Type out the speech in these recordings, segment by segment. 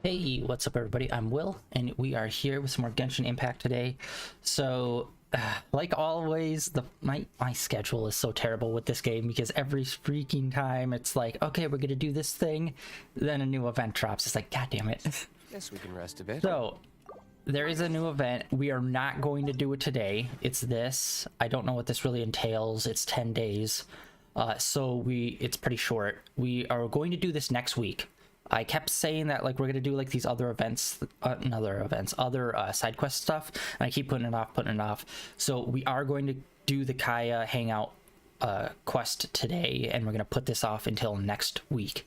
Hey, what's up everybody? I'm Will, and we are here with some more Genshin Impact today. So, like always, my schedule is so terrible with this game because every freaking time it's like, okay, we're gonna do this thing, then a new event drops. It's like, god damn it. Guess we can rest a bit. So, there is a new event. We are not going to do it today. It's this. I don't know what this really entails. It's 10 days. It's pretty short. We are going to do this next week. I kept saying that like we're gonna do like these other events, other side quest stuff, and I keep putting it off. So we are going to do the Kaya Hangout quest today, and we're gonna put this off until next week.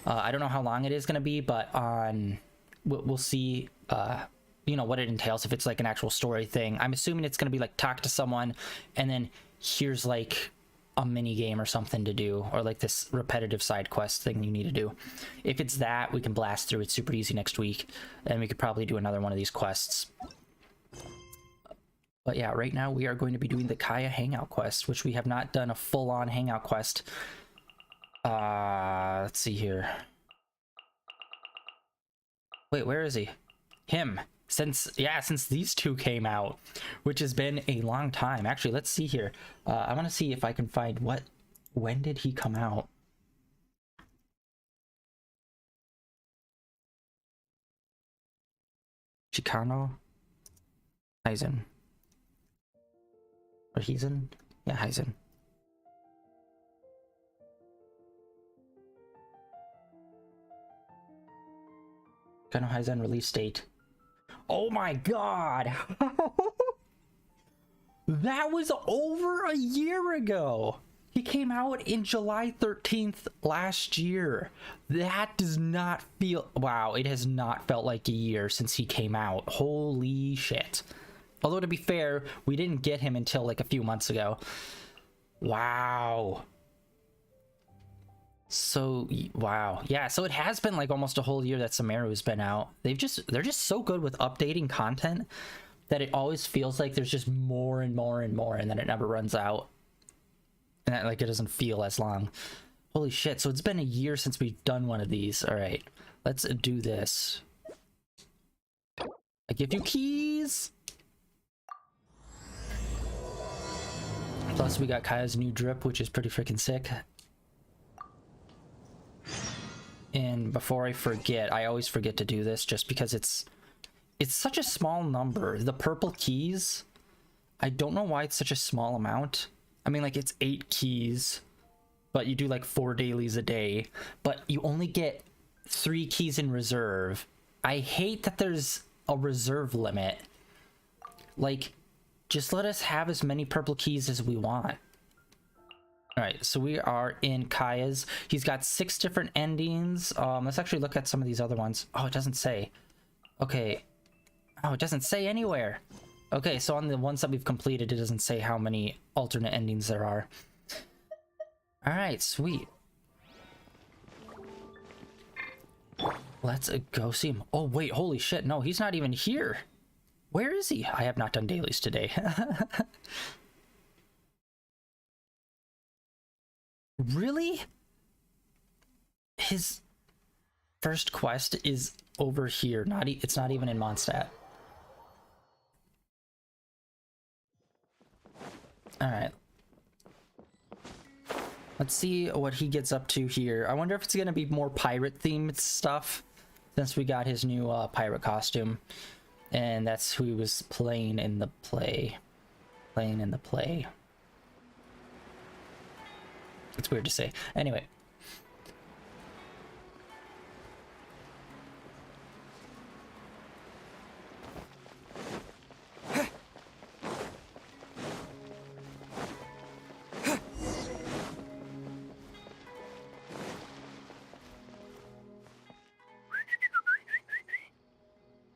I don't know how long it is gonna be, but we'll see. You know what it entails, if it's like an actual story thing. I'm assuming it's gonna be like talk to someone, and then here's like a mini game or something to do, or like this repetitive side quest thing you need to do. If it's that, we can blast through it super easy next week, and we could probably do another one of these quests. But yeah, right now we are going to be doing the Kaya Hangout quest, which we have not done a full-on Hangout quest. Let's see here. Wait, where is he? Him. Since these two came out, which has been a long time. Actually, let's see here. I want to see if I can find when did he come out? Chicano? Heisen. Or Heisen? Yeah, Heisen. Chicano Heisen release date. Oh my god! That was over a year ago! He came out in July 13th last year. That does not feel... Wow, it has not felt like a year since he came out. Holy shit. Although, to be fair, we didn't get him until like a few months ago. Wow. So, wow. Yeah, so it has been like almost a whole year that Sumeru's been out. They're just so good with updating content that it always feels like there's just more and more and more, and then it never runs out. And that, like, it doesn't feel as long. Holy shit, so it's been a year since we've done one of these. All right, let's do this. I give you keys! Plus, we got Kaya's new drip, which is pretty freaking sick. And before I forget, I always forget to do this just because it's such a small number. The purple keys, I don't know why it's such a small amount. I mean, like, it's 8 keys, but you do like 4 dailies a day, but you only get 3 keys in reserve. I hate that there's a reserve limit. Like, just let us have as many purple keys as we want. All right, so we are in Kaya's. He's got 6 different endings. Let's actually look at some of these other ones. Oh, it doesn't say. Okay. Oh, it doesn't say anywhere. Okay, so on the ones that we've completed, it doesn't say how many alternate endings there are. All right, sweet. Let's go see him. Oh, wait, holy shit. No, he's not even here. Where is he? I have not done dailies today. Really? His first quest is over here. It's not even in Mondstadt. All right. Let's see what he gets up to here. I wonder if it's gonna be more pirate themed stuff, since we got his new pirate costume, and that's who he was playing in the play. It's weird to say. Anyway.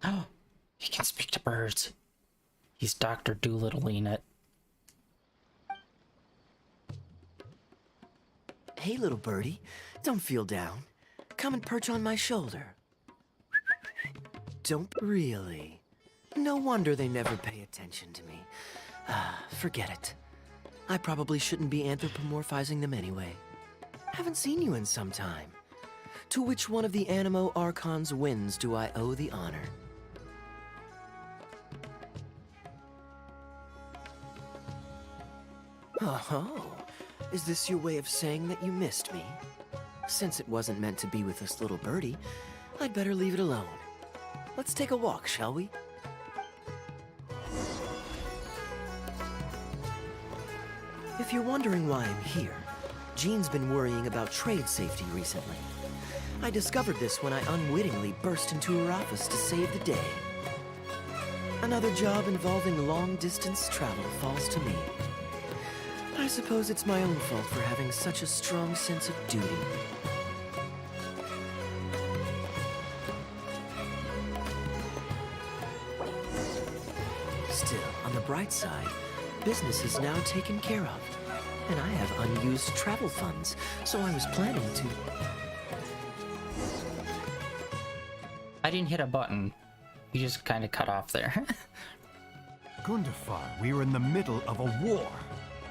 Oh, he can speak to birds. He's Dr. Doolittling it. Hey, little birdie, don't feel down. Come and perch on my shoulder. Don't really. No wonder they never pay attention to me. Forget it. I probably shouldn't be anthropomorphizing them anyway. Haven't seen you in some time. To which one of the Animo Archon's winds do I owe the honor? Oh, is this your way of saying that you missed me? Since it wasn't meant to be with this little birdie, I'd better leave it alone. Let's take a walk, shall we? If you're wondering why I'm here, Jean's been worrying about trade safety recently. I discovered this when I unwittingly burst into her office to save the day. Another job involving long-distance travel falls to me. I suppose it's my own fault for having such a strong sense of duty. Still, on the bright side, business is now taken care of. And I have unused travel funds, so I was planning to... I didn't hit a button. You just kind of cut off there. Gundafar, we are in the middle of a war.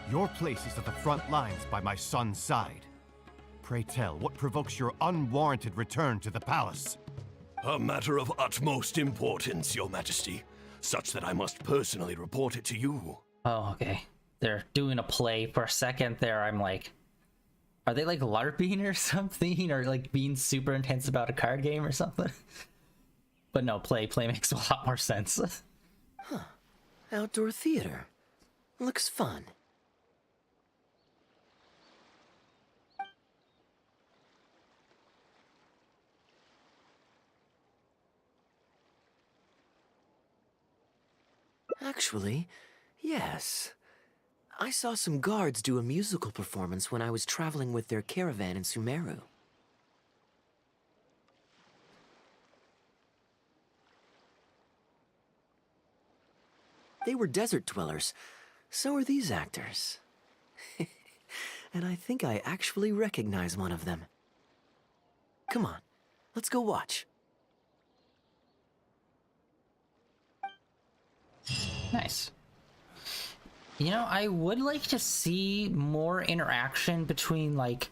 Your place is at the front lines by my son's side. Pray tell, what provokes your unwarranted return to the palace? A matter of utmost importance, Your Majesty, such that I must personally report it to you. Oh, okay. They're doing a play for a second there. I'm like, are they like LARPing or something? Or like being super intense about a card game or something? But no, play makes a lot more sense. Huh. Outdoor theater. Looks fun. Actually, yes. I saw some guards do a musical performance when I was traveling with their caravan in Sumeru. They were desert dwellers. So are these actors. And I think I actually recognize one of them. Come on, let's go watch. Nice. You know, I would like to see more interaction between, like,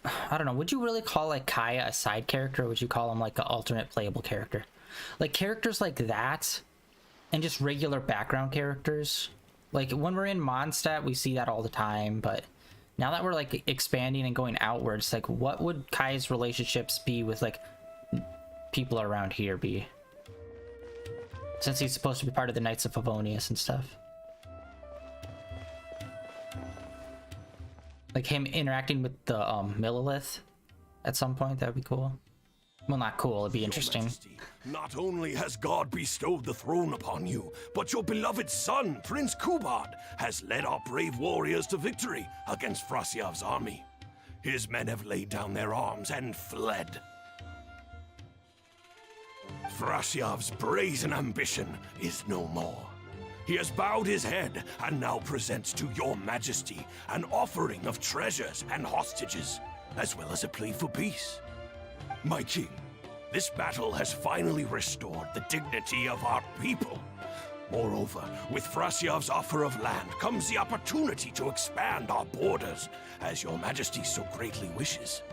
I don't know, would you really call, like, Kaya a side character, or would you call him, like, an alternate playable character? Like, characters like that, and just regular background characters. Like, when we're in Mondstadt, we see that all the time, but now that we're, like, expanding and going outwards, like, what would Kaya's relationships be with, like, people around here be? Since he's supposed to be part of the Knights of Favonius and stuff. Like him interacting with the Millilith at some point, that would be cool. Well, not cool, it'd be interesting. Majesty, not only has God bestowed the throne upon you, but your beloved son, Prince Kubad, has led our brave warriors to victory against Frasyav's army. His men have laid down their arms and fled. Frasyav's brazen ambition is no more. He has bowed his head and now presents to your majesty an offering of treasures and hostages, as well as a plea for peace. My king, this battle has finally restored the dignity of our people. Moreover, with Frasyav's offer of land comes the opportunity to expand our borders, as your majesty so greatly wishes.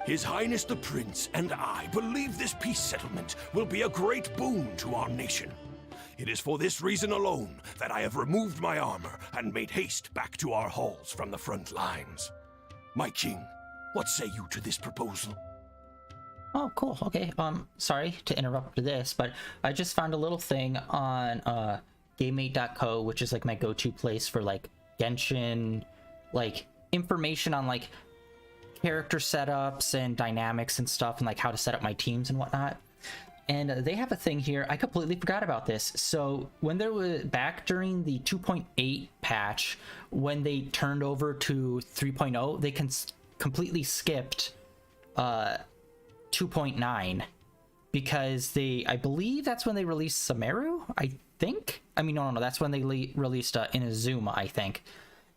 His Highness the Prince and I believe this peace settlement will be a great boon to our nation. It is for this reason alone that I have removed my armor and made haste back to our halls from the front lines. My king, what say you to this proposal? Oh, cool. Okay. Sorry to interrupt this, but I just found a little thing on GameMate.co, which is like my go-to place for like Genshin, like information on like character setups and dynamics and stuff, and like how to set up my teams and whatnot. And they have a thing here. I completely forgot about this. So when there was back during the 2.8 patch, when they turned over to 3.0, they completely skipped 2.9 because I believe that's when they released Sumeru, I think. I mean, no, that's when they released Inazuma, I think.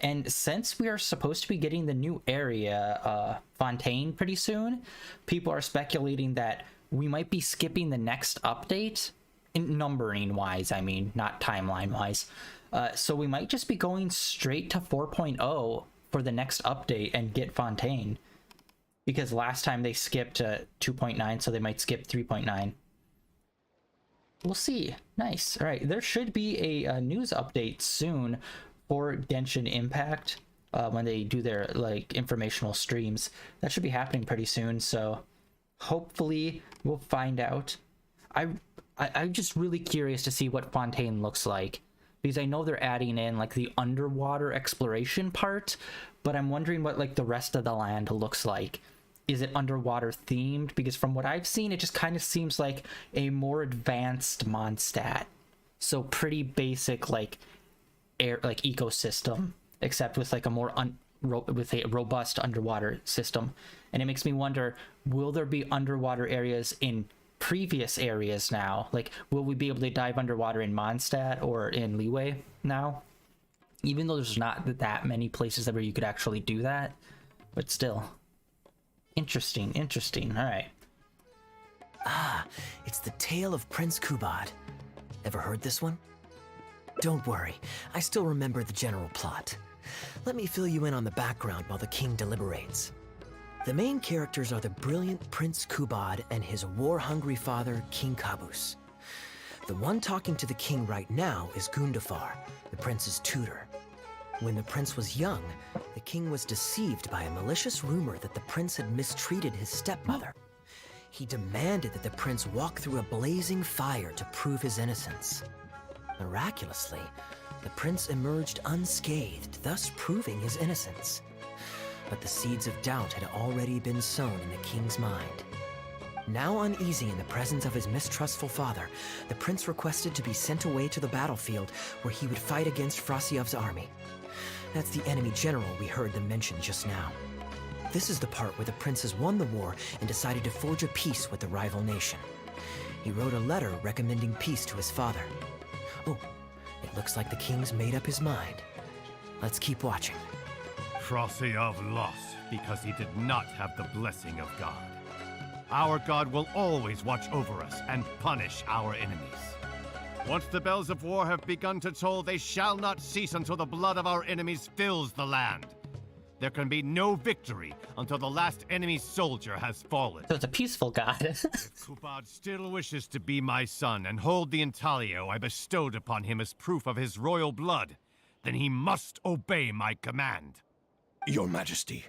And since we are supposed to be getting the new area, Fontaine, pretty soon, people are speculating that we might be skipping the next update, in numbering wise, I mean, not timeline wise. So we might just be going straight to 4.0 for the next update and get Fontaine. because last time they skipped 2.9, so they might skip 3.9. We'll see. Nice. All right, there should be a news update soon for Genshin Impact when they do their like informational streams. That should be happening pretty soon, so hopefully we'll find out. I'm just really curious to see what Fontaine looks like, because I know they're adding in like the underwater exploration part, but I'm wondering what like the rest of the land looks like. Is it underwater themed? Because from what I've seen, it just kind of seems like a more advanced Mondstadt. So pretty basic like air like ecosystem, except with like a more with a robust underwater system. And it makes me wonder, will there be underwater areas in previous areas now? Like, will we be able to dive underwater in Mondstadt or in Liyue now? Even though there's not that many places where you could actually do that, but still. Interesting. All right. Ah, it's the tale of Prince Kubad. Ever heard this one? Don't worry, I still remember the general plot. Let me fill you in on the background while the king deliberates. The main characters are the brilliant Prince Kubad and his war-hungry father, King Kabus. The one talking to the king right now is Gundafar, the prince's tutor. When the prince was young, the king was deceived by a malicious rumor that the prince had mistreated his stepmother. He demanded that the prince walk through a blazing fire to prove his innocence. Miraculously, the prince emerged unscathed, thus proving his innocence. But the seeds of doubt had already been sown in the king's mind. Now uneasy in the presence of his mistrustful father, the prince requested to be sent away to the battlefield where he would fight against Frasiev's army. That's the enemy general we heard them mention just now. This is the part where the prince has won the war and decided to forge a peace with the rival nation. He wrote a letter recommending peace to his father. Oh, it looks like the king's made up his mind. Let's keep watching. Frosiev lost because he did not have the blessing of God. Our God will always watch over us and punish our enemies. Once the bells of war have begun to toll, they shall not cease until the blood of our enemies fills the land. There can be no victory until the last enemy soldier has fallen. So it's a peaceful god. If Kubad still wishes to be my son and hold the intaglio I bestowed upon him as proof of his royal blood, then he must obey my command. Your Majesty,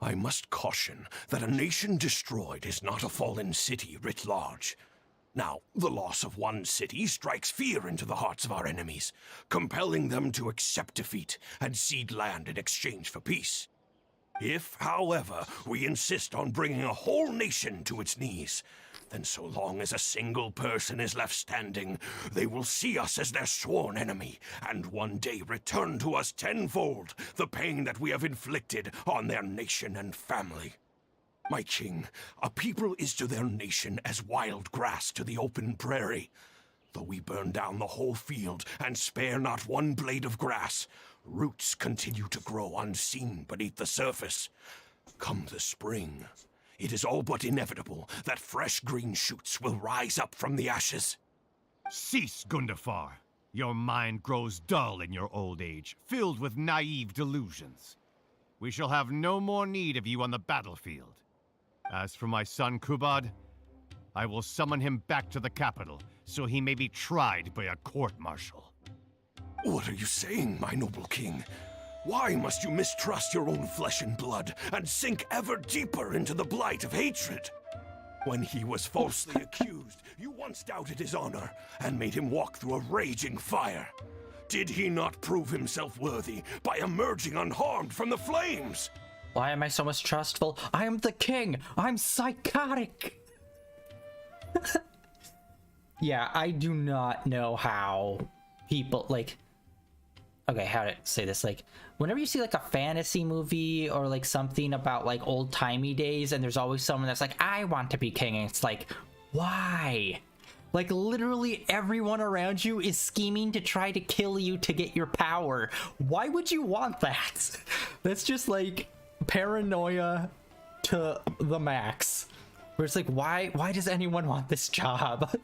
I must caution that a nation destroyed is not a fallen city writ large. Now, the loss of one city strikes fear into the hearts of our enemies, compelling them to accept defeat and cede land in exchange for peace. If, however, we insist on bringing a whole nation to its knees, then so long as a single person is left standing, they will see us as their sworn enemy, and one day return to us tenfold the pain that we have inflicted on their nation and family. My king, a people is to their nation as wild grass to the open prairie. Though we burn down the whole field and spare not one blade of grass, roots continue to grow unseen beneath the surface. Come the spring, it is all but inevitable that fresh green shoots will rise up from the ashes. Cease, Gundafar. Your mind grows dull in your old age, filled with naive delusions. We shall have no more need of you on the battlefield. As for my son Kubad, I will summon him back to the capital, so he may be tried by a court-martial. What are you saying, my noble king? Why must you mistrust your own flesh and blood and sink ever deeper into the blight of hatred? When he was falsely accused, you once doubted his honor and made him walk through a raging fire. Did he not prove himself worthy by emerging unharmed from the flames? Why am I so mistrustful? I am the king. I'm psychotic. Yeah, I do not know how people like. Okay, how to say this? Like, whenever you see like a fantasy movie or like something about like old timey days, and there's always someone that's like, I want to be king, and it's like, why? Like, literally everyone around you is scheming to try to kill you to get your power. Why would you want that? That's just like paranoia to the max. Where it's like, why does anyone want this job?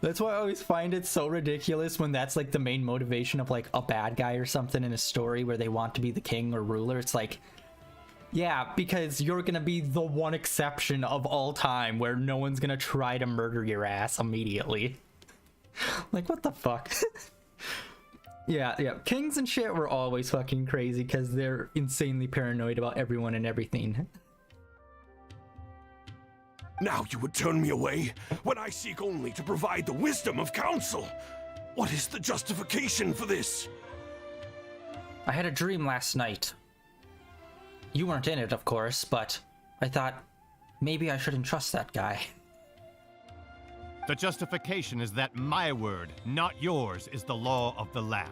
That's why I always find it so ridiculous when that's like the main motivation of like a bad guy or something in a story where they want to be the king or ruler. It's like, Yeah, because you're gonna be the one exception of all time where no one's gonna try to murder your ass immediately. Like, what the fuck? Yeah. Kings and shit were always fucking crazy because they're insanely paranoid about everyone and everything. Now you would turn me away when I seek only to provide the wisdom of counsel. What is the justification for this? I had a dream last night. You weren't in it, of course, but I thought maybe I shouldn't trust that guy. The justification is that my word, not yours, is the law of the land.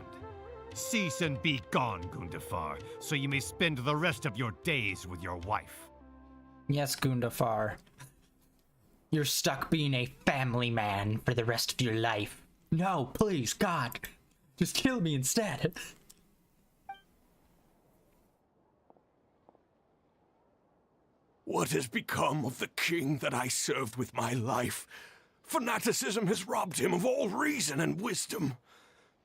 Cease and be gone, Gundafar, so you may spend the rest of your days with your wife. Yes, Gundafar. You're stuck being a family man for the rest of your life. No, please, God. Just kill me instead. What has become of the king that I served with my life? Fanaticism has robbed him of all reason and wisdom.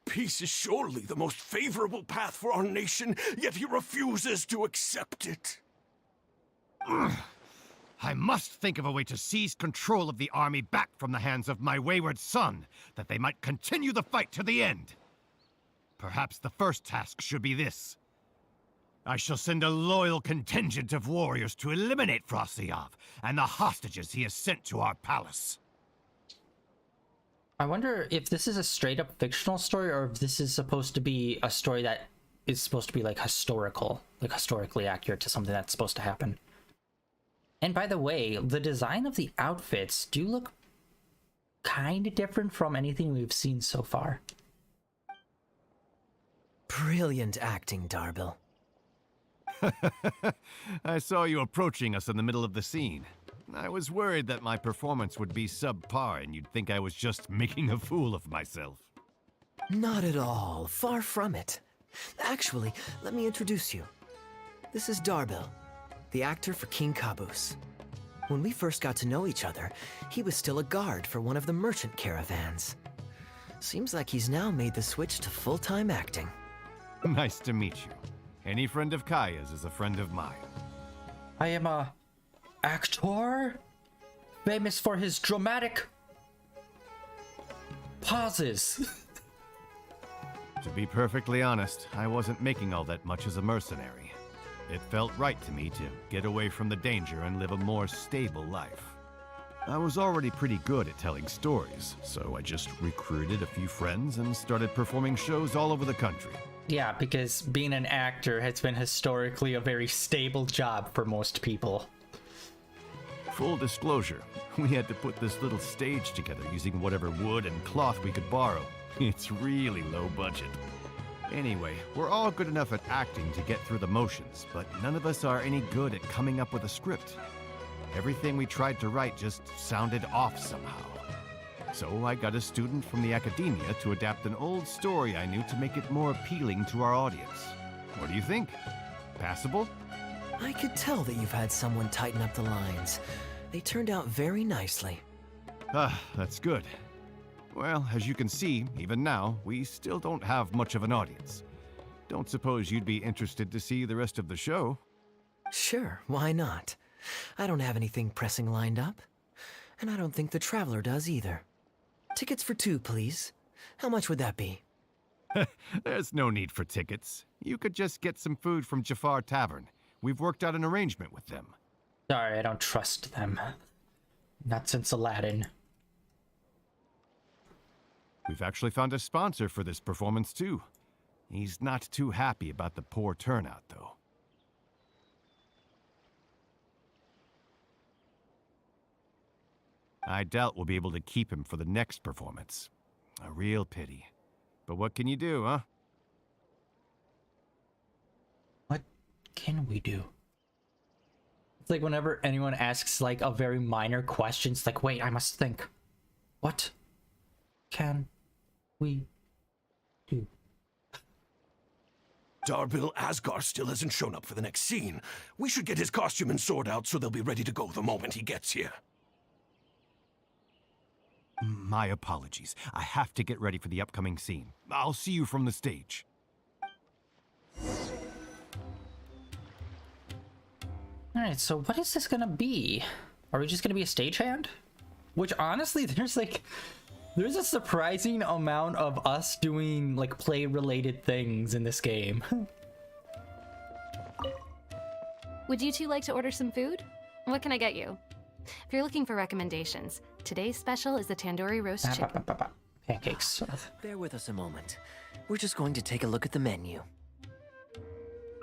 Peace is surely the most favorable path for our nation, yet he refuses to accept it. I must think of a way to seize control of the army back from the hands of my wayward son, that they might continue the fight to the end. Perhaps the first task should be this. I shall send a loyal contingent of warriors to eliminate Frosiyov and the hostages he has sent to our palace. I wonder if this is a straight up fictional story or if this is supposed to be a story that is supposed to be like historical, like historically accurate to something that's supposed to happen. And by the way, the design of the outfits do look kind of different from anything we've seen so far. Brilliant acting, Darbil. I saw you approaching us in the middle of the scene. I was worried that my performance would be subpar and you'd think I was just making a fool of myself. Not at all. Far from it. Actually, let me introduce you. This is Darbil, the actor for King Caboose. When we first got to know each other, he was still a guard for one of the merchant caravans. Seems like he's now made the switch to full-time acting. Nice to meet you. Any friend of Kaya's is a friend of mine. I am a actor famous for his dramatic pauses. To be perfectly honest, I wasn't making all that much as a mercenary. It felt right to me to get away from the danger and live a more stable life. I was already pretty good at telling stories, so I just recruited a few friends and started performing shows all over the country. Yeah, because being an actor has been historically a very stable job for most people. Full disclosure, we had to put this little stage together using whatever wood and cloth we could borrow. It's really low budget. Anyway, we're all good enough at acting to get through the motions, but none of us are any good at coming up with a script. Everything we tried to write just sounded off somehow. So I got a student from the academia to adapt an old story I knew to make it more appealing to our audience. What do you think? Passable? I could tell that you've had someone tighten up the lines. They turned out very nicely. Ah, that's good. Well, as you can see, even now, we still don't have much of an audience. Don't suppose you'd be interested to see the rest of the show? Sure, why not? I don't have anything pressing lined up. And I don't think the Traveler does either. Tickets for 2, please. How much would that be? There's no need for tickets. You could just get some food from Jafar Tavern. We've worked out an arrangement with them. Sorry, I don't trust them. Not since Aladdin. We've actually found a sponsor for this performance, too. He's not too happy about the poor turnout, though. I doubt we'll be able to keep him for the next performance. A real pity. But what can you do, huh? What can we do? It's like whenever anyone asks like a very minor question, it's like, wait, I must think. What can we do? Darbil Asgar still hasn't shown up for the next scene. We should get his costume and sword out so they'll be ready to go the moment he gets here. My apologies. I have to get ready for the upcoming scene. I'll see you from the stage. All right, so what is this gonna be? Are we just gonna be a stagehand? Which honestly, there's a surprising amount of us doing like play-related things in this game. Would you two like to order some food? What can I get you? If you're looking for recommendations, today's special is the tandoori roast chicken. Pancakes. Bear with us a moment. We're just going to take a look at the menu.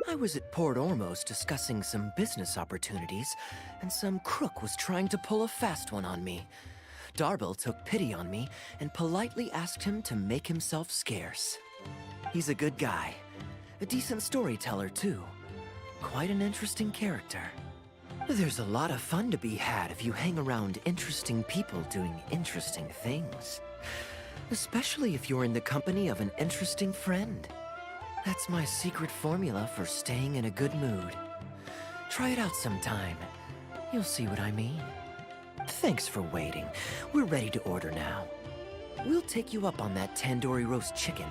I was at Port Ormos discussing some business opportunities, and some crook was trying to pull a fast one on me. Darbil took pity on me and politely asked him to make himself scarce. He's a good guy. A decent storyteller, too. Quite an interesting character. There's a lot of fun to be had if you hang around interesting people doing interesting things. Especially if you're in the company of an interesting friend. That's my secret formula for staying in a good mood. Try it out sometime. You'll see what I mean. Thanks for waiting. We're ready to order now. We'll take you up on that tandoori roast chicken.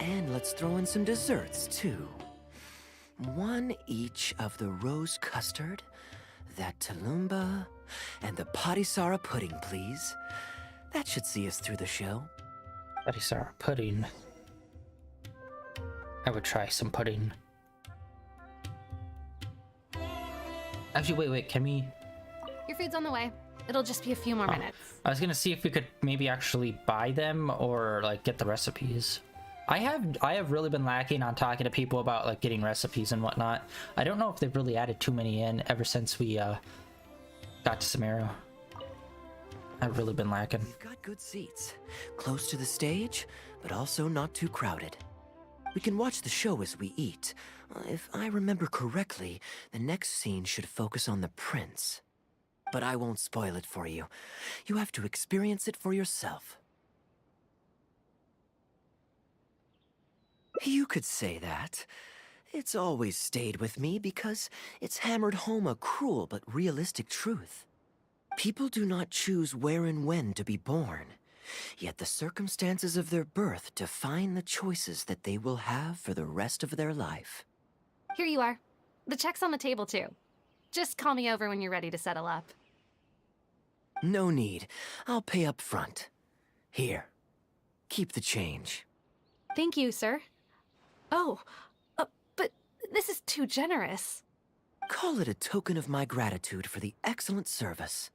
And let's throw in some desserts, too. One each of the rose custard, that talumba, and the patisara pudding, please. That should see us through the show. Patisara pudding. I would try some pudding. Actually, wait, can we... Your food's on the way. It'll just be a few more minutes. I was gonna see if we could maybe actually buy them or like get the recipes. I have really been lacking on talking to people about like getting recipes and whatnot. I don't know if they've really added too many in ever since we got to Samara. I've really been lacking. We've got good seats, close to the stage, but also not too crowded. We can watch the show as we eat. If I remember correctly, the next scene should focus on the prince. But I won't spoil it for you. You have to experience it for yourself. You could say that. It's always stayed with me because it's hammered home a cruel but realistic truth. People do not choose where and when to be born, yet the circumstances of their birth define the choices that they will have for the rest of their life. Here you are. The check's on the table, too. Just call me over when you're ready to settle up. No need. I'll pay up front. Here. Keep the change. Thank you, sir. Oh, but this is too generous. Call it a token of my gratitude for the excellent service.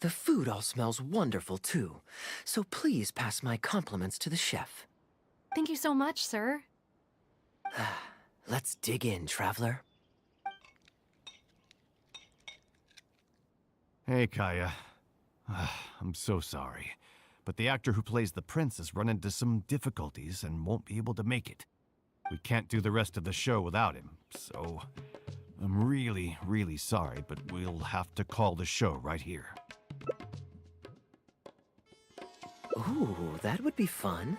The food all smells wonderful, too, so please pass my compliments to the chef. Thank you so much, sir. Let's dig in, traveler. Hey, Kaya. I'm so sorry, but the actor who plays the prince has run into some difficulties and won't be able to make it. We can't do the rest of the show without him, so I'm really, really sorry, but we'll have to call the show right here. Ooh, that would be fun.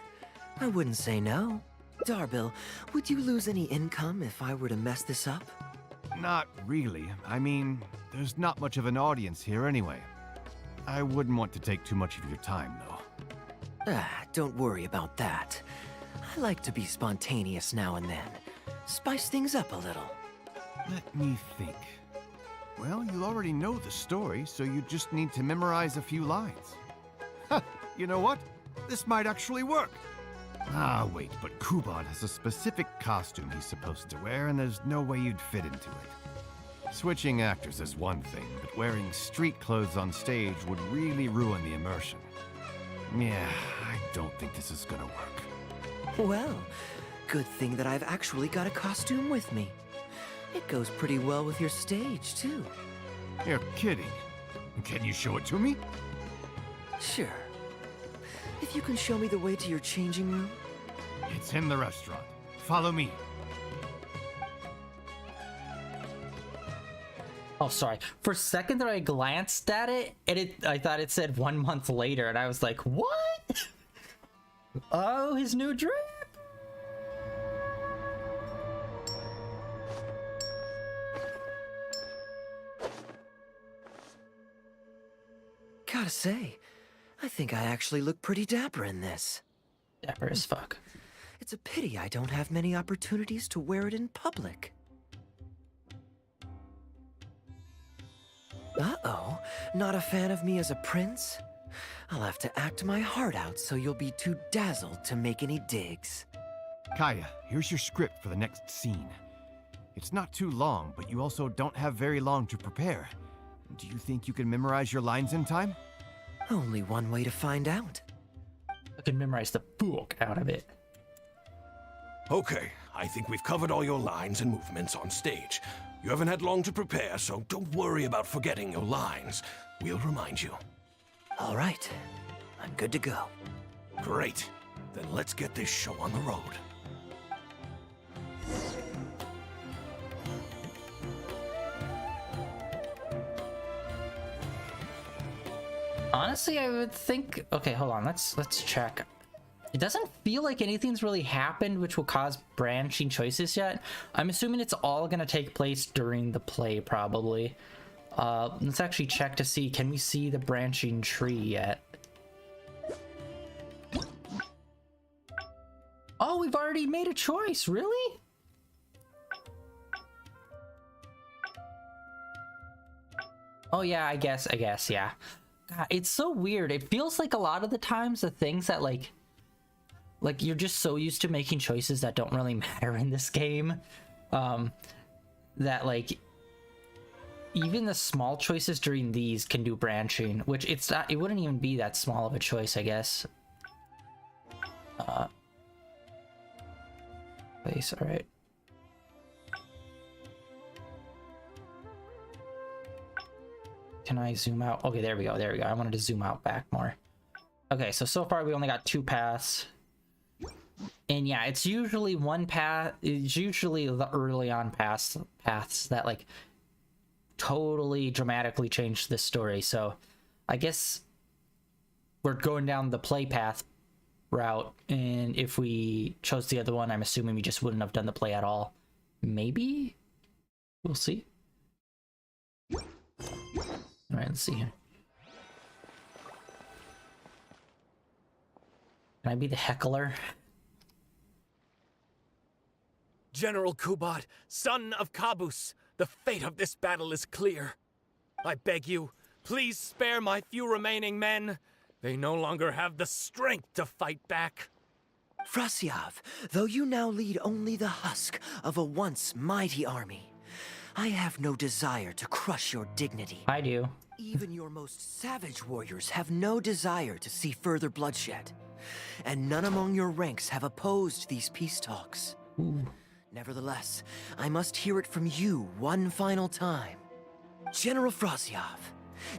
I wouldn't say no. Darbil, would you lose any income if I were to mess this up? Not really. I mean, there's not much of an audience here anyway. I wouldn't want to take too much of your time, though. Don't worry about that. I like to be spontaneous now and then. Spice things up a little. Let me think. Well, you already know the story, so you just need to memorize a few lines. Ha! You know what? This might actually work. Ah, wait, but Kuban has a specific costume he's supposed to wear, and there's no way you'd fit into it. Switching actors is one thing, but wearing street clothes on stage would really ruin the immersion. Yeah, I don't think this is gonna work. Well, good thing that I've actually got a costume with me. It goes pretty well with your stage, too. You're kidding. Can you show it to me? Sure. If you can show me the way to your changing room. It's in the restaurant. Follow me. Oh, sorry. For a second there, I glanced at it, and I thought it said 1 month later, and I was like, what? Oh, his new drip? Gotta say, I think I actually look pretty dapper in this. Dapper as fuck. It's a pity I don't have many opportunities to wear it in public. Uh-oh, not a fan of me as a prince? I'll have to act my heart out so you'll be too dazzled to make any digs. Kaya, here's your script for the next scene. It's not too long, but you also don't have very long to prepare. Do you think you can memorize your lines in time? Only one way to find out. I can memorize the book out of it. Okay, I think we've covered all your lines and movements on stage. You haven't had long to prepare, so don't worry about forgetting your lines. We'll remind you. All right, I'm good to go. Great. Then let's get this show on the road. Honestly, I would think... Okay, hold on. Let's check. It doesn't feel like anything's really happened which will cause branching choices yet. I'm assuming it's all going to take place during the play, probably. Let's actually check to see, can we see the branching tree yet? Oh, we've already made a choice, really? Oh yeah, I guess, yeah. God, it's so weird. It feels like a lot of the times the things that like you're just so used to making choices that don't really matter in this game, that like even the small choices during these can do branching, which it wouldn't even be that small of a choice, I guess. Place, all right. Can I zoom out? Okay, there we go. I wanted to zoom out back more. Okay, so far we only got 2 paths. And yeah, it's usually one path. It's usually the early on paths that like totally dramatically change the story. So I guess we're going down the play path route, and if we chose the other one, I'm assuming we just wouldn't have done the play at all. Maybe? We'll see. All right, let's see here. Can I be the heckler? General Kubad, son of Kabus, the fate of this battle is clear. I beg you, please spare my few remaining men. They no longer have the strength to fight back. Frasyav, though you now lead only the husk of a once mighty army, I have no desire to crush your dignity. I do. Even your most savage warriors have no desire to see further bloodshed, and none among your ranks have opposed these peace talks. Ooh. Nevertheless, I must hear it from you one final time. General Frasyav,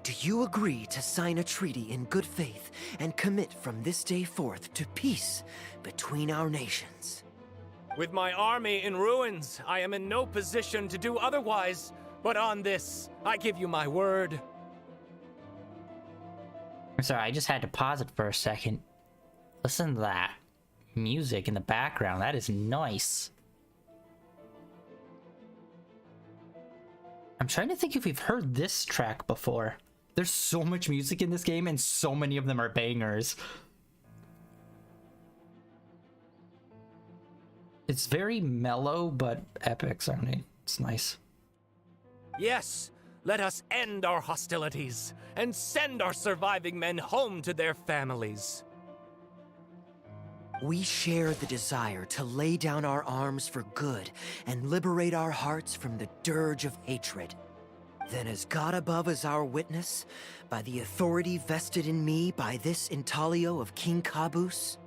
do you agree to sign a treaty in good faith and commit from this day forth to peace between our nations? With my army in ruins, I am in no position to do otherwise. But on this, I give you my word. I'm sorry, I just had to pause it for a second. Listen to that music in the background. That is nice. I'm trying to think if we've heard this track before. There's so much music in this game, and so many of them are bangers. It's very mellow, but epic sounding. It's nice. Yes, let us end our hostilities and send our surviving men home to their families. We share the desire to lay down our arms for good and liberate our hearts from the dirge of hatred. Then as God above is our witness, by the authority vested in me by this intaglio of King Kabus,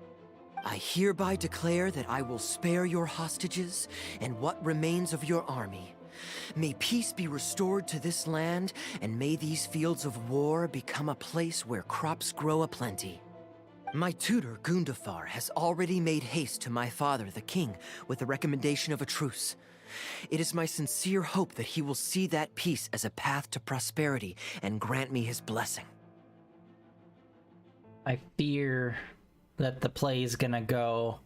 I hereby declare that I will spare your hostages and what remains of your army. May peace be restored to this land, and may these fields of war become a place where crops grow aplenty. My tutor, Gundafar, has already made haste to my father, the king, with the recommendation of a truce. It is my sincere hope that he will see that peace as a path to prosperity and grant me his blessing. I fear that the play is gonna go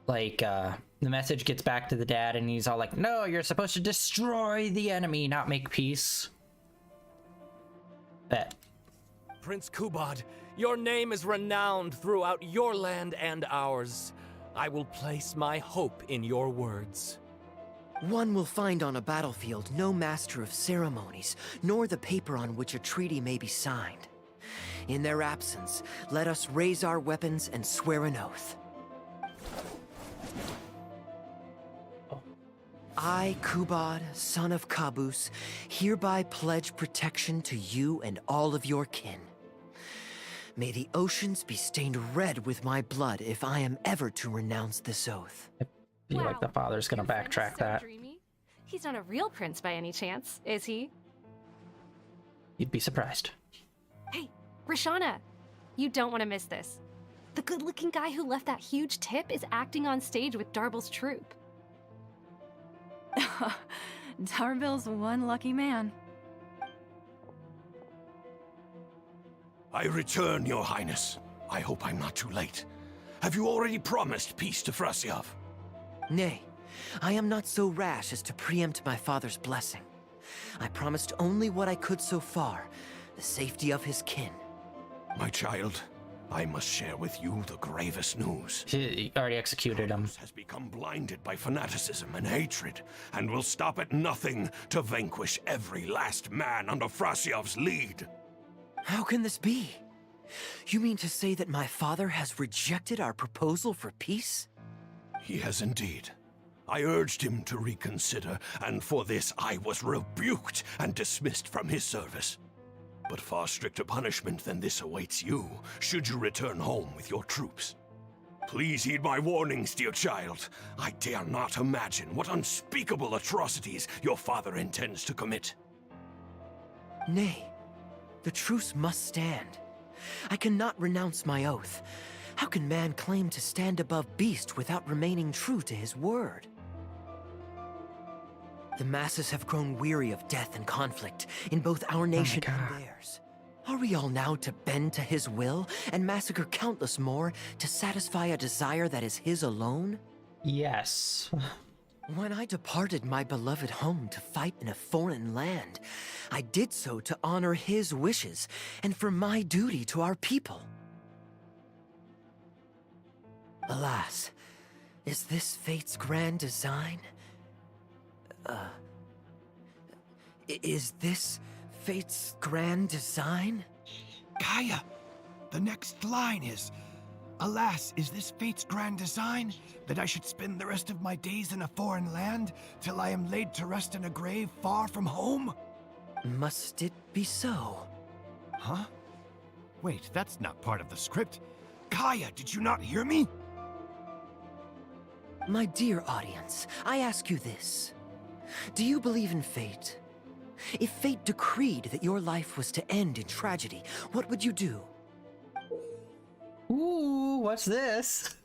like the message gets back to the dad and he's all like, no, you're supposed to destroy the enemy, not make peace. Bet. Prince Kubad, your name is renowned throughout your land and ours. I will place my hope in your words. One will find on a battlefield no master of ceremonies, nor the paper on which a treaty may be signed. In their absence, let us raise our weapons and swear an oath. I, Kubad, son of Kabus, hereby pledge protection to you and all of your kin. May the oceans be stained red with my blood if I am ever to renounce this oath. I feel like the father's gonna Your friend is backtrack so that. dreamy. He's not a real prince by any chance, is he? You'd be surprised. Hey, Rashana, you don't want to miss this. The good-looking guy who left that huge tip is acting on stage with Darbel's troupe. Darbel's one lucky man. I return, Your Highness. I hope I'm not too late. Have you already promised peace to Frasyov? Nay, I am not so rash as to preempt my father's blessing. I promised only what I could so far, the safety of his kin. My child, I must share with you the gravest news. He already executed him. Has become blinded by fanaticism and hatred, and will stop at nothing to vanquish every last man under Frasyov's lead. How can this be? You mean to say that my father has rejected our proposal for peace? He has indeed. I urged him to reconsider, and for this I was rebuked and dismissed from his service. But far stricter punishment than this awaits you, should you return home with your troops. Please heed my warnings, dear child. I dare not imagine what unspeakable atrocities your father intends to commit. Nay, the truce must stand. I cannot renounce my oath. How can man claim to stand above beast without remaining true to his word? The masses have grown weary of death and conflict in both our nation and theirs. Are we all now to bend to his will and massacre countless more to satisfy a desire that is his alone? Yes. When I departed my beloved home to fight in a foreign land, I did so to honor his wishes and for my duty to our people. Alas, is this fate's grand design? Is this fate's grand design? Kaya, the next line is, alas, is this fate's grand design, that I should spend the rest of my days in a foreign land, till I am laid to rest in a grave far from home? Must it be so? Huh? Wait, that's not part of the script. Kaya, did you not hear me? My dear audience, I ask you this. Do you believe in fate? If fate decreed that your life was to end in tragedy, what would you do? Ooh, what's this?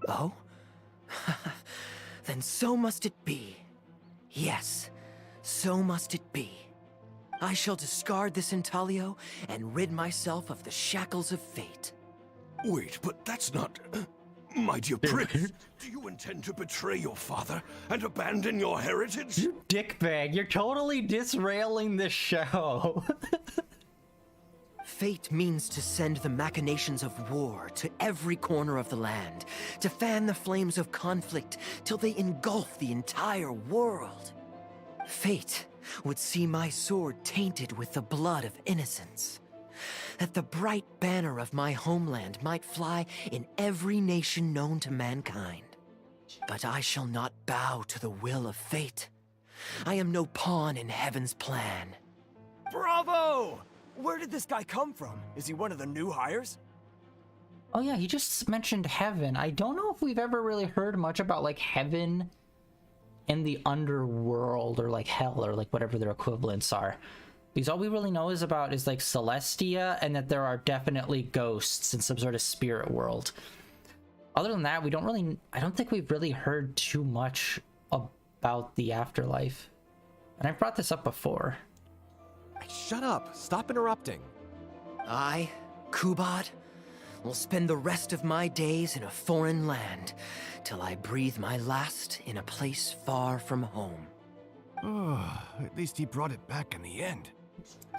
Oh? Then so must it be. Yes, so must it be. I shall discard this intaglio and rid myself of the shackles of fate. Wait, but that's not... my dear prince, do you intend to betray your father and abandon your heritage? You dickbag, you're totally disrailing this show. Fate means to send the machinations of war to every corner of the land, to fan the flames of conflict till they engulf the entire world. Fate would see my sword tainted with the blood of innocence, that the bright banner of my homeland might fly in every nation known to mankind. But I shall not bow to the will of fate. I am no pawn in heaven's plan. Bravo! Where did this guy come from? Is he one of the new hires? Oh yeah, he just mentioned heaven. I don't know if we've ever really heard much about like heaven and the underworld or like hell or like whatever their equivalents are. Because all we really know is about is like Celestia and that there are definitely ghosts in some sort of spirit world. Other than that, I don't think we've really heard too much about the afterlife. And I've brought this up before. Shut up. Stop interrupting. I, Kubad, will spend the rest of my days in a foreign land till I breathe my last in a place far from home. Oh, at least he brought it back in the end.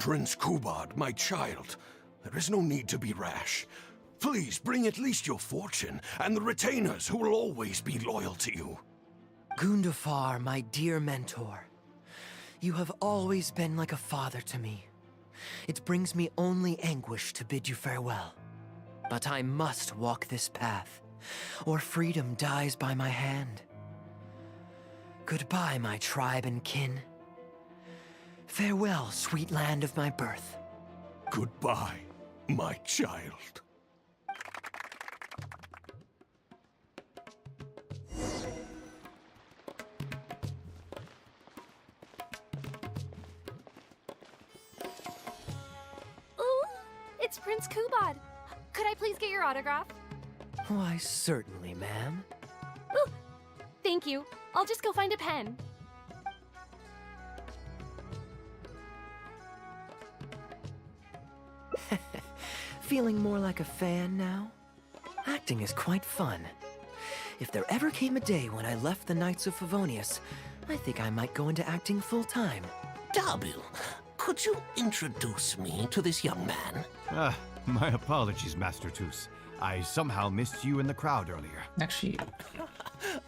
Prince Kubad, my child, there is no need to be rash. Please bring at least your fortune and the retainers who will always be loyal to you. Gundafar, my dear mentor. You have always been like a father to me. It brings me only anguish to bid you farewell. But I must walk this path, or freedom dies by my hand. Goodbye, my tribe and kin. Farewell, sweet land of my birth. Goodbye, my child. Ooh, it's Prince Kubad. Could I please get your autograph? Why, certainly, ma'am. Ooh, thank you. I'll just go find a pen. Feeling more like a fan now? Acting is quite fun. If there ever came a day when I left the Knights of Favonius, I think I might go into acting full-time. Darbil, could you introduce me to this young man? My apologies, Master Toos. I somehow missed you in the crowd earlier. Actually,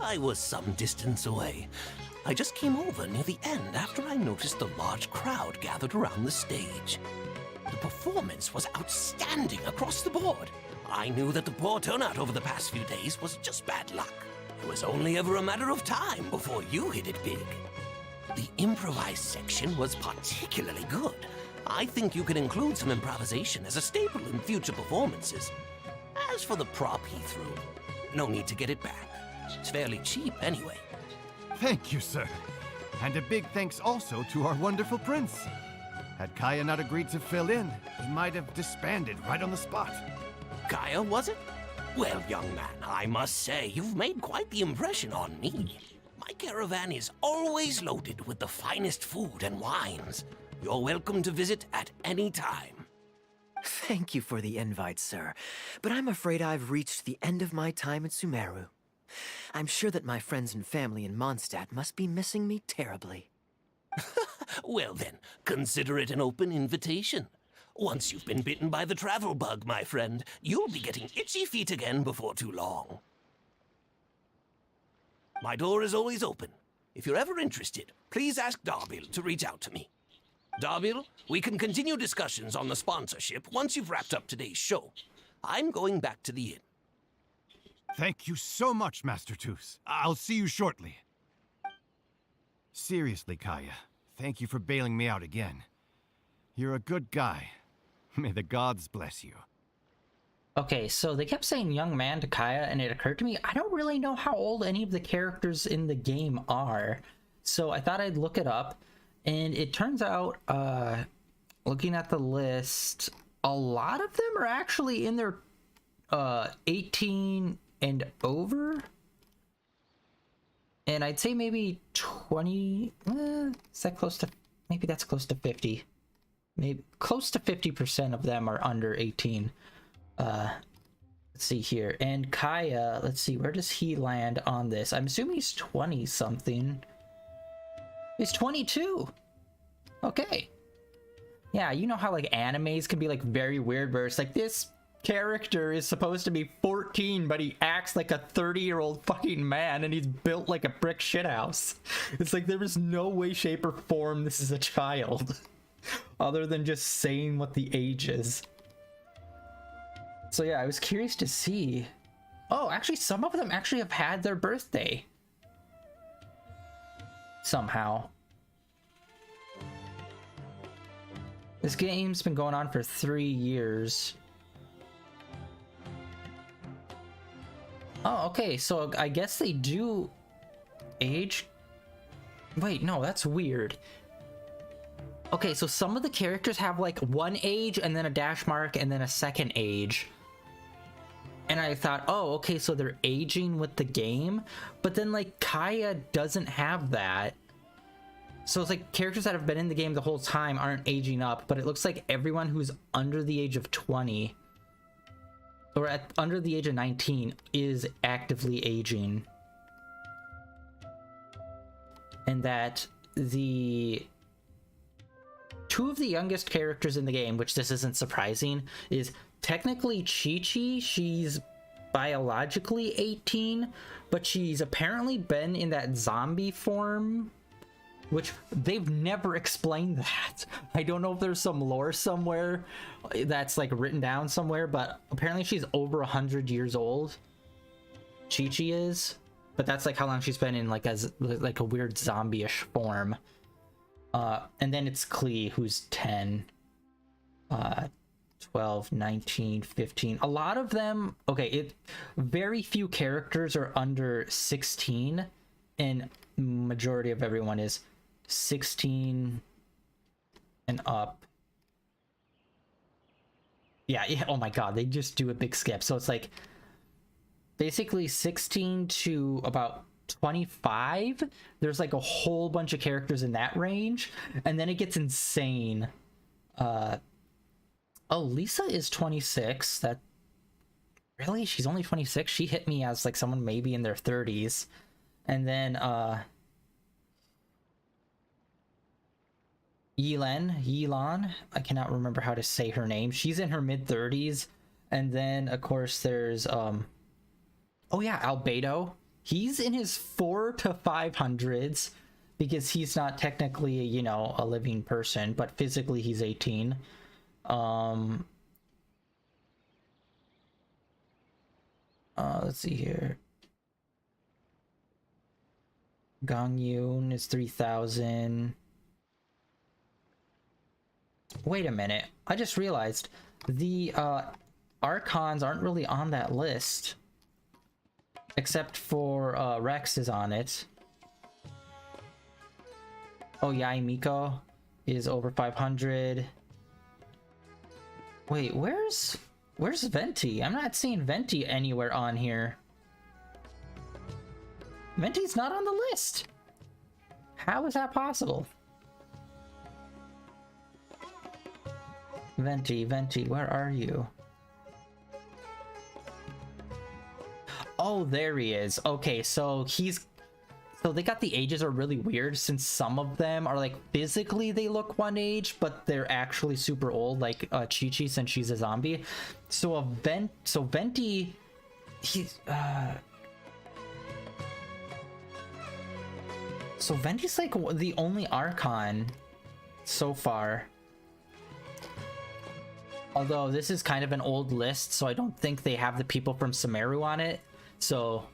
I was some distance away. I just came over near the end after I noticed the large crowd gathered around the stage. The performance was outstanding across the board. I knew that the poor turnout over the past few days was just bad luck. It was only ever a matter of time before you hit it big. The improvised section was particularly good. I think you could include some improvisation as a staple in future performances. As for the prop he threw, no need to get it back. It's fairly cheap anyway. Thank you, sir. And a big thanks also to our wonderful prince. Had Kaya not agreed to fill in, he might have disbanded right on the spot. Kaya, was it? Well, young man, I must say, you've made quite the impression on me. My caravan is always loaded with the finest food and wines. You're welcome to visit at any time. Thank you for the invite, sir, but I'm afraid I've reached the end of my time at Sumeru. I'm sure that my friends and family in Mondstadt must be missing me terribly. Well then, consider it an open invitation. Once you've been bitten by the travel bug, my friend, you'll be getting itchy feet again before too long. My door is always open. If you're ever interested, please ask Darbil to reach out to me. Darbil, we can continue discussions on the sponsorship once you've wrapped up today's show. I'm going back to the inn. Thank you so much, Master Toos. I'll see you shortly. Seriously, Kaya, thank you for bailing me out again. You're a good guy. May the gods bless you. okay, so they kept saying young man to Kaya, and it occurred to me, I don't really know how old any of the characters in the game are. So I thought I'd look it up, and it turns out, looking at the list, a lot of them are actually in their 18 and over. And I'd say maybe 20, is that close to, maybe that's close to 50. Maybe close to 50% of them are under 18. Let's see here. And Kaya, let's see, where does he land on this? I'm assuming he's 20 something. He's 22. Okay. Yeah, you know how like animes can be like very weird where it's like this character is supposed to be 14 but he acts like a 30-year-old fucking man and he's built like a brick shithouse. It's like there is no way, shape, or form this is a child other than just saying what the age is. So yeah, I was curious to see. Oh, actually some of them actually have had their birthday somehow. This game's been going on for 3 years. Oh, okay, so I guess they do age. Wait, no, that's weird. Okay, so some of the characters have like one age and then a dash mark and then a second age. And I thought, oh, okay, so they're aging with the game. But then like Kaya doesn't have that. So it's like characters that have been in the game the whole time aren't aging up, but it looks like everyone who's under the age of 20 or under the age of 19 is actively aging. And that the two of the youngest characters in the game, which this isn't surprising, is technically Chi-Chi. She's biologically 18, but she's apparently been in that zombie form, which they've never explained that. I don't know if there's some lore somewhere that's like written down somewhere, but apparently she's over 100 years old. Chi-Chi is, but that's like how long she's been in like as like a weird zombie-ish form. And then it's Klee, who's 10, 12, 19, 15. A lot of them, okay, very few characters are under 16, and majority of everyone is 16 and up. Yeah, oh my god, they just do a big skip. So it's like basically 16 to about 25. There's like a whole bunch of characters in that range, and then it gets insane. Oh, Lisa is 26. That really, she's only 26. She hit me as like someone maybe in their 30s. And then Yelan, I cannot remember how to say her name. She's in her mid 30s. And then of course there's oh yeah, Albedo. He's in his 400s to 500s because he's not technically, you know, a living person, but physically he's 18. Let's see here. Gang Yoon is 3,000. Wait a minute. I just realized the Archons aren't really on that list. Except for Rex is on it. Oh, Yai Miko is over 500. Wait, where's Venti? I'm not seeing Venti anywhere on here. Venti's not on the list. How is that possible? Venti, where are you? Oh, there he is. Okay, so they got the ages are really weird, since some of them are like physically they look one age, but they're actually super old, like Chi-Chi, since she's a zombie. So Venti, he's so Venti's like the only Archon so far. Although this is kind of an old list, so I don't think they have the people from Sumeru on it. So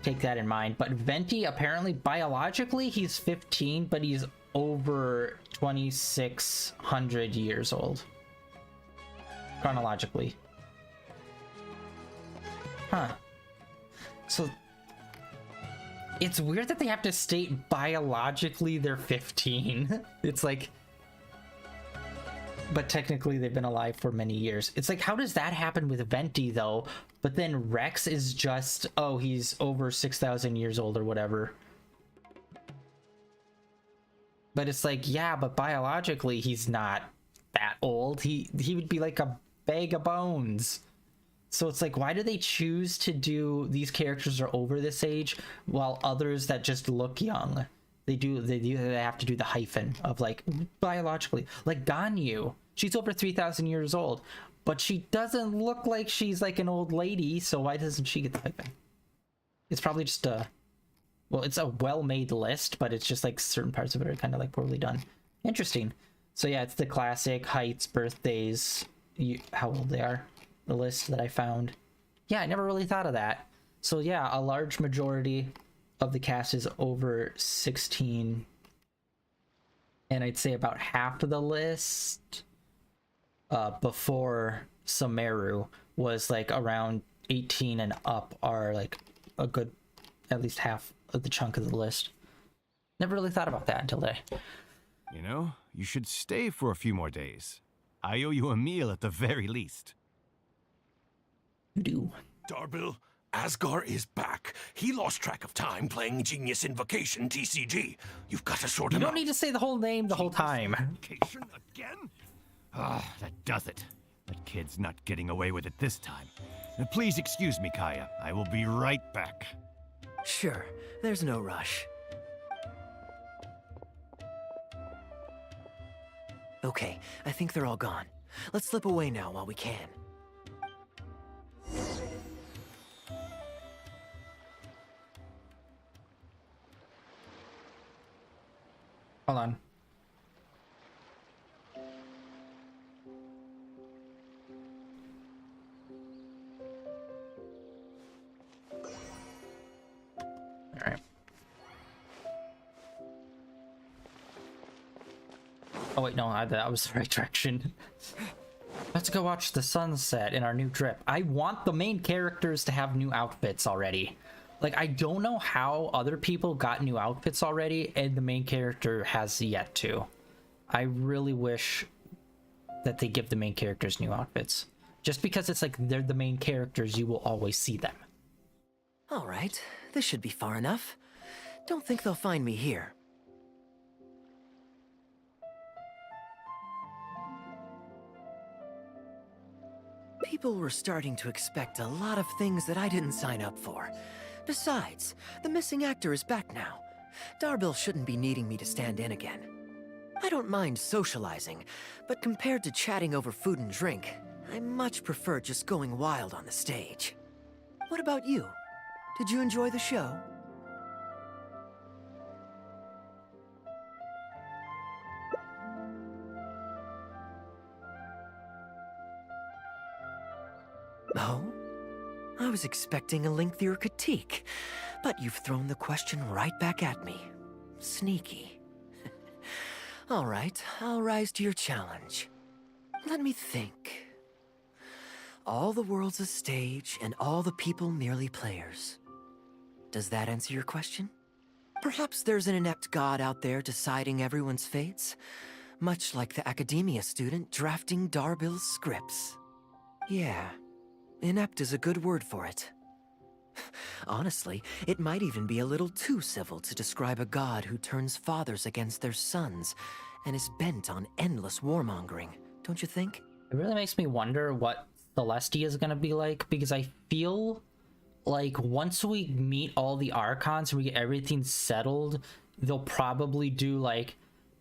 take that in mind. But Venti, apparently biologically he's 15, but he's over 2,600 years old chronologically. Huh. So it's weird that they have to state biologically they're 15. It's like, but technically they've been alive for many years. It's like, how does that happen with Venti though? But then Rex is just, oh, he's over 6,000 years old or whatever. But it's like, yeah, but biologically he's not that old. He would be like a bag of bones. So it's like, why do they choose to do these characters are over this age while others that just look young? They have to do the hyphen of like biologically, like Ganyu. She's over 3,000 years old, but she doesn't look like she's like an old lady. So why doesn't she get the hyphen? It's probably just it's a well-made list, but it's just like certain parts of it are kind of like poorly done. Interesting. So yeah, it's the classic heights, birthdays, how old they are, the list that I found. Yeah, I never really thought of that. So yeah, a large majority of the cast is over 16, and I'd say about half of the list before Sumeru was like around 18 and up are like a good at least half of the chunk of the list. Never really thought about that until today. You know, you should stay for a few more days. I owe you a meal at the very least. You do. Darbil, Asgar is back. He lost track of time playing Genius Invocation TCG. You've got to sort him out. You don't need to say the whole name the whole time. Invocation again? Ah, that does it. That kid's not getting away with it this time. Please excuse me, Kaya. I will be right back. Sure, there's no rush. Okay, I think they're all gone. Let's slip away now while we can. Hold on. All right. Oh wait, no, that was the right direction. Let's go watch the sunset in our new drip. I want the main characters to have new outfits already. Like, I don't know how other people got new outfits already, and the main character has yet to. I really wish that they give the main characters new outfits. Just because it's like they're the main characters, you will always see them. All right, this should be far enough. Don't think they'll find me here. People were starting to expect a lot of things that I didn't sign up for. Besides, the missing actor is back now. Darbil shouldn't be needing me to stand in again. I don't mind socializing, but compared to chatting over food and drink, I much prefer just going wild on the stage. What about you? Did you enjoy the show? Oh? I was expecting a lengthier critique, but you've thrown the question right back at me. Sneaky. All right, I'll rise to your challenge. Let me think. All the world's a stage, and all the people merely players. Does that answer your question? Perhaps there's an inept god out there deciding everyone's fates, much like the academia student drafting Darbil's scripts. Yeah, inept is a good word for it. Honestly, it might even be a little too civil to describe a god who turns fathers against their sons and is bent on endless warmongering, don't you think? It really makes me wonder what Celestia is going to be like, because I feel like once we meet all the Archons and we get everything settled, they'll probably do like,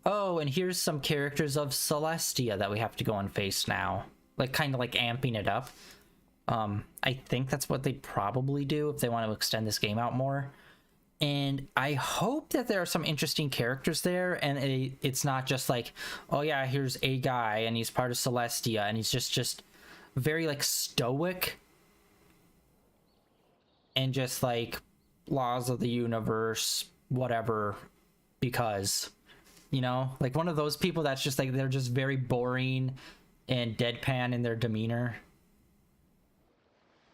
oh, and here's some characters of Celestia that we have to go and face now. Like, kind of like amping it up. I think that's what they'd probably do if they want to extend this game out more. And I hope that there are some interesting characters there, and it's not just like, oh yeah, here's a guy and he's part of Celestia and he's just very like stoic and just like laws of the universe, whatever, because, you know, like one of those people that's just like, they're just very boring and deadpan in their demeanor.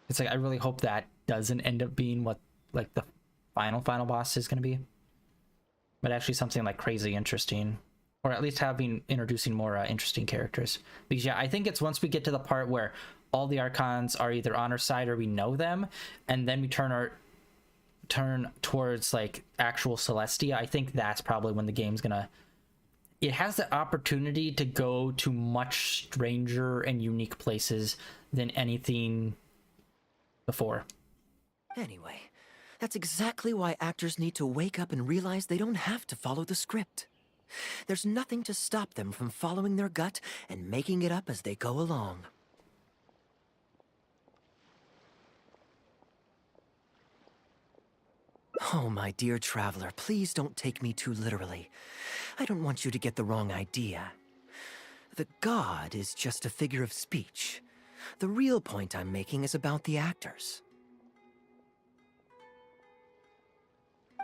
It's like, I really hope that doesn't end up being what like the final boss is going to be, but actually something like crazy interesting, or at least introducing more interesting characters. Because yeah, I think it's once we get to the part where all the Archons are either on our side or we know them, and then we turn towards like actual Celestia, I think that's probably when the game's gonna, it has the opportunity to go to much stranger and unique places than anything before. Anyway, that's exactly why actors need to wake up and realize they don't have to follow the script. There's nothing to stop them from following their gut and making it up as they go along. Oh, my dear traveler, please don't take me too literally. I don't want you to get the wrong idea. The god is just a figure of speech. The real point I'm making is about the actors.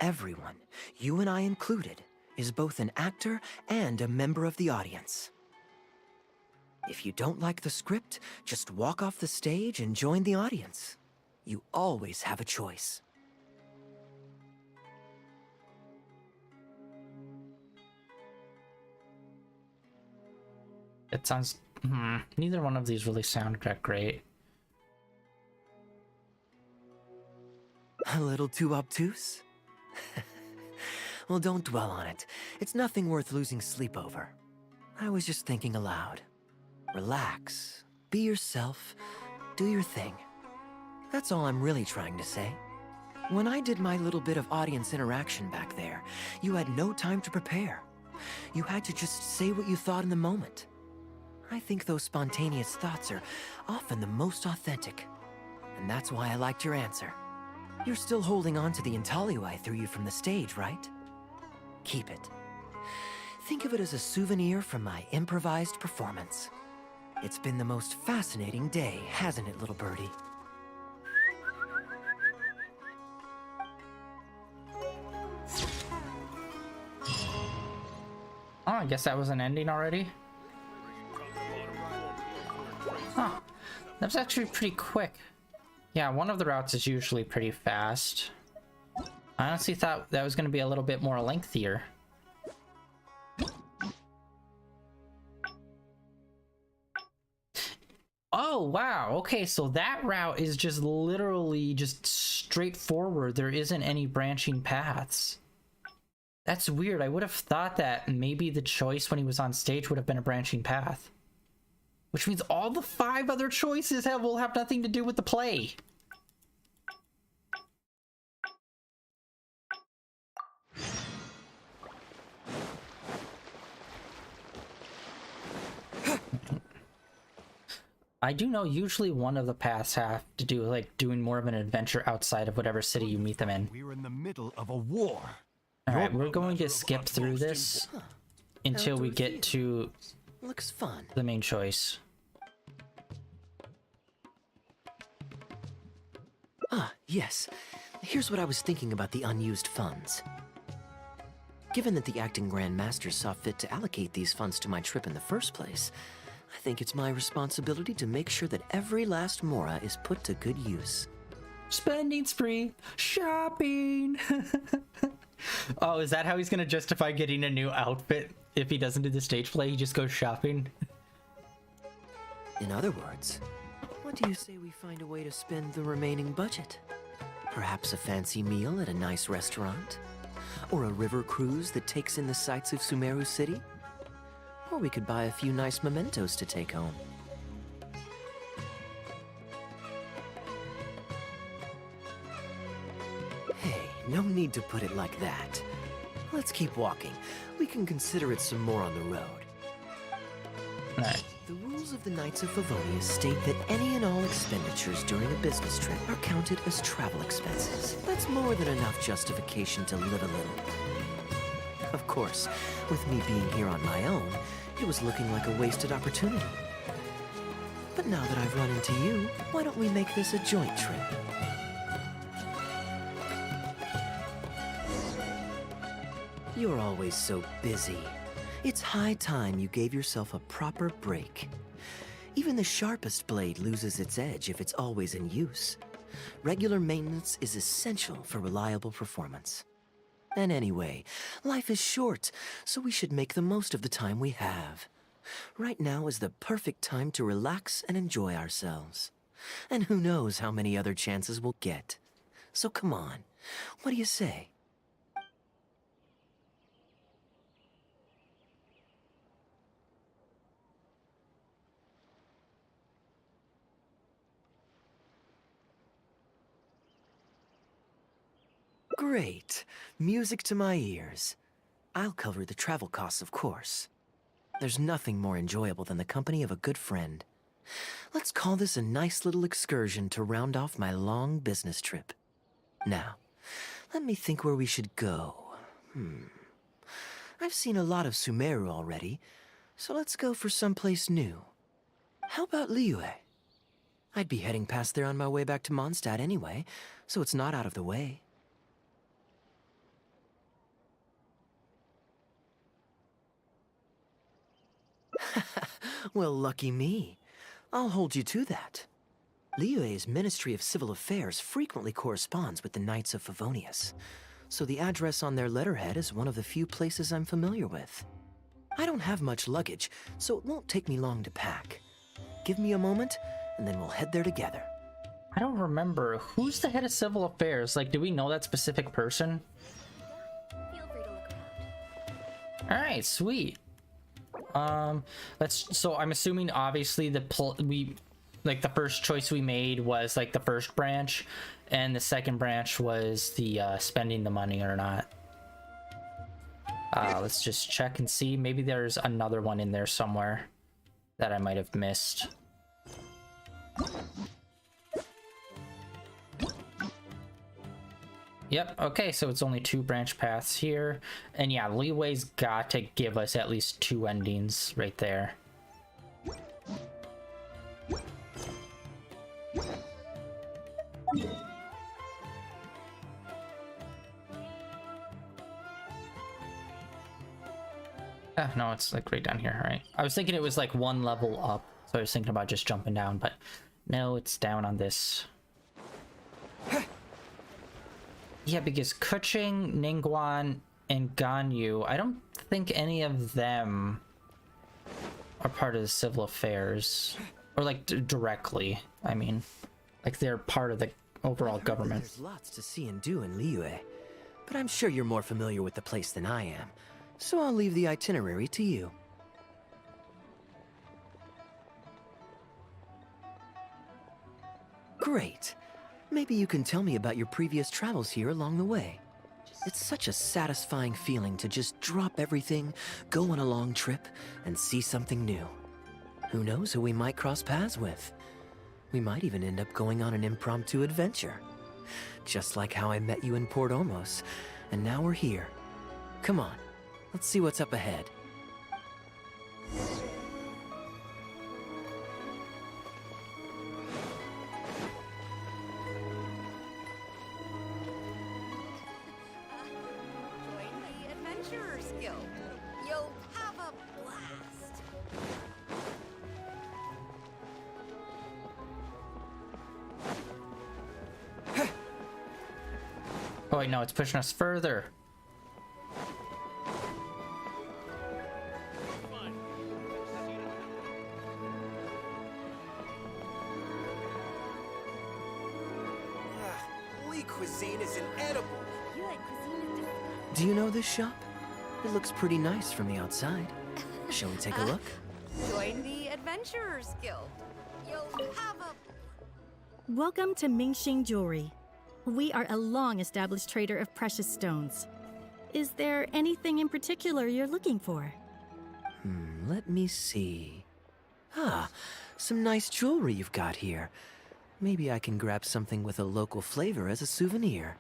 Everyone, you and I included, is both an actor and a member of the audience. If you don't like the script, just walk off the stage and join the audience. You always have a choice. It sounds... neither one of these really sound that great. A little too obtuse? Well, don't dwell on it. It's nothing worth losing sleep over. I was just thinking aloud. Relax. Be yourself. Do your thing. That's all I'm really trying to say. When I did my little bit of audience interaction back there, you had no time to prepare. You had to just say what you thought in the moment. I think those spontaneous thoughts are often the most authentic. And that's why I liked your answer. You're still holding on to the intaglio I threw you from the stage, right? Keep it. Think of it as a souvenir from my improvised performance. It's been the most fascinating day, hasn't it, little birdie? Oh, I guess that was an ending already. Huh. That was actually pretty quick. Yeah, one of the routes is usually pretty fast. I honestly thought that was going to be a little bit more lengthier. Oh, wow. Okay, so that route is just literally just straightforward. There isn't any branching paths. That's weird. I would have thought that maybe the choice when he was on stage would have been a branching path. Which means all the 5 other choices will have nothing to do with the play. I do know usually one of the paths have to do with like doing more of an adventure outside of whatever city you meet them in. We're in the middle of a war. Alright, we're going to skip through this until we get to Looks fun. the main choice. Ah, yes. Here's what I was thinking about the unused funds. Given that the acting Grand Master saw fit to allocate these funds to my trip in the first place, I think it's my responsibility to make sure that every last mora is put to good use. Spending spree, shopping. Oh, is that how he's gonna justify getting a new outfit if he doesn't do the stage play? He just goes shopping. In other words, what do you say we find a way to spend the remaining budget? Perhaps a fancy meal at a nice restaurant? Or a river cruise that takes in the sights of Sumeru City? Or we could buy a few nice mementos to take home. Hey, no need to put it like that. Let's keep walking. We can consider it some more on the road. Alright. The rules of the Knights of Favonius state that any and all expenditures during a business trip are counted as travel expenses. That's more than enough justification to live a little. Of course, with me being here on my own, it was looking like a wasted opportunity. But now that I've run into you, why don't we make this a joint trip? You're always so busy. It's high time you gave yourself a proper break. Even the sharpest blade loses its edge if it's always in use. Regular maintenance is essential for reliable performance. And anyway, life is short, so we should make the most of the time we have. Right now is the perfect time to relax and enjoy ourselves. And who knows how many other chances we'll get. So come on, what do you say? Great. Music to my ears. I'll cover the travel costs, of course. There's nothing more enjoyable than the company of a good friend. Let's call this a nice little excursion to round off my long business trip. Now, let me think where we should go. I've seen a lot of Sumeru already, so let's go for someplace new. How about Liyue? I'd be heading past there on my way back to Mondstadt anyway, so it's not out of the way. Well, lucky me. I'll hold you to that. Liyue's Ministry of Civil Affairs frequently corresponds with the Knights of Favonius, so the address on their letterhead is one of the few places I'm familiar with. I don't have much luggage, so it won't take me long to pack. Give me a moment, and then we'll head there together. I don't remember. Who's the head of civil affairs? Like, do we know that specific person? Feel free to look around. Alright, sweet. So I'm assuming obviously the first choice we made was like the first branch, and the second branch was the spending the money or not. Let's just check and see. Maybe there's another one in there somewhere that I might have missed. Yep, okay, so it's only 2 branch paths here. And yeah, Leeway's got to give us at least 2 endings right there. No, it's like right down here, right? I was thinking it was like 1 level up, so I was thinking about just jumping down, but no, it's down on this. Yeah, because Kuching, Ningguan, and Ganyu, I don't think any of them are part of the civil affairs. Or like directly, I mean. Like they're part of the overall government. There's lots to see and do in Liyue, but I'm sure you're more familiar with the place than I am, so I'll leave the itinerary to you. Great. Maybe you can tell me about your previous travels here along the way. It's such a satisfying feeling to just drop everything, go on a long trip, and see something new. Who knows who we might cross paths with? We might even end up going on an impromptu adventure. Just like how I met you in Port Ormos, and now we're here. Come on, let's see what's up ahead. Oh wait, no, it's pushing us further. Cuisine is inedible. Do you know this shop? It looks pretty nice from the outside. Shall we take a look? Join the Adventurers Guild. You'll have a... Welcome to Mingxing Jewelry. We are a long-established trader of precious stones. Is there anything in particular you're looking for? Let me see. Ah, some nice jewelry you've got here. Maybe I can grab something with a local flavor as a souvenir.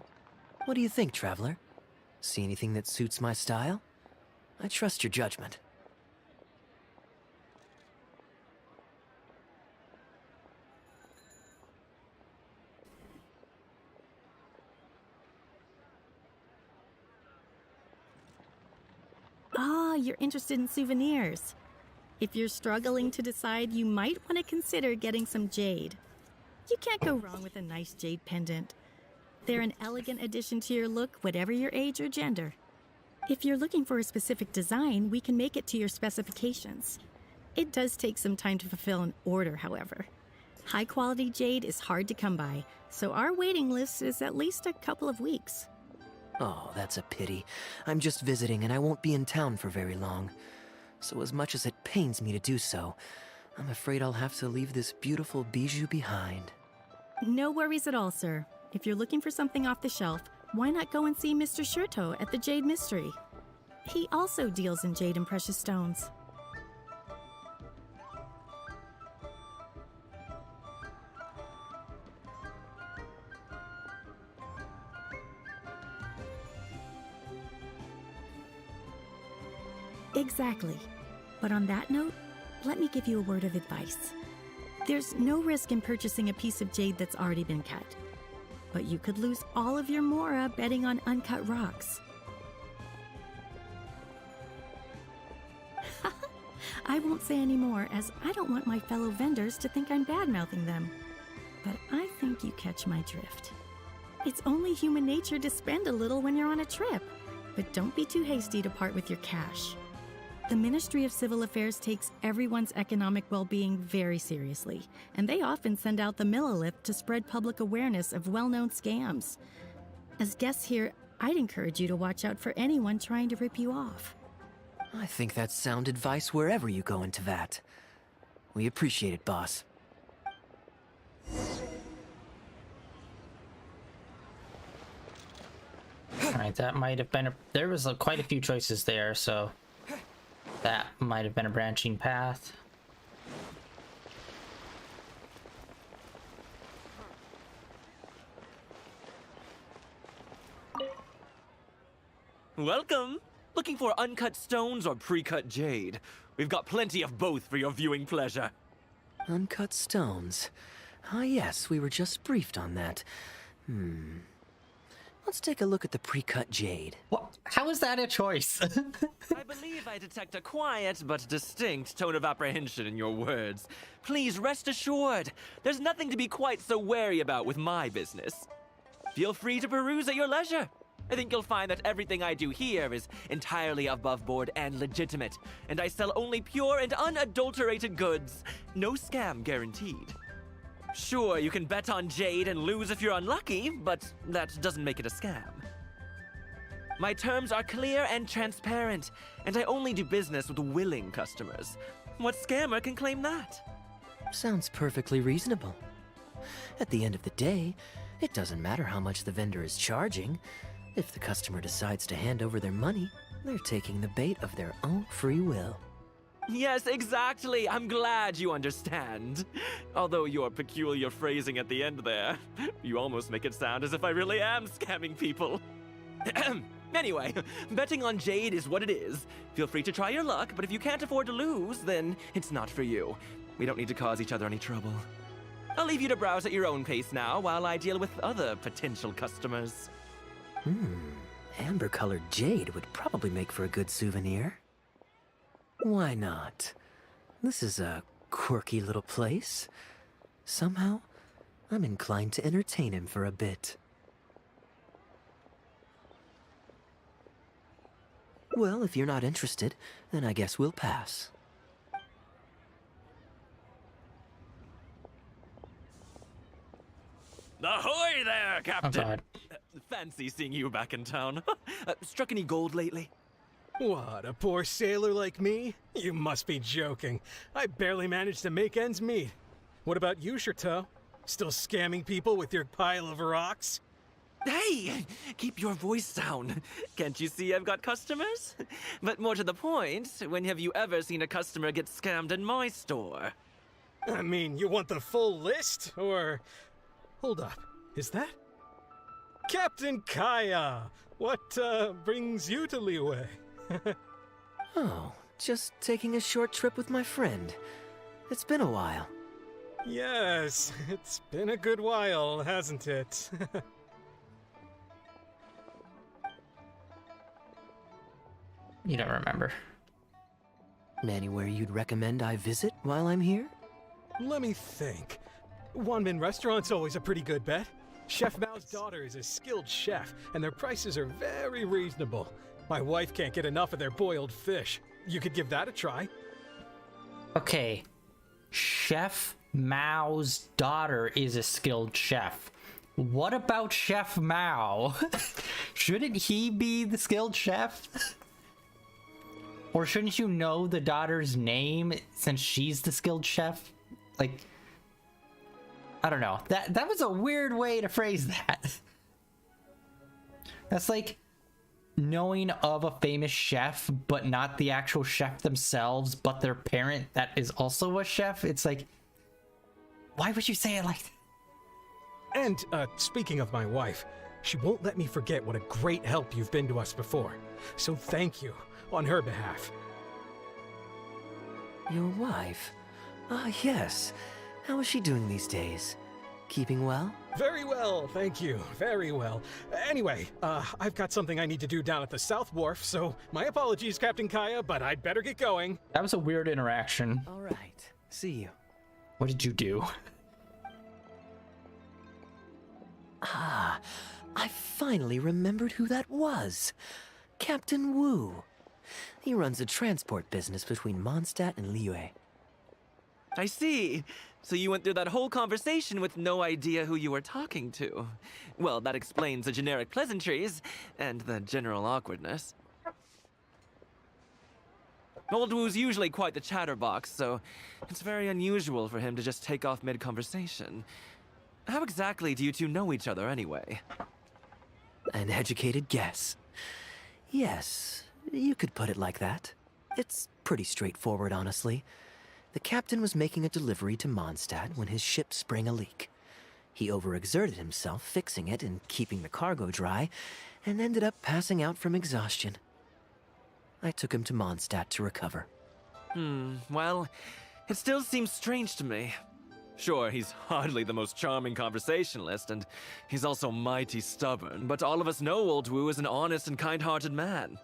What do you think, traveler? See anything that suits my style? I trust your judgment. Ah, you're interested in souvenirs. If you're struggling to decide, you might want to consider getting some jade. You can't go wrong with a nice jade pendant. They're an elegant addition to your look, whatever your age or gender. If you're looking for a specific design, we can make it to your specifications. It does take some time to fulfill an order, however. High-quality jade is hard to come by, so our waiting list is at least a couple of weeks. Oh, that's a pity. I'm just visiting and I won't be in town for very long. So as much as it pains me to do so, I'm afraid I'll have to leave this beautiful bijou behind. No worries at all, sir. If you're looking for something off the shelf, why not go and see Mr. Shurto at the Jade Mystery? He also deals in jade and precious stones. Exactly. But on that note, let me give you a word of advice. There's no risk in purchasing a piece of jade that's already been cut. But you could lose all of your mora betting on uncut rocks. I won't say any more, as I don't want my fellow vendors to think I'm bad-mouthing them. But I think you catch my drift. It's only human nature to spend a little when you're on a trip. But don't be too hasty to part with your cash. The Ministry of Civil Affairs takes everyone's economic well-being very seriously, and they often send out the Millilith to spread public awareness of well-known scams. As guests here, I'd encourage you to watch out for anyone trying to rip you off. I think that's sound advice wherever you go into that. We appreciate it, boss. Alright, Alright, that might have been there was quite a few choices there, so that might have been a branching path. Welcome! Looking for uncut stones or pre-cut jade? We've got plenty of both for your viewing pleasure. Uncut stones. Ah, yes, we were just briefed on that. Let's take a look at the pre-cut jade. What? How is that a choice? I believe I detect a quiet but distinct tone of apprehension in your words. Please rest assured, there's nothing to be quite so wary about with my business. Feel free to peruse at your leisure. I think you'll find that everything I do here is entirely above board and legitimate, and I sell only pure and unadulterated goods. No scam guaranteed. Sure, you can bet on jade and lose if you're unlucky, but that doesn't make it a scam. My terms are clear and transparent, and I only do business with willing customers. What scammer can claim that? Sounds perfectly reasonable. At the end of the day, it doesn't matter how much the vendor is charging. If the customer decides to hand over their money, they're taking the bait of their own free will. Yes, exactly. I'm glad you understand. Although your peculiar phrasing at the end there, you almost make it sound as if I really am scamming people. Anyway, betting on jade is what it is. Feel free to try your luck, but if you can't afford to lose, then it's not for you. We don't need to cause each other any trouble. I'll leave you to browse at your own pace now while I deal with other potential customers. Amber-colored jade would probably make for a good souvenir. Why not? This is a quirky little place. Somehow, I'm inclined to entertain him for a bit. Well, if you're not interested, then I guess we'll pass. Ahoy there, Captain! Oh, God. Fancy seeing you back in town. Struck any gold lately? What, a poor sailor like me? You must be joking. I barely managed to make ends meet. What about you, Chateau? Still scamming people with your pile of rocks? Hey! Keep your voice down. Can't you see I've got customers? But more to the point, when have you ever seen a customer get scammed in my store? I mean, you want the full list? Or... Hold up, is that? Captain Kaya! What, brings you to Liyue? Oh, just taking a short trip with my friend. It's been a while. Yes, it's been a good while, hasn't it? You don't remember. Anywhere you'd recommend I visit while I'm here? Let me think. Wanmin Restaurant's always a pretty good bet. Chef Mao's daughter is a skilled chef, and their prices are very reasonable. My wife can't get enough of their boiled fish. You could give that a try. Okay. Chef Mao's daughter is a skilled chef. What about Chef Mao? Shouldn't he be the skilled chef? Or shouldn't you know the daughter's name since she's the skilled chef? Like, I don't know. That was a weird way to phrase that. That's like knowing of a famous chef, but not the actual chef themselves, but their parent that is also a chef. It's like, why would you say it like that? And, speaking of my wife, she won't let me forget what a great help you've been to us before. So thank you, on her behalf. Your wife? Ah, yes. How is she doing these days? Keeping well? Very well, thank you. Very well. Anyway, I've got something I need to do down at the South Wharf, so my apologies, Captain Kaya, but I'd better get going. That was a weird interaction. All right. See you. What did you do? Ah, I finally remembered who that was. Captain Wu. He runs a transport business between Mondstadt and Liyue. I see. So you went through that whole conversation with no idea who you were talking to. Well, that explains the generic pleasantries and the general awkwardness. Old Wu's usually quite the chatterbox, so it's very unusual for him to just take off mid-conversation. How exactly do you two know each other anyway? An educated guess. Yes, you could put it like that. It's pretty straightforward, honestly. The captain was making a delivery to Mondstadt when his ship sprang a leak. He overexerted himself fixing it and keeping the cargo dry, and ended up passing out from exhaustion. I took him to Mondstadt to recover. Well, it still seems strange to me. Sure, he's hardly the most charming conversationalist, and he's also mighty stubborn, but all of us know Old Wu is an honest and kind-hearted man.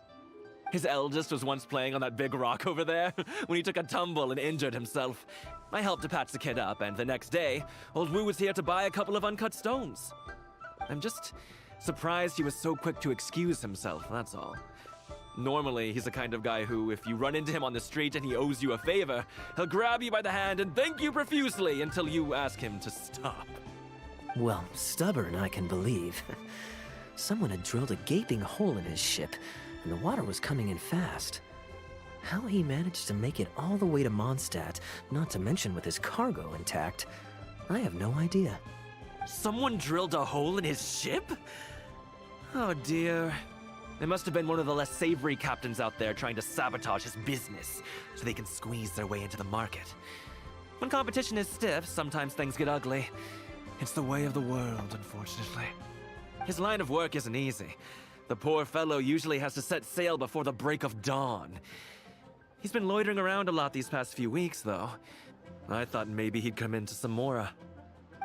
His eldest was once playing on that big rock over there when he took a tumble and injured himself. I helped to patch the kid up, and the next day, Old Wu was here to buy a couple of uncut stones. I'm just surprised he was so quick to excuse himself, that's all. Normally, he's the kind of guy who, if you run into him on the street and he owes you a favor, he'll grab you by the hand and thank you profusely until you ask him to stop. Well, stubborn, I can believe. Someone had drilled a gaping hole in his ship, and the water was coming in fast. How he managed to make it all the way to Mondstadt, not to mention with his cargo intact, I have no idea. Someone drilled a hole in his ship? Oh dear. It must have been one of the less savory captains out there trying to sabotage his business so they can squeeze their way into the market. When competition is stiff, sometimes things get ugly. It's the way of the world, unfortunately. His line of work isn't easy. The poor fellow usually has to set sail before the break of dawn. He's been loitering around a lot these past few weeks, though. I thought maybe he'd come into some Mora.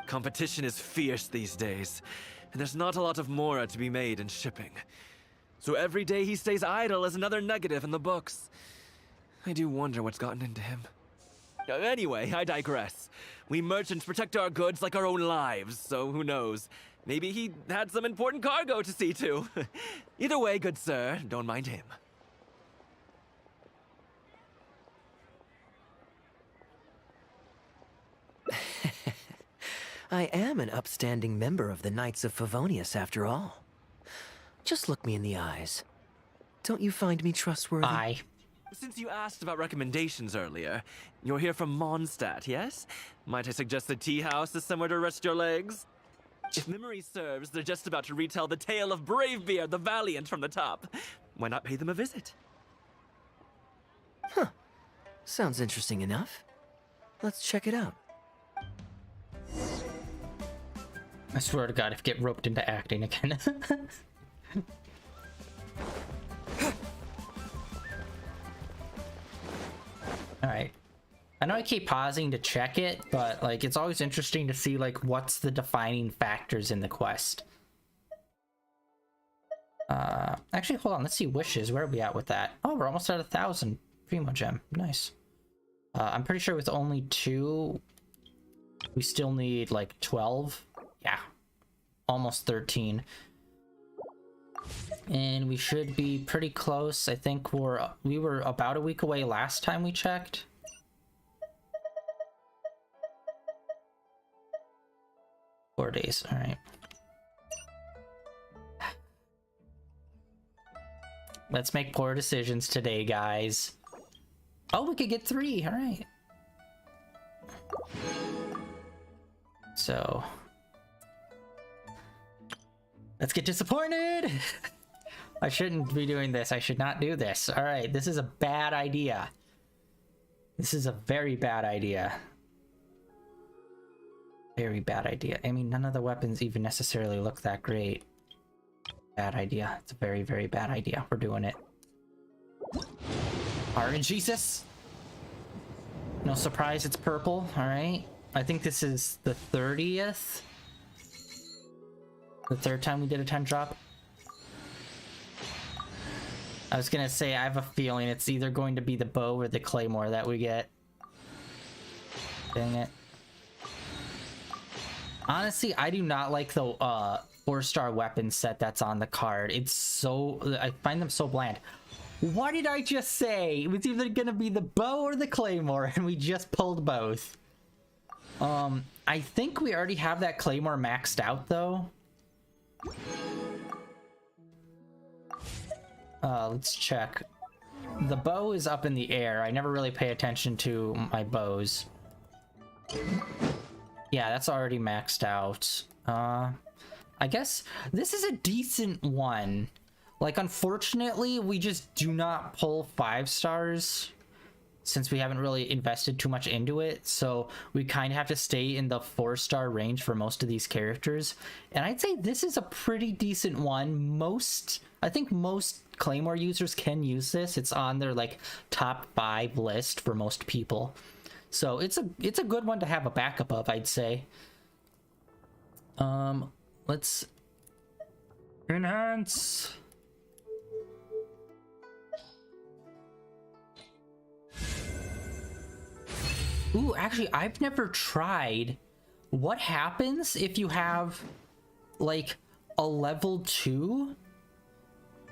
Competition is fierce these days, and there's not a lot of Mora to be made in shipping. So every day he stays idle is another negative in the books. I do wonder what's gotten into him. Anyway, I digress. We merchants protect our goods like our own lives, so who knows? Maybe he had some important cargo to see to. Either way, good sir, don't mind him. I am an upstanding member of the Knights of Favonius, after all. Just look me in the eyes. Don't you find me trustworthy? Aye. Since you asked about recommendations earlier, you're here from Mondstadt, yes? Might I suggest the tea house is somewhere to rest your legs? If memory serves, they're just about to retell the tale of Bravebeard the Valiant from the top. Why not pay them a visit? Huh. Sounds interesting enough. Let's check it out. I swear to God, if I get roped into acting again. Alright. I know I keep pausing to check it, but like it's always interesting to see like what's the defining factors in the quest. Actually, hold on, let's see wishes. Where are we at with that? Oh, we're almost at 1,000 Primo Gem. Nice. I'm pretty sure with only 2, we still need like 12. Yeah. Almost 13. And we should be pretty close. I think we were about a week away last time we checked. Four days, all right. Let's make poor decisions today, guys. Oh, we could get 3, all right. So let's get disappointed. I shouldn't be doing this. I should not do this. All right, this is a bad idea. This is a very bad idea. Very bad idea. I mean, none of the weapons even necessarily look that great. Bad idea. It's a very, very bad idea. We're doing it. RNGesus. No surprise, it's purple. All right. I think this is the 30th. The third time we did a 10 drop. I was gonna say, I have a feeling it's either going to be the bow or the claymore that we get. Dang it. Honestly, I do not like the 4-star weapon set that's on the card. It's so... I find them so bland. What did I just say? It was either gonna be the bow or the claymore, and we just pulled both. I think we already have that claymore maxed out, though. Let's check. The bow is up in the air. I never really pay attention to my bows. Yeah, that's already maxed out. I guess this is a decent one. Like, unfortunately, we just do not pull 5 stars since we haven't really invested too much into it. So we kind of have to stay in the 4-star range for most of these characters. And I'd say this is a pretty decent one. I think most Claymore users can use this. It's on their like top 5 list for most people. So it's a good one to have a backup of, I'd say. Let's enhance. Ooh, actually, I've never tried. What happens if you have like a level 2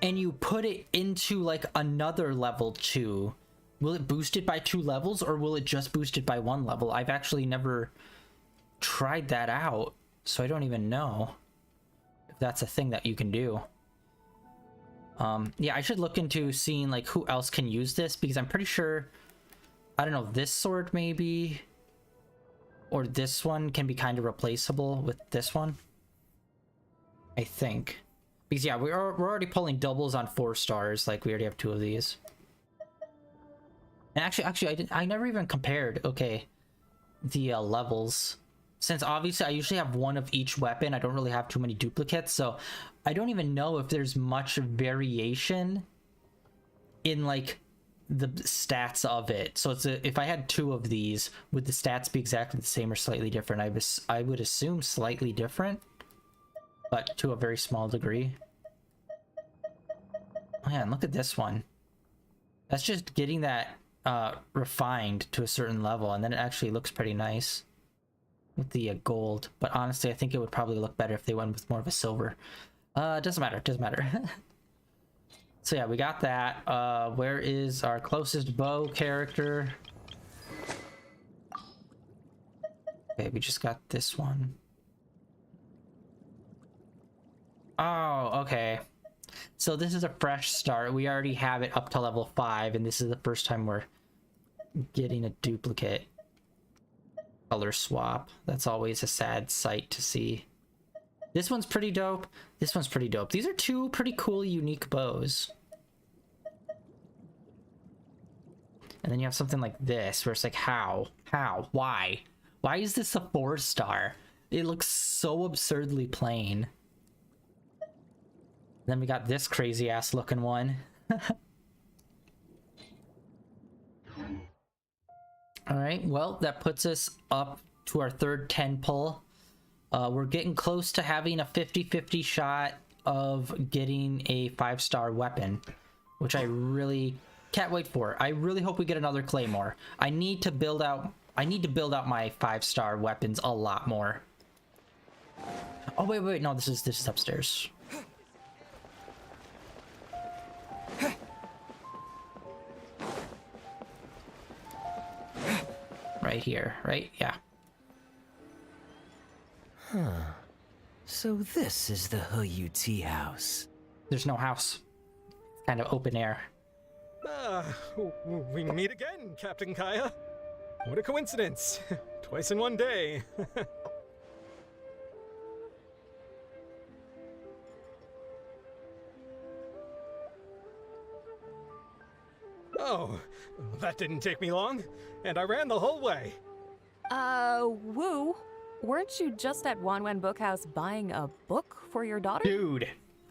and you put it into like another level 2? Will it boost it by 2 levels, or will it just boost it by 1 level? I've actually never tried that out, so I don't even know if that's a thing that you can do. Yeah, I should look into seeing like who else can use this, because I'm pretty sure, I don't know, this sword maybe, or this one can be kind of replaceable with this one, I think. Because yeah, we're already pulling doubles on 4 stars, like we already have 2 of these. And actually, I never even compared, okay, the levels. Since obviously I usually have 1 of each weapon, I don't really have too many duplicates, so I don't even know if there's much variation in like the stats of it. So if I had 2 of these, would the stats be exactly the same or slightly different? I would assume slightly different, but to a very small degree. Man, look at this one. That's just getting that refined to a certain level, and then it actually looks pretty nice with the gold. But honestly, I think it would probably look better if they went with more of a silver. Doesn't matter, doesn't matter. So yeah, we got that. Where is our closest bow character? Okay, we just got this one. Oh, okay. So this is a fresh start. We already have it up to level 5, and this is the first time we're getting a duplicate color swap. That's always a sad sight to see. This one's pretty dope. This one's pretty dope. These are 2 pretty cool, unique bows. And then you have something like this, where it's like, how? Why? Why is this a 4-star? It looks so absurdly plain. Then we got this crazy ass looking one. Alright, well, that puts us up to our 3rd 10 pull. We're getting close to having a 50-50 shot of getting a 5-star weapon, which I really can't wait for. I really hope we get another Claymore. I need to build out my 5-star weapons a lot more. Oh wait, no, this is upstairs. Right here, right? Yeah. Huh. So this is the Hoyu tea house. There's no house. It's kind of open air. We meet again, Captain Kaya. What a coincidence. Twice in one day. Oh, that didn't take me long, and I ran the whole way. Woo, weren't you just at Wanwen Bookhouse buying a book for your daughter? Dude.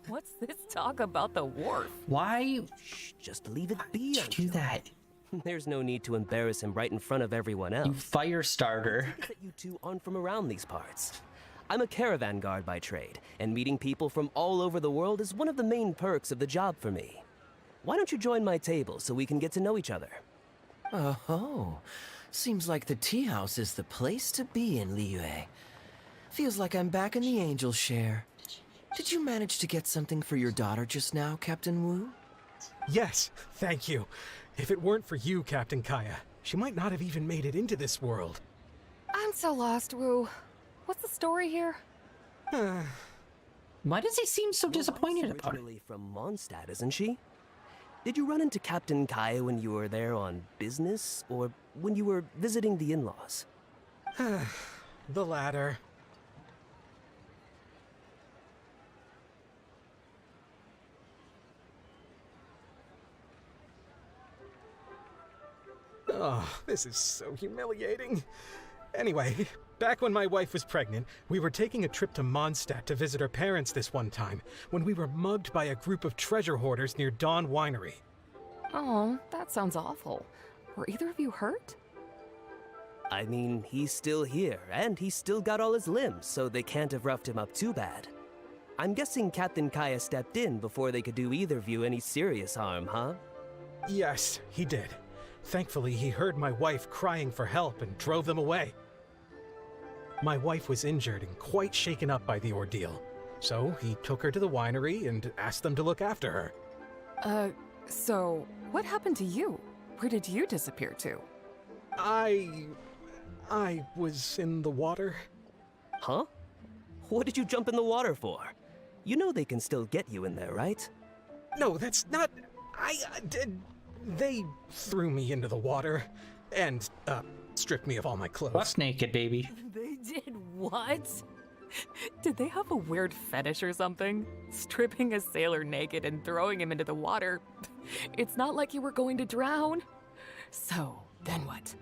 What's this talk about the wharf? Why? Shh, just leave it be. Why'd you do that? There's no need to embarrass him right in front of everyone else. You fire starter. That you two aren't from around these parts. I'm a caravan guard by trade, and meeting people from all over the world is one of the main perks of the job for me. Why don't you join my table so we can get to know each other? Oh, seems like the tea house is the place to be in Liyue. Feels like I'm back in the angel share. Did you manage to get something for your daughter just now, Captain Wu? Yes, thank you. If it weren't for you, Captain Kaya, she might not have even made it into this world. I'm so lost, Wu. What's the story here? Why does he seem so disappointed about it? Originally from Mondstadt, isn't she? Did you run into Captain Kaya when you were there on business, or when you were visiting the in-laws? The latter. Oh, this is so humiliating. Anyway, back when my wife was pregnant, we were taking a trip to Mondstadt to visit her parents this one time, when we were mugged by a group of treasure hoarders near Dawn Winery. Oh, that sounds awful. Were either of you hurt? I mean, he's still here, and he's still got all his limbs, so they can't have roughed him up too bad. I'm guessing Captain Kaya stepped in before they could do either of you any serious harm, huh? Yes, he did. Thankfully, he heard my wife crying for help and drove them away. My wife was injured and quite shaken up by the ordeal, so he took her to the winery and asked them to look after her. So what happened to you? Where did you disappear to? I was in the water. Huh? What did you jump in the water for? You know they can still get you in there, right? No, that's not... They threw me into the water and, stripped me of all my clothes. Butt naked, baby. They did what? Did they have a weird fetish or something? Stripping a sailor naked and throwing him into the water? It's not like you were going to drown. So, then what?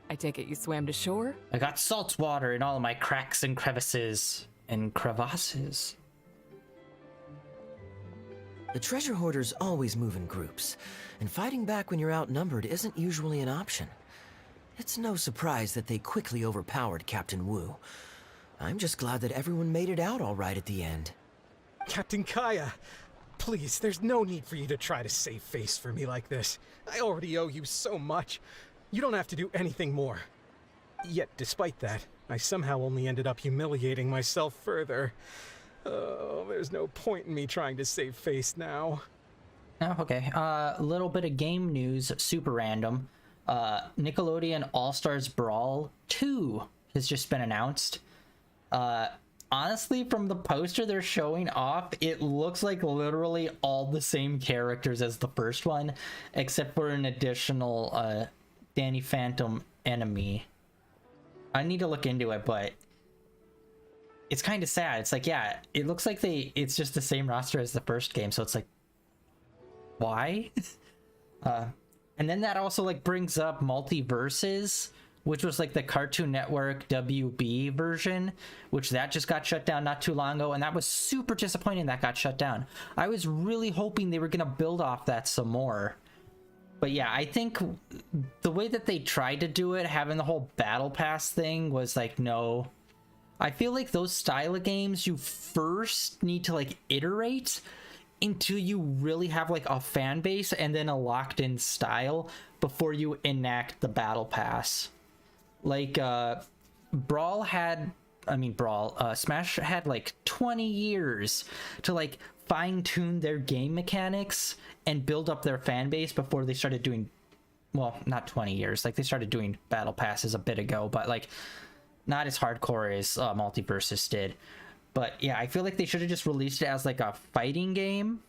I take it you swam to shore? I got salt water in all of my cracks and crevices and crevasses. The treasure hoarders always move in groups, and fighting back when you're outnumbered isn't usually an option. It's no surprise that they quickly overpowered Captain Wu. I'm just glad that everyone made it out all right at the end. Captain Kaya, please, there's no need for you to try to save face for me like this. I already owe you so much. You don't have to do anything more. Yet, despite that, I somehow only ended up humiliating myself further. Oh, there's no point in me trying to save face now. Oh, okay. A little bit of game news, super random. Nickelodeon All-Stars Brawl 2 has just been announced. Honestly, from the poster they're showing off, it looks like literally all the same characters as the first one, except for an additional Danny Phantom enemy. I need to look into it, but it's kind of sad. It's like, yeah, it looks like it's just the same roster as the first game, so it's like, why? And then that also like brings up Multiverses, which was like the Cartoon Network WB version, which that just got shut down not too long ago, and that was super disappointing that got shut down. I was really hoping they were gonna build off that some more. But yeah, I think the way that they tried to do it, having the whole Battle Pass thing, was like, no. I feel like those style of games, you first need to like iterate until you really have like a fan base and then a locked in style before you enact the Battle Pass. Like Smash had like 20 years to like fine tune their game mechanics and build up their fan base before they started doing, well, not 20 years, like they started doing Battle Passes a bit ago, but like not as hardcore as Multiverses did. But yeah, I feel like they should have just released it as like a fighting game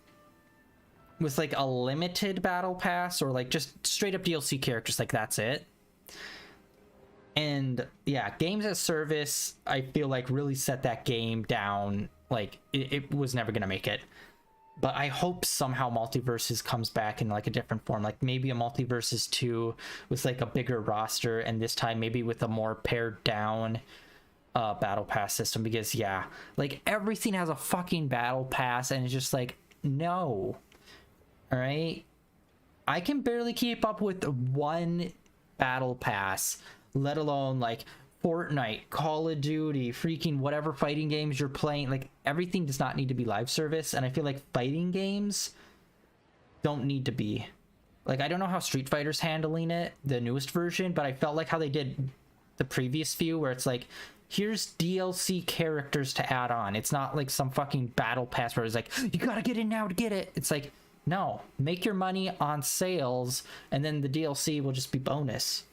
with like a limited Battle Pass, or like just straight up DLC characters, like that's it. And yeah, games as service, I feel like really set that game down. Like it was never gonna make it. But I hope somehow Multiverses comes back in like a different form, like maybe a Multiverses 2 with like a bigger roster, and this time maybe with a more pared down Battle Pass system, because yeah, like everything has a fucking Battle Pass, and it's just like, no. All right, I can barely keep up with one Battle Pass, let alone like Fortnite, Call of Duty, freaking whatever fighting games you're playing. Like everything does not need to be live service, and I feel like fighting games don't need to be. Like, I don't know how Street Fighter's handling it, the newest version, but I felt like how they did the previous few, where it's like, here's DLC characters to add on. It's not like some fucking Battle Pass where it's like, you gotta get in now to get it. It's like, no, make your money on sales, and then the DLC will just be bonus.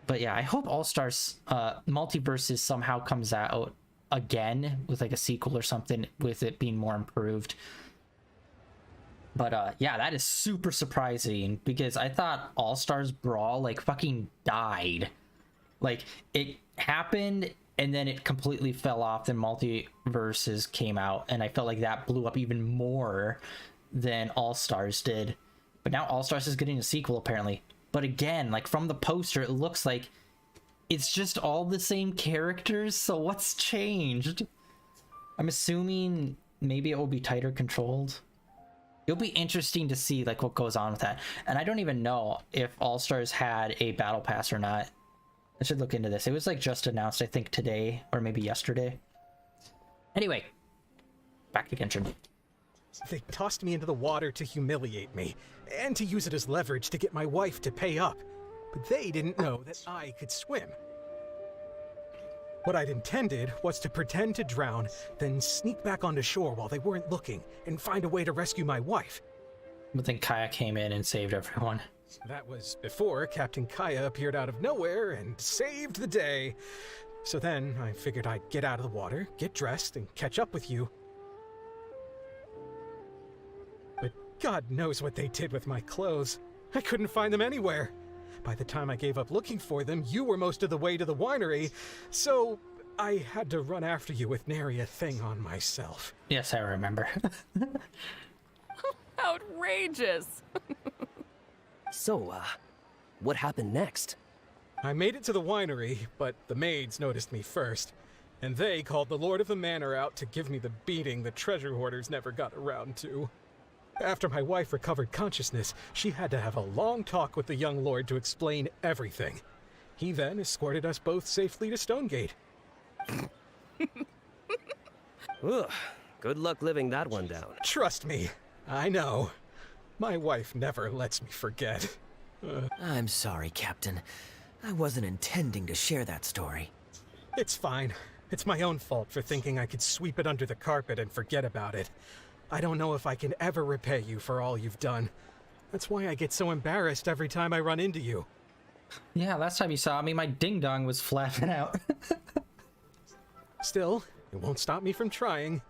But yeah, I hope All-Stars Multiverses somehow comes out again with like a sequel or something, with it being more improved. But yeah, that is super surprising, because I thought All-Stars Brawl like fucking died. Like, it happened and then it completely fell off, then Multiverses came out, and I felt like that blew up even more than All-Stars did. But now All-Stars is getting a sequel, apparently. But again, like from the poster, it looks like it's just all the same characters. So what's changed? I'm assuming maybe it will be tighter controlled. It'll be interesting to see like what goes on with that. And I don't even know if All Stars had a battle pass or not. I should look into this. It was like just announced, I think today or maybe yesterday. Anyway, back to Genshin. They tossed me into the water to humiliate me, and to use it as leverage to get my wife to pay up. But they didn't know that I could swim. What I'd intended was to pretend to drown, then sneak back onto shore while they weren't looking, and find a way to rescue my wife. But then Kaya came in and saved everyone. That was before Captain Kaya appeared out of nowhere and saved the day. So then I figured I'd get out of the water, get dressed, and catch up with you. But God knows what they did with my clothes. I couldn't find them anywhere. By the time I gave up looking for them, you were most of the way to the winery, so I had to run after you with nary a thing on myself. Yes, I remember. Outrageous! So, what happened next? I made it to the winery, but the maids noticed me first, and they called the Lord of the Manor out to give me the beating the treasure hoarders never got around to. After my wife recovered consciousness, she had to have a long talk with the young lord to explain everything. He then escorted us both safely to Stonegate. Ugh, good luck living that one down. Trust me, I know. My wife never lets me forget. I'm sorry, Captain. I wasn't intending to share that story. It's fine. It's my own fault for thinking I could sweep it under the carpet and forget about it. I don't know if I can ever repay you for all you've done. That's why I get so embarrassed every time I run into you. Yeah, last time you saw me, my ding-dong was flapping out. Still, it won't stop me from trying.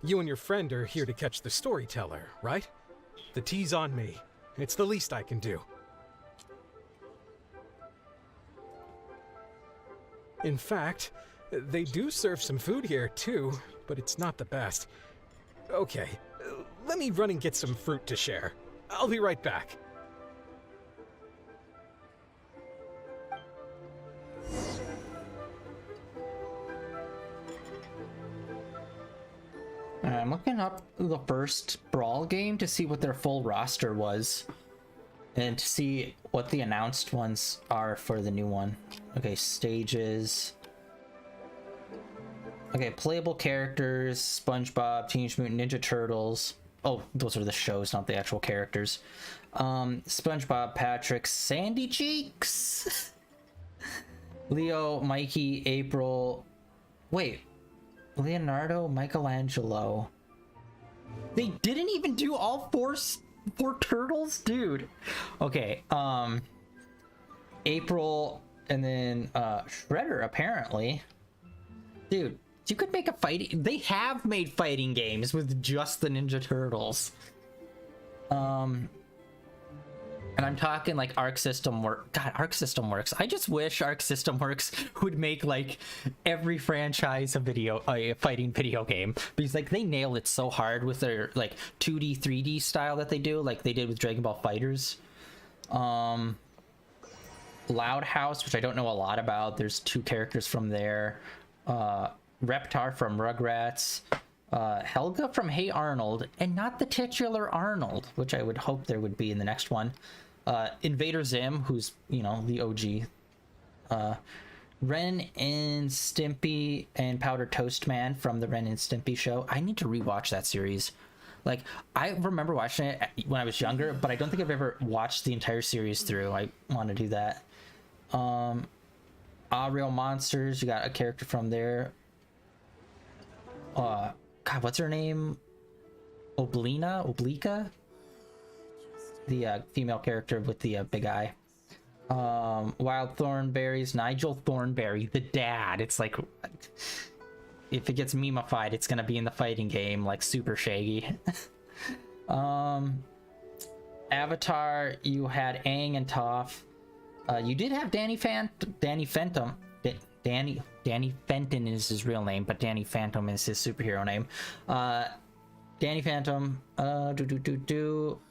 You and your friend are here to catch the storyteller, right? The tea's on me. It's the least I can do. In fact, they do serve some food here, too, but it's not the best. Okay, let me run and get some fruit to share. I'll be right back. I'm looking up the first Brawl game to see what their full roster was. And to see what the announced ones are for the new one. Okay, stages. Okay, playable characters, SpongeBob, Teenage Mutant Ninja Turtles. Oh, those are the shows, not the actual characters. SpongeBob, Patrick, Sandy Cheeks, Leo, Mikey, April. Wait, Leonardo, Michelangelo. They didn't even do all four turtles, dude. Okay, April, and then Shredder apparently. Dude, you could make a fighting. They have made fighting games with just the Ninja Turtles. And I'm talking like Arc System Works. God, Arc System Works. I just wish Arc System Works would make like every franchise a fighting video game, because like they nail it so hard with their like 2D 3D style that they do, like they did with Dragon Ball Fighters. Loud House, which I don't know a lot about. There's 2 characters from there. Reptar from Rugrats. Helga from Hey Arnold, and not the titular Arnold, which I would hope there would be in the next one. Invader Zim, who's, you know, the OG. Ren and Stimpy and Powder Toast Man from the Ren and Stimpy show. I need to rewatch that series. Like, I remember watching it when I was younger, but I don't think I've ever watched the entire series through. I want to do that. Real Monsters, you got a character from there. God, what's her name? Oblika? The female character with the big eye. Wild Thornberries, Nigel Thornberry, the dad. It's like, if it gets memeified, it's gonna be in the fighting game, like super Shaggy. Avatar, you had Aang and Toph. You did have Danny Phantom. Danny Fenton is his real name, but Danny Phantom is his superhero name. Danny Phantom,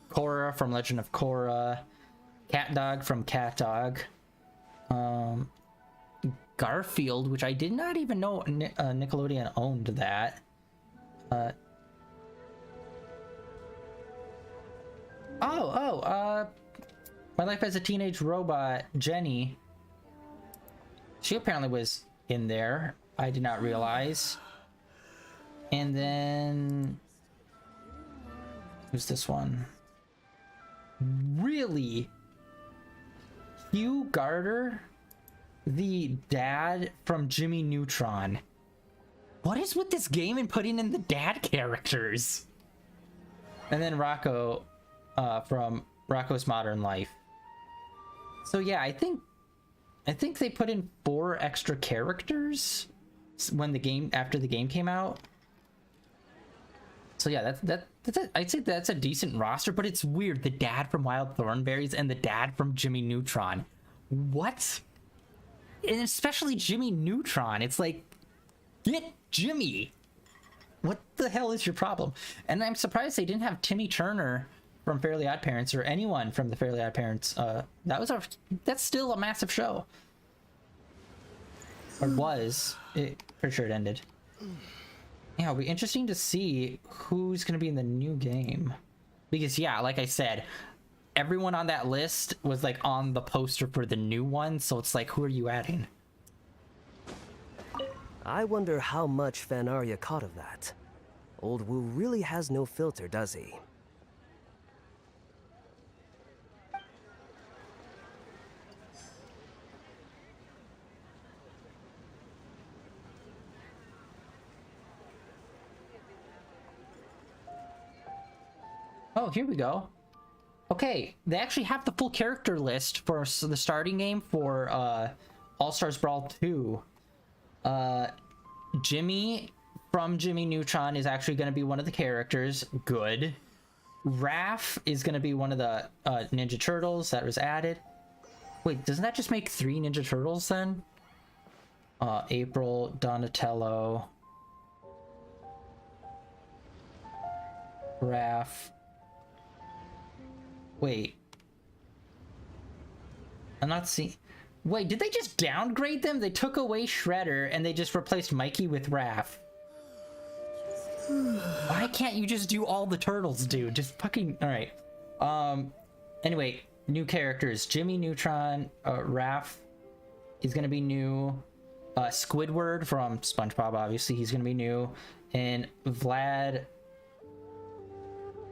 Korra from Legend of Korra, Cat Dog from Cat Dog. Garfield, which I did not even know Nickelodeon owned that. My Life as a Teenage Robot, Jenny. She apparently was in there. I did not realize. And then... who's this one? Really? Hugh Garter? The dad from Jimmy Neutron. What is with this game and putting in the dad characters? And then Rocco from Rocco's Modern Life. So yeah, I think they put in 4 extra characters when after the game came out. So yeah, that's I'd say that's a decent roster, but it's weird. The dad from Wild Thornberrys and the dad from Jimmy Neutron. What? And especially Jimmy Neutron. It's like, get Jimmy. What the hell is your problem? And I'm surprised they didn't have Timmy Turner from Fairly Odd Parents or anyone from the Fairly Odd Parents. That's still a massive show. Or was. Pretty sure it ended. Yeah, it'll be interesting to see who's going to be in the new game. Because yeah, like I said, everyone on that list was like on the poster for the new one, so it's like, who are you adding? I wonder how much Fanaria caught of that. Old Wu really has no filter, does he? Oh, here we go. Okay, they actually have the full character list for the starting game for All-Stars Brawl 2. Jimmy from Jimmy Neutron is actually going to be one of the characters. Good. Raph is going to be one of the Ninja Turtles that was added. Wait, doesn't that just make 3 Ninja Turtles then? April, Donatello, Raph. Wait. I'm not seeing... Wait, did they just downgrade them? They took away Shredder and they just replaced Mikey with Raph. Why can't you just do all the turtles, dude? Just fucking... Alright. Anyway, new characters. Jimmy Neutron, Raph is gonna be new. Squidward from SpongeBob, obviously, he's gonna be new. And Vlad...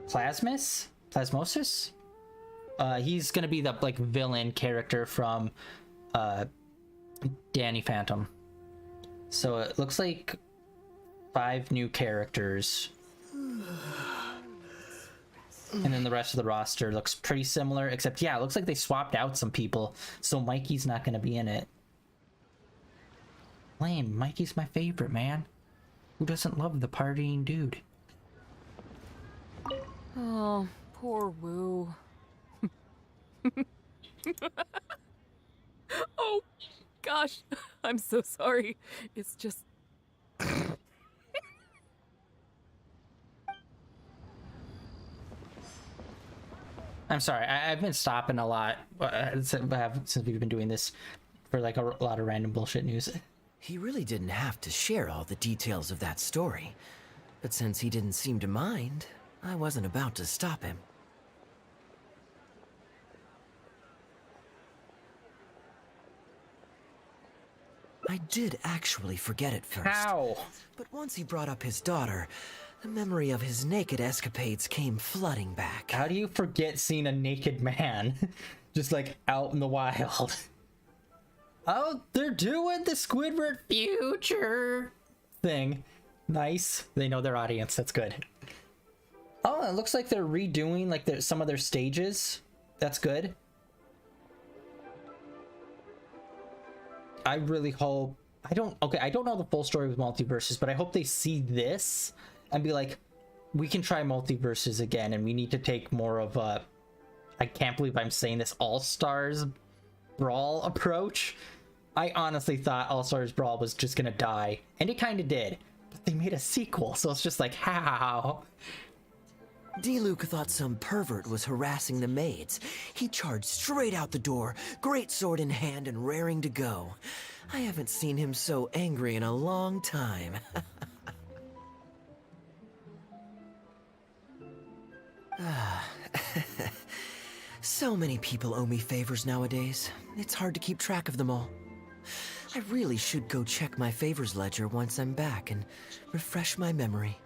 Plasmosis? He's gonna be the like villain character from Danny Phantom. So it looks like 5 new characters. And then the rest of the roster looks pretty similar, except yeah, it looks like they swapped out some people. So Mikey's not gonna be in it. Lame, Mikey's my favorite, man. Who doesn't love the partying dude? Oh, poor Wu. Oh, gosh. I'm so sorry. It's just... I'm sorry, I've been stopping a lot since we've been doing this for like a lot of random bullshit news. He really didn't have to share all the details of that story, but since he didn't seem to mind, I wasn't about to stop him. I did actually forget it first. How? But once he brought up his daughter, the memory of his naked escapades came flooding back. How do you forget seeing a naked man just like out in the wild? Oh, they're doing the Squidward future thing. Nice. They know their audience. That's good. Oh, it looks like they're redoing like some of their stages. That's good. I really hope... I don't know the full story with multiverses, but I hope they see this and be like, we can try multiverses again, and we need to take more of a... I can't believe I'm saying this, All-Stars Brawl approach. I honestly thought All-Stars Brawl was just gonna die, and it kind of did. But they made a sequel, so it's just like, how? D-Luke thought some pervert was harassing the maids. He charged straight out the door, great sword in hand and raring to go. I haven't seen him so angry in a long time. So many people owe me favors nowadays. It's hard to keep track of them all. I really should go check my favors ledger once I'm back and refresh my memory.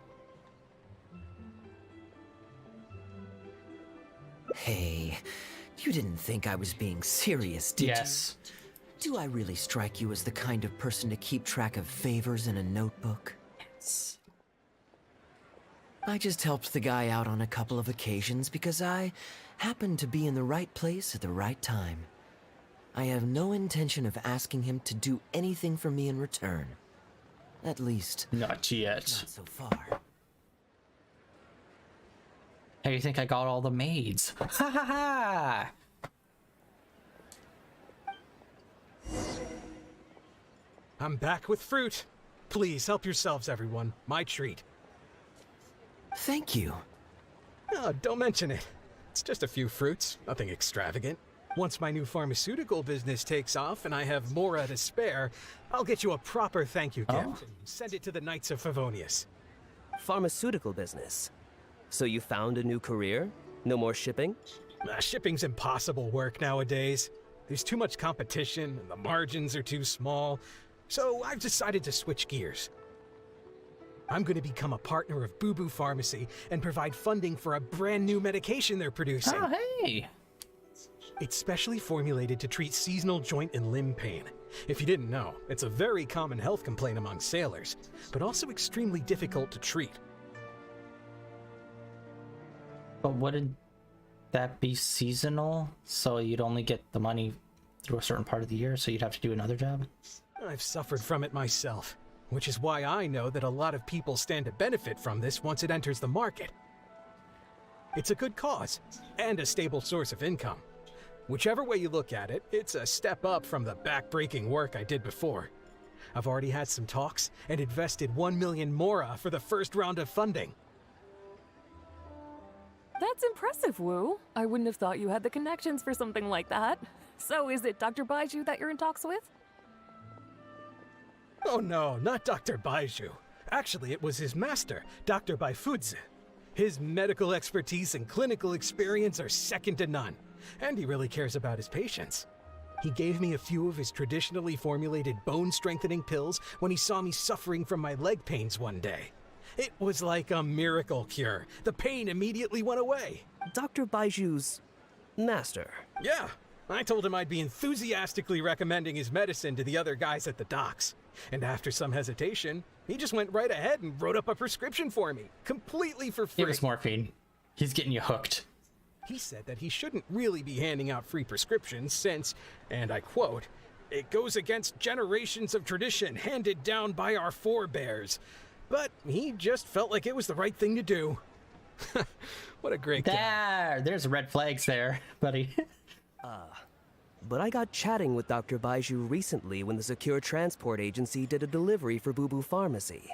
Hey, you didn't think I was being serious, did you? Yes. Do I really strike you as the kind of person to keep track of favors in a notebook? Yes. I just helped the guy out on a couple of occasions because I happened to be in the right place at the right time. I have no intention of asking him to do anything for me in return. At least, not yet. Not so far. How do you think I got all the maids? Ha ha ha! I'm back with fruit. Please help yourselves, everyone. My treat. Thank you. Oh, don't mention it. It's just a few fruits, nothing extravagant. Once my new pharmaceutical business takes off and I have Mora to spare, I'll get you a proper thank you gift and send it to the Knights of Favonius. Pharmaceutical business? So you found a new career? No more shipping? Shipping's impossible work nowadays. There's too much competition and the margins are too small. So I've decided to switch gears. I'm going to become a partner of Boo Boo Pharmacy and provide funding for a brand new medication they're producing. Oh, hey! It's specially formulated to treat seasonal joint and limb pain. If you didn't know, it's a very common health complaint among sailors, but also extremely difficult to treat. But wouldn't that be seasonal? So you'd only get the money through a certain part of the year, so you'd have to do another job? I've suffered from it myself, which is why I know that a lot of people stand to benefit from this once it enters the market. It's a good cause, and a stable source of income. Whichever way you look at it, it's a step up from the back-breaking work I did before. I've already had some talks and invested 1 million Mora for the first round of funding. That's impressive, Wu. I wouldn't have thought you had the connections for something like that. So is it Dr. Baiju that you're in talks with? Oh no, not Dr. Baiju. Actually, it was his master, Dr. Baifudze. His medical expertise and clinical experience are second to none, and he really cares about his patients. He gave me a few of his traditionally formulated bone-strengthening pills when he saw me suffering from my leg pains one day. It was like a miracle cure. The pain immediately went away. Dr. Baiju's master? Yeah. I told him I'd be enthusiastically recommending his medicine to the other guys at the docks. And after some hesitation, he just went right ahead and wrote up a prescription for me, completely for free. It was morphine. He's getting you hooked. He said that he shouldn't really be handing out free prescriptions since, and I quote, "It goes against generations of tradition handed down by our forebears." But he just felt like it was the right thing to do. What a great guy. There's red flags there, buddy. But I got chatting with Dr. Baiju recently when the Secure Transport Agency did a delivery for Boo Boo Pharmacy.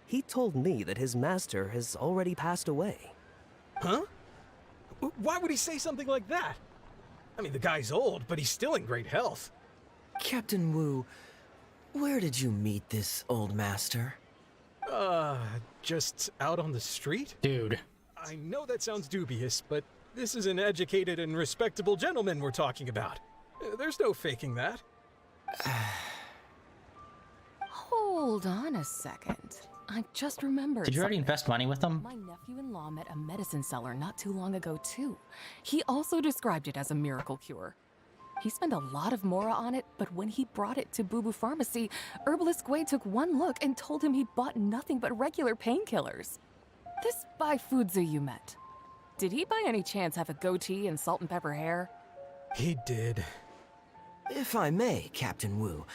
He told me that his master has already passed away. Huh? Why would he say something like that? I mean, the guy's old, but he's still in great health. Captain Wu, where did you meet this old master? Just out on the street? Dude. I know that sounds dubious, but this is an educated and respectable gentleman we're talking about. There's no faking that. Hold on a second. I just remembered. Did you already something. invest money with them? My nephew-in-law met a medicine seller not too long ago, too. He also described it as a miracle cure. He spent a lot of Mora on it, but when he brought it to Boo Boo Pharmacy, Herbalist Gui took one look and told him he'd bought nothing but regular painkillers. This Baifudze you met, did he by any chance have a goatee and salt and pepper hair? He did. If I may, Captain Wu,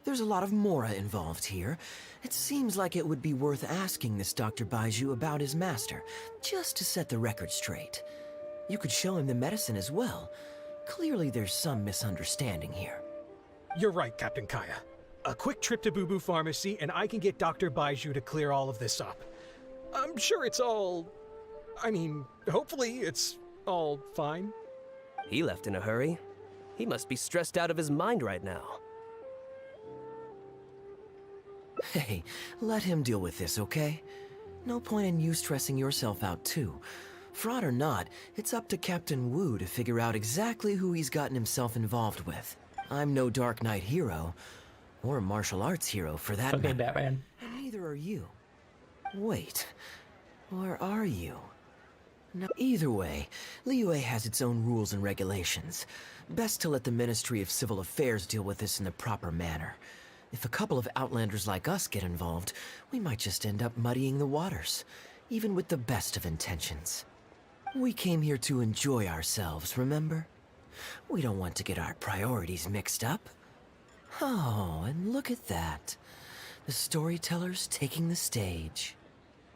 there's a lot of Mora involved here. It seems like it would be worth asking this Dr. Baiju about his master, just to set the record straight. You could show him the medicine as well. Clearly there's some misunderstanding here. You're right, Captain Kaya. A quick trip to Boo Boo Pharmacy and I can get Dr. Baiju to clear all of this up. I'm sure it's all I mean, hopefully it's all fine. He left in a hurry. He must be stressed out of his mind right now. Hey, let him deal with this, okay? No point in you stressing yourself out, too. Fraud or not, it's up to Captain Wu to figure out exactly who he's gotten himself involved with. I'm no Dark Knight hero, or martial arts hero for that Okay, matter. Batman. And neither are you. Wait, or are you? No, either way, Liyue has its own rules and regulations. Best to let the Ministry of Civil Affairs deal with this in the proper manner. If a couple of outlanders like us get involved, we might just end up muddying the waters, even with the best of intentions. We came here to enjoy ourselves, remember? We don't want to get our priorities mixed up. Oh, and look at that. The storyteller's taking the stage.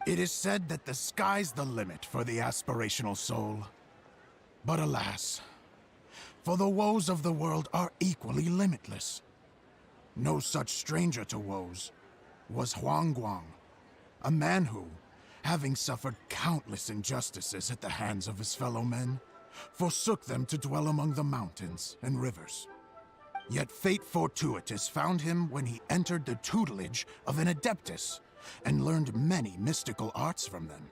It is said that the sky's the limit for the aspirational soul. But alas, for the woes of the world are equally limitless. No such stranger to woes was Huang Guang, a man who, having suffered countless injustices at the hands of his fellow men, forsook them to dwell among the mountains and rivers. Yet fate fortuitous found him when he entered the tutelage of an adeptus and learned many mystical arts from them.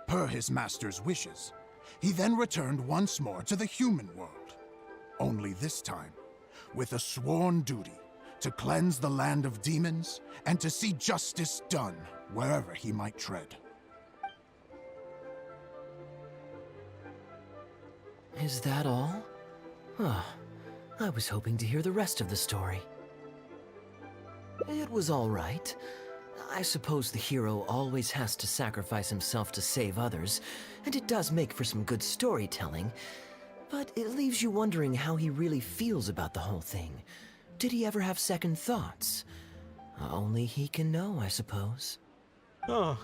Per his master's wishes, he then returned once more to the human world, only this time with a sworn duty to cleanse the land of demons and to see justice done wherever he might tread. Is that all? Oh, I was hoping to hear the rest of the story. It was all right. I suppose the hero always has to sacrifice himself to save others, and it does make for some good storytelling, but it leaves you wondering how he really feels about the whole thing. Did he ever have second thoughts? Only he can know, I suppose. Oh,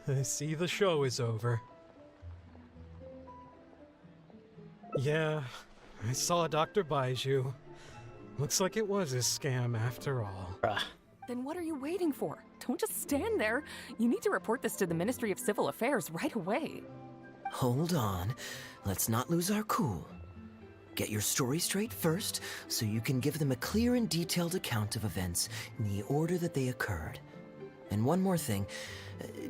I see the show is over. Yeah, I saw Dr. Baiju. Looks like it was a scam after all. Then what are you waiting for? Don't just stand there. You need to report this to the Ministry of Civil Affairs right away. Hold on. Let's not lose our cool. Get your story straight first, so you can give them a clear and detailed account of events in the order that they occurred. And one more thing.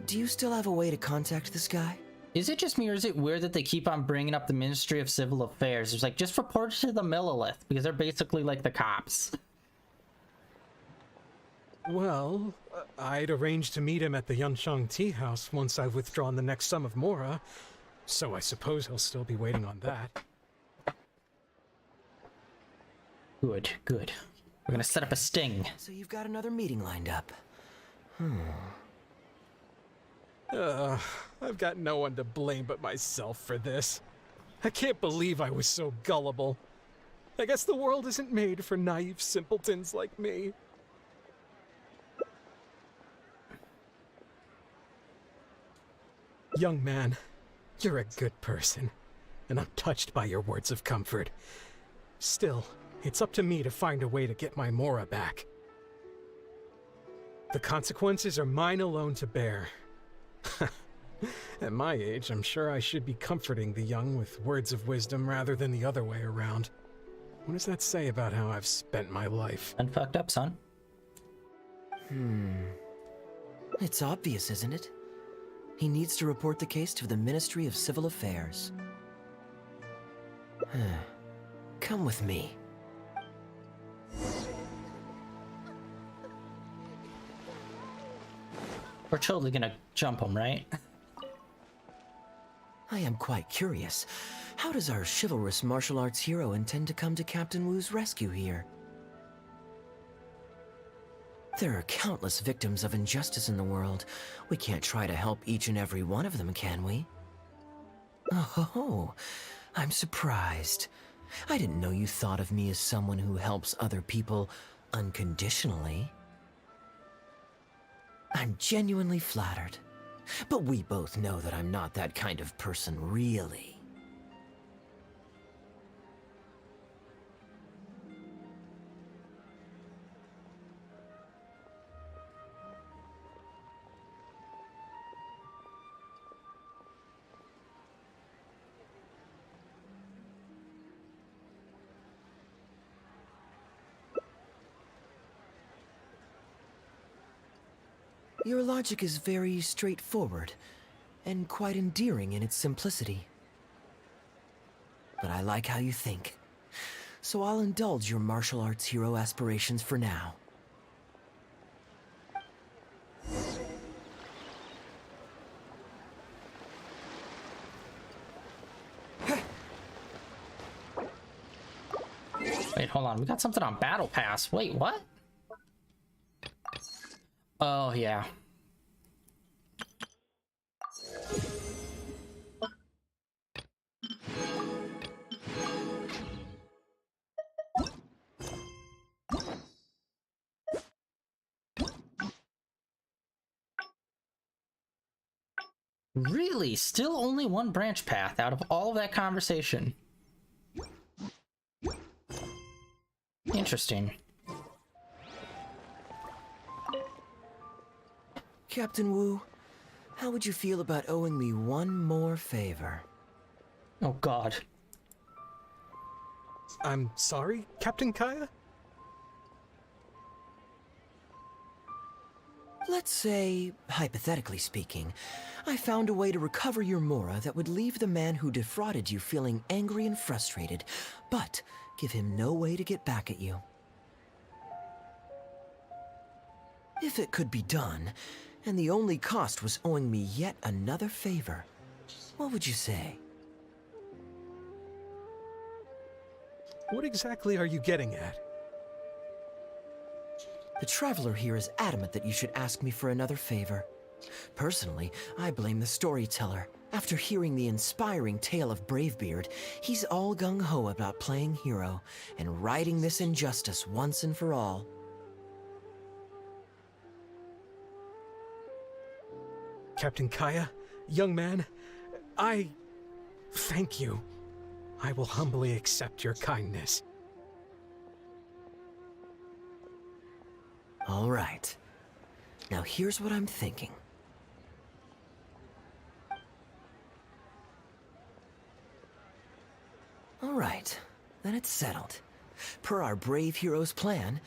Do you still have a way to contact this guy? Is it just me, or is it weird that they keep on bringing up the Ministry of Civil Affairs? It's like, just report it to the Millilith, because they're basically like the cops. Well, I'd arranged to meet him at the Yunshang Tea House once I've withdrawn the next sum of Mora, so I suppose he'll still be waiting on that. Good, good. We're gonna set up a sting. So you've got another meeting lined up. I've got no one to blame but myself for this. I can't believe I was so gullible. I guess the world isn't made for naive simpletons like me. Young man, you're a good person, and I'm touched by your words of comfort. Still, it's up to me to find a way to get my Mora back. The consequences are mine alone to bear. At my age, I'm sure I should be comforting the young with words of wisdom rather than the other way around. What does that say about how I've spent my life? And fucked up, son. It's obvious, isn't it? He needs to report the case to the Ministry of Civil Affairs. Come with me. We're totally gonna jump him, right? I am quite curious. How does our chivalrous martial arts hero intend to come to Captain Wu's rescue here? There are countless victims of injustice in the world. We can't try to help each and every one of them, can we? Oh, I'm surprised. I didn't know you thought of me as someone who helps other people unconditionally. I'm genuinely flattered. But we both know that I'm not that kind of person, really. Your logic is very straightforward, and quite endearing in its simplicity. But I like how you think, so I'll indulge your martial arts hero aspirations for now. Wait, hold on. We got something on Battle Pass. Wait, what? Oh, yeah. Really? Still only one branch path out of all of that conversation. Interesting. Captain Wu, how would you feel about owing me one more favor? Oh, God. I'm sorry, Captain Kaya? Let's say, hypothetically speaking, I found a way to recover your Mora that would leave the man who defrauded you feeling angry and frustrated, but give him no way to get back at you. If it could be done, and the only cost was owing me yet another favor, what would you say? What exactly are you getting at? The Traveler here is adamant that you should ask me for another favor. Personally, I blame the storyteller. After hearing the inspiring tale of Bravebeard, he's all gung-ho about playing hero and righting this injustice once and for all. Captain Kaya, young man, I thank you. I will humbly accept your kindness. All right. Now here's what I'm thinking. All right, then it's settled. Per our brave hero's plan,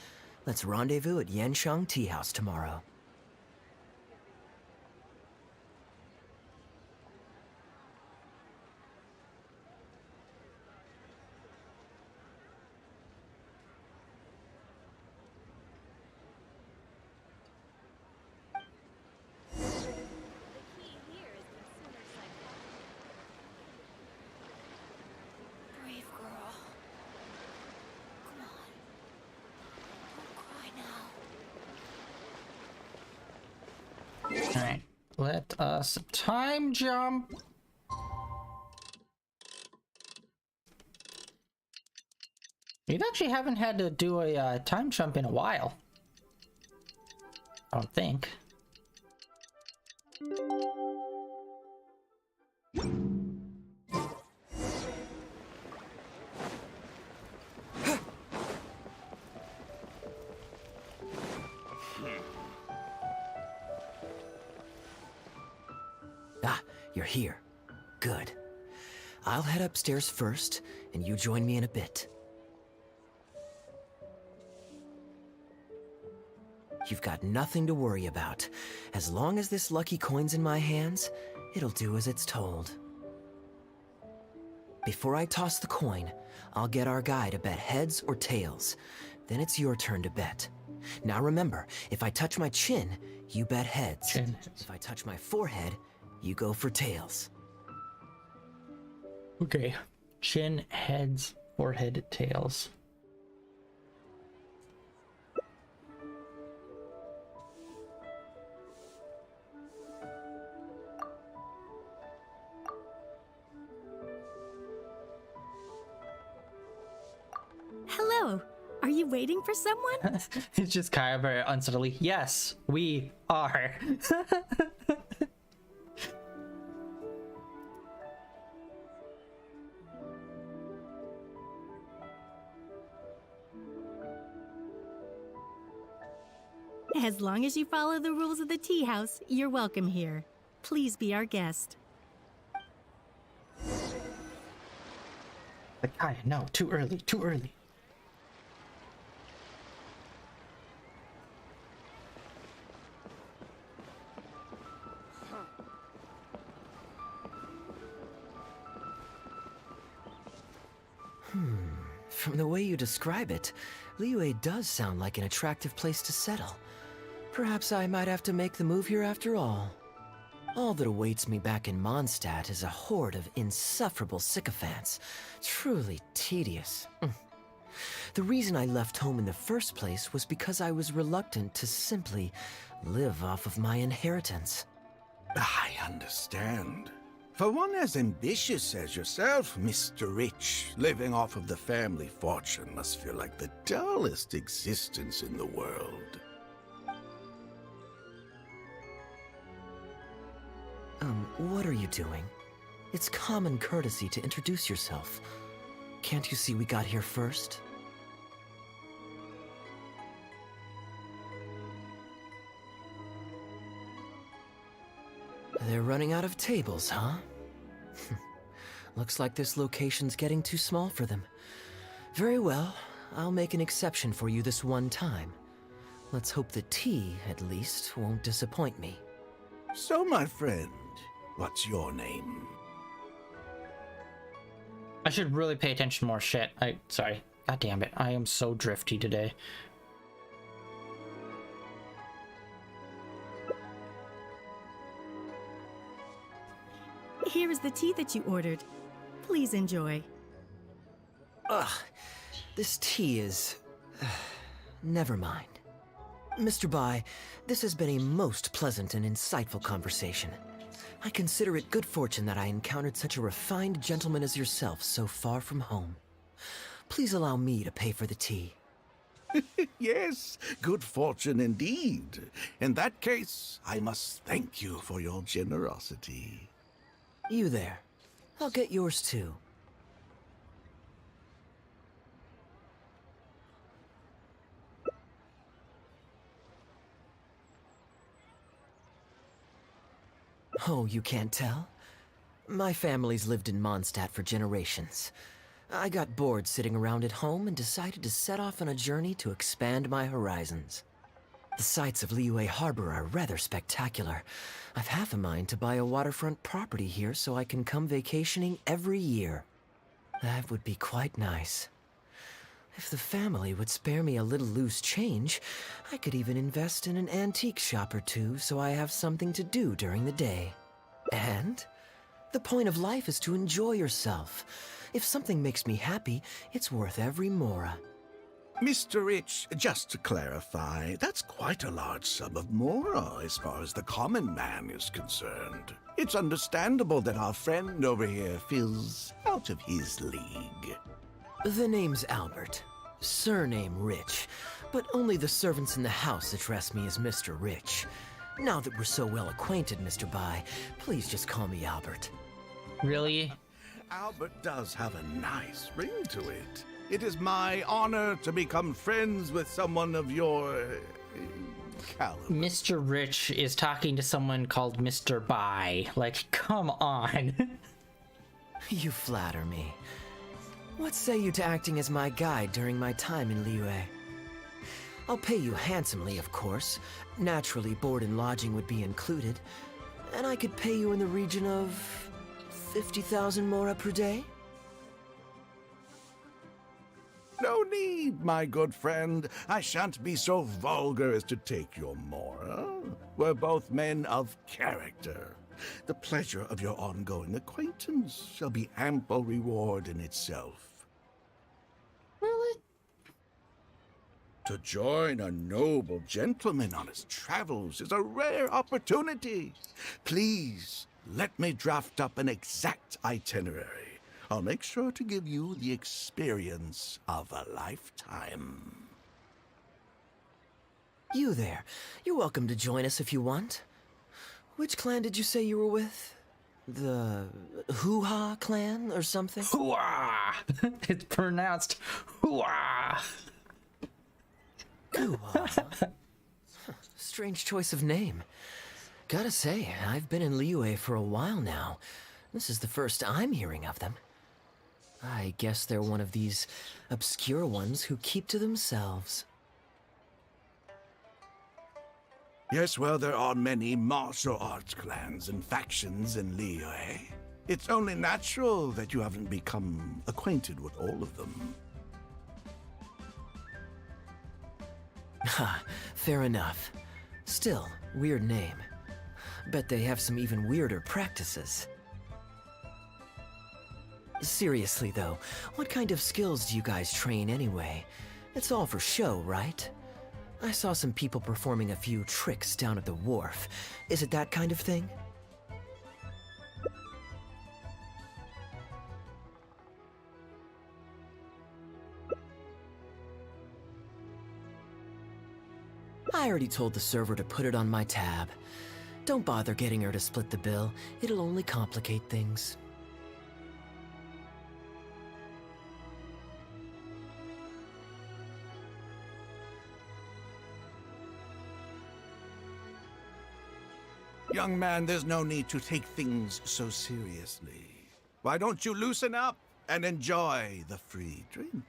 let's rendezvous at Yanshang Tea House tomorrow. Brave girl. Come on. Don't cry now. Alright. Let us time jump. We actually haven't had to do a time jump in a while. I don't think. Ah, you're here. Good. I'll head upstairs first, and you join me in a bit. You've got nothing to worry about. As long as this lucky coin's in my hands, it'll do as it's told. Before I toss the coin, I'll get our guy to bet heads or tails. Then it's your turn to bet. Now remember, if I touch my chin, you bet heads. Chin. If I touch my forehead, you go for tails. Okay. Chin, heads, forehead, tails. Hello. Are you waiting for someone? It's just kind of very unsubtly. Yes, we are. As long as you follow the rules of the tea house, you're welcome here. Please be our guest. But Kaya, no, too early, too early. From the way you describe it, Liyue does sound like an attractive place to settle. Perhaps I might have to make the move here after all. All that awaits me back in Mondstadt is a horde of insufferable sycophants. Truly tedious. The reason I left home in the first place was because I was reluctant to simply live off of my inheritance. I understand. For one as ambitious as yourself, Mr. Rich, living off of the family fortune must feel like the dullest existence in the world. What are you doing? It's common courtesy to introduce yourself. Can't you see we got here first? They're running out of tables, huh? Looks like this location's getting too small for them. Very well, I'll make an exception for you this one time. Let's hope the tea, at least, won't disappoint me. So, my friend, what's your name? I should really pay attention to more shit. Sorry. God damn it. I am so drifty today. Here is the tea that you ordered. Please enjoy. Ugh, this tea is... never mind. Mr. Bai, this has been a most pleasant and insightful conversation. I consider it good fortune that I encountered such a refined gentleman as yourself so far from home. Please allow me to pay for the tea. Yes, good fortune indeed. In that case, I must thank you for your generosity. You there. I'll get yours too. Oh, you can't tell? My family's lived in Mondstadt for generations. I got bored sitting around at home and decided to set off on a journey to expand my horizons. The sights of Liyue Harbor are rather spectacular. I've half a mind to buy a waterfront property here so I can come vacationing every year. That would be quite nice. If the family would spare me a little loose change, I could even invest in an antique shop or two so I have something to do during the day. And the point of life is to enjoy yourself. If something makes me happy, it's worth every mora. Mr. Rich, just to clarify, that's quite a large sum of mora as far as the common man is concerned. It's understandable that our friend over here feels out of his league. The name's Albert. Surname Rich. But only the servants in the house address me as Mr. Rich. Now that we're so well acquainted, Mr. Bai, please just call me Albert. Really? Albert does have a nice ring to it. It is my honor to become friends with someone of your caliber. Mr. Rich is talking to someone called Mr. Bai. Like, come on. You flatter me. What say you to acting as my guide during my time in Liyue? I'll pay you handsomely, of course. Naturally, board and lodging would be included. And I could pay you in the region of 50,000 mora per day? No need, my good friend. I shan't be so vulgar as to take your mora. We're both men of character. The pleasure of your ongoing acquaintance shall be ample reward in itself. Really? To join a noble gentleman on his travels is a rare opportunity. Please, let me draft up an exact itinerary. I'll make sure to give you the experience of a lifetime. You there. You're welcome to join us if you want. Which clan did you say you were with? The Hoo-Ha clan or something? Hoo-Ah! It's pronounced Hoo-Ah! Hoo-Ha? Strange choice of name. Gotta say, I've been in Liyue for a while now. This is the first I'm hearing of them. I guess they're one of these obscure ones who keep to themselves. Yes, well, there are many martial arts clans and factions in Liyue. It's only natural that you haven't become acquainted with all of them. Ha, fair enough. Still, weird name. Bet they have some even weirder practices. Seriously though, what kind of skills do you guys train anyway? It's all for show, right? I saw some people performing a few tricks down at the wharf. Is it that kind of thing? I already told the server to put it on my tab. Don't bother getting her to split the bill. It'll only complicate things. Young man, there's no need to take things so seriously. Why don't you loosen up and enjoy the free drink?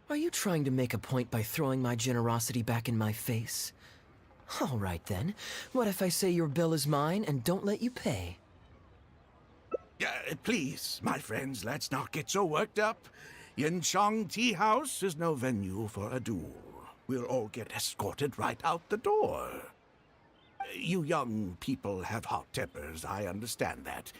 Are you trying to make a point by throwing my generosity back in my face? All right then. What if I say your bill is mine and don't let you pay? Please, my friends, let's not get so worked up. Yinchang Tea House is no venue for a duel. We'll all get escorted right out the door. You young people have hot tempers, I understand that.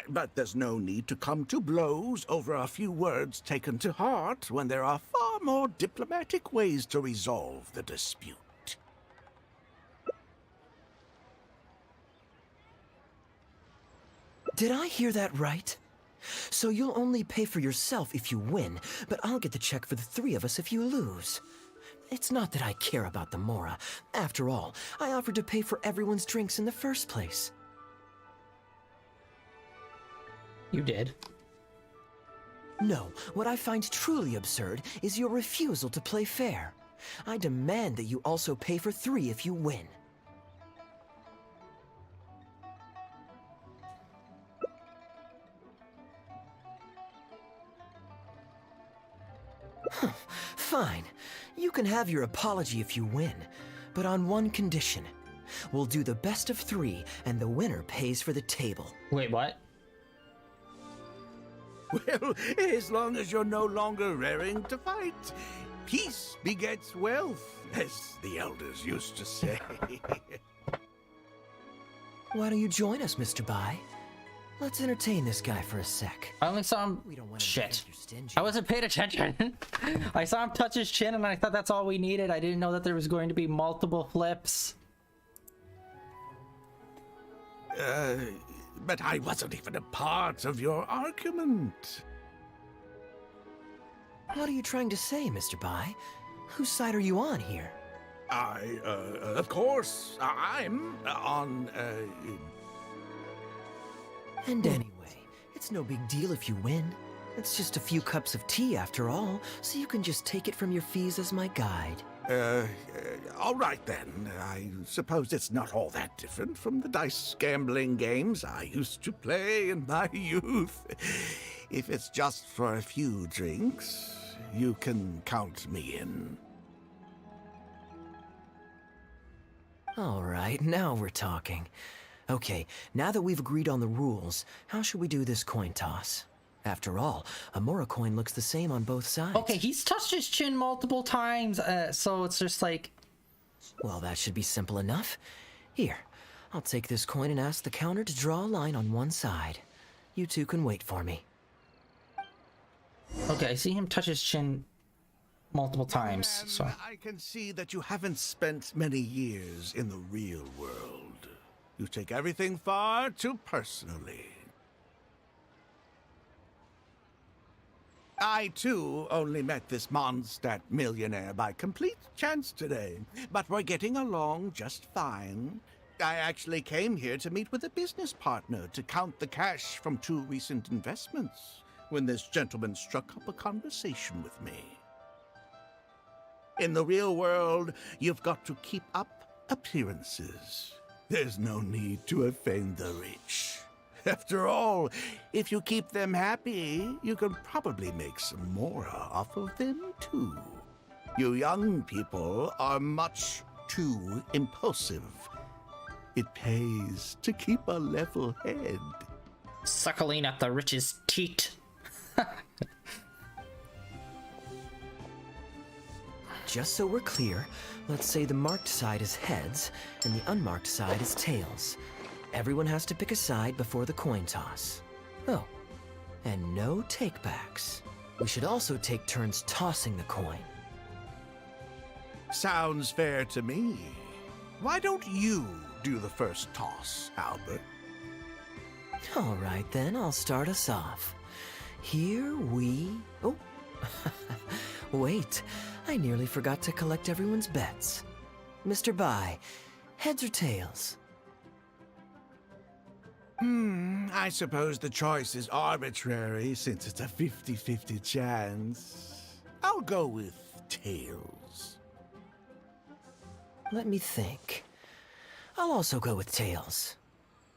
But there's no need to come to blows over a few words taken to heart when there are far more diplomatic ways to resolve the dispute. Did I hear that right? So you'll only pay for yourself if you win, but I'll get the check for the three of us if you lose. It's not that I care about the Mora. After all, I offered to pay for everyone's drinks in the first place. You did. No, what I find truly absurd is your refusal to play fair. I demand that you also pay for three if you win. Fine. You can have your apology if you win, but on one condition. We'll do the best of three, and the winner pays for the table. Wait, what? Well, as long as you're no longer raring to fight, peace begets wealth, as the elders used to say. Why don't you join us, Mr. Bai? Let's entertain this guy for a sec. I only saw him. Shit. I wasn't paying attention. I saw him touch his chin and I thought that's all we needed. I didn't know that there was going to be multiple flips. But I wasn't even a part of your argument. What are you trying to say, Mr. Bai? Whose side are you on here? Of course, I'm on, And anyway, it's no big deal if you win. It's just a few cups of tea after all, so you can just take it from your fees as my guide. All right then. I suppose it's not all that different from the dice gambling games I used to play in my youth. If it's just for a few drinks, you can count me in. All right, now we're talking. Okay, now that we've agreed on the rules, how should we do this coin toss? After all, a Mora coin looks the same on both sides. Okay, he's touched his chin multiple times, so it's just like... Well, that should be simple enough. Here, I'll take this coin and ask the counter to draw a line on one side. You two can wait for me. Okay, I see him touch his chin multiple times, so... I can see that you haven't spent many years in the real world. You take everything far too personally. I, too, only met this Mondstadt millionaire by complete chance today, but we're getting along just fine. I actually came here to meet with a business partner to count the cash from 2 recent investments, when this gentleman struck up a conversation with me. In the real world, you've got to keep up appearances. There's no need to offend the rich. After all, if you keep them happy, you can probably make some more off of them, too. You young people are much too impulsive. It pays to keep a level head. Suckling at the rich's teat. Just so we're clear, let's say the marked side is heads and the unmarked side is tails. Everyone has to pick a side before the coin toss. Oh, and no takebacks. We should also take turns tossing the coin. Sounds fair to me. Why don't you do the first toss, Albert? All right then, I'll start us off. Here we... Oh, wait. I nearly forgot to collect everyone's bets. Mr. Bai, heads or tails? I suppose the choice is arbitrary since it's a 50-50 chance. I'll go with tails. Let me think. I'll also go with tails.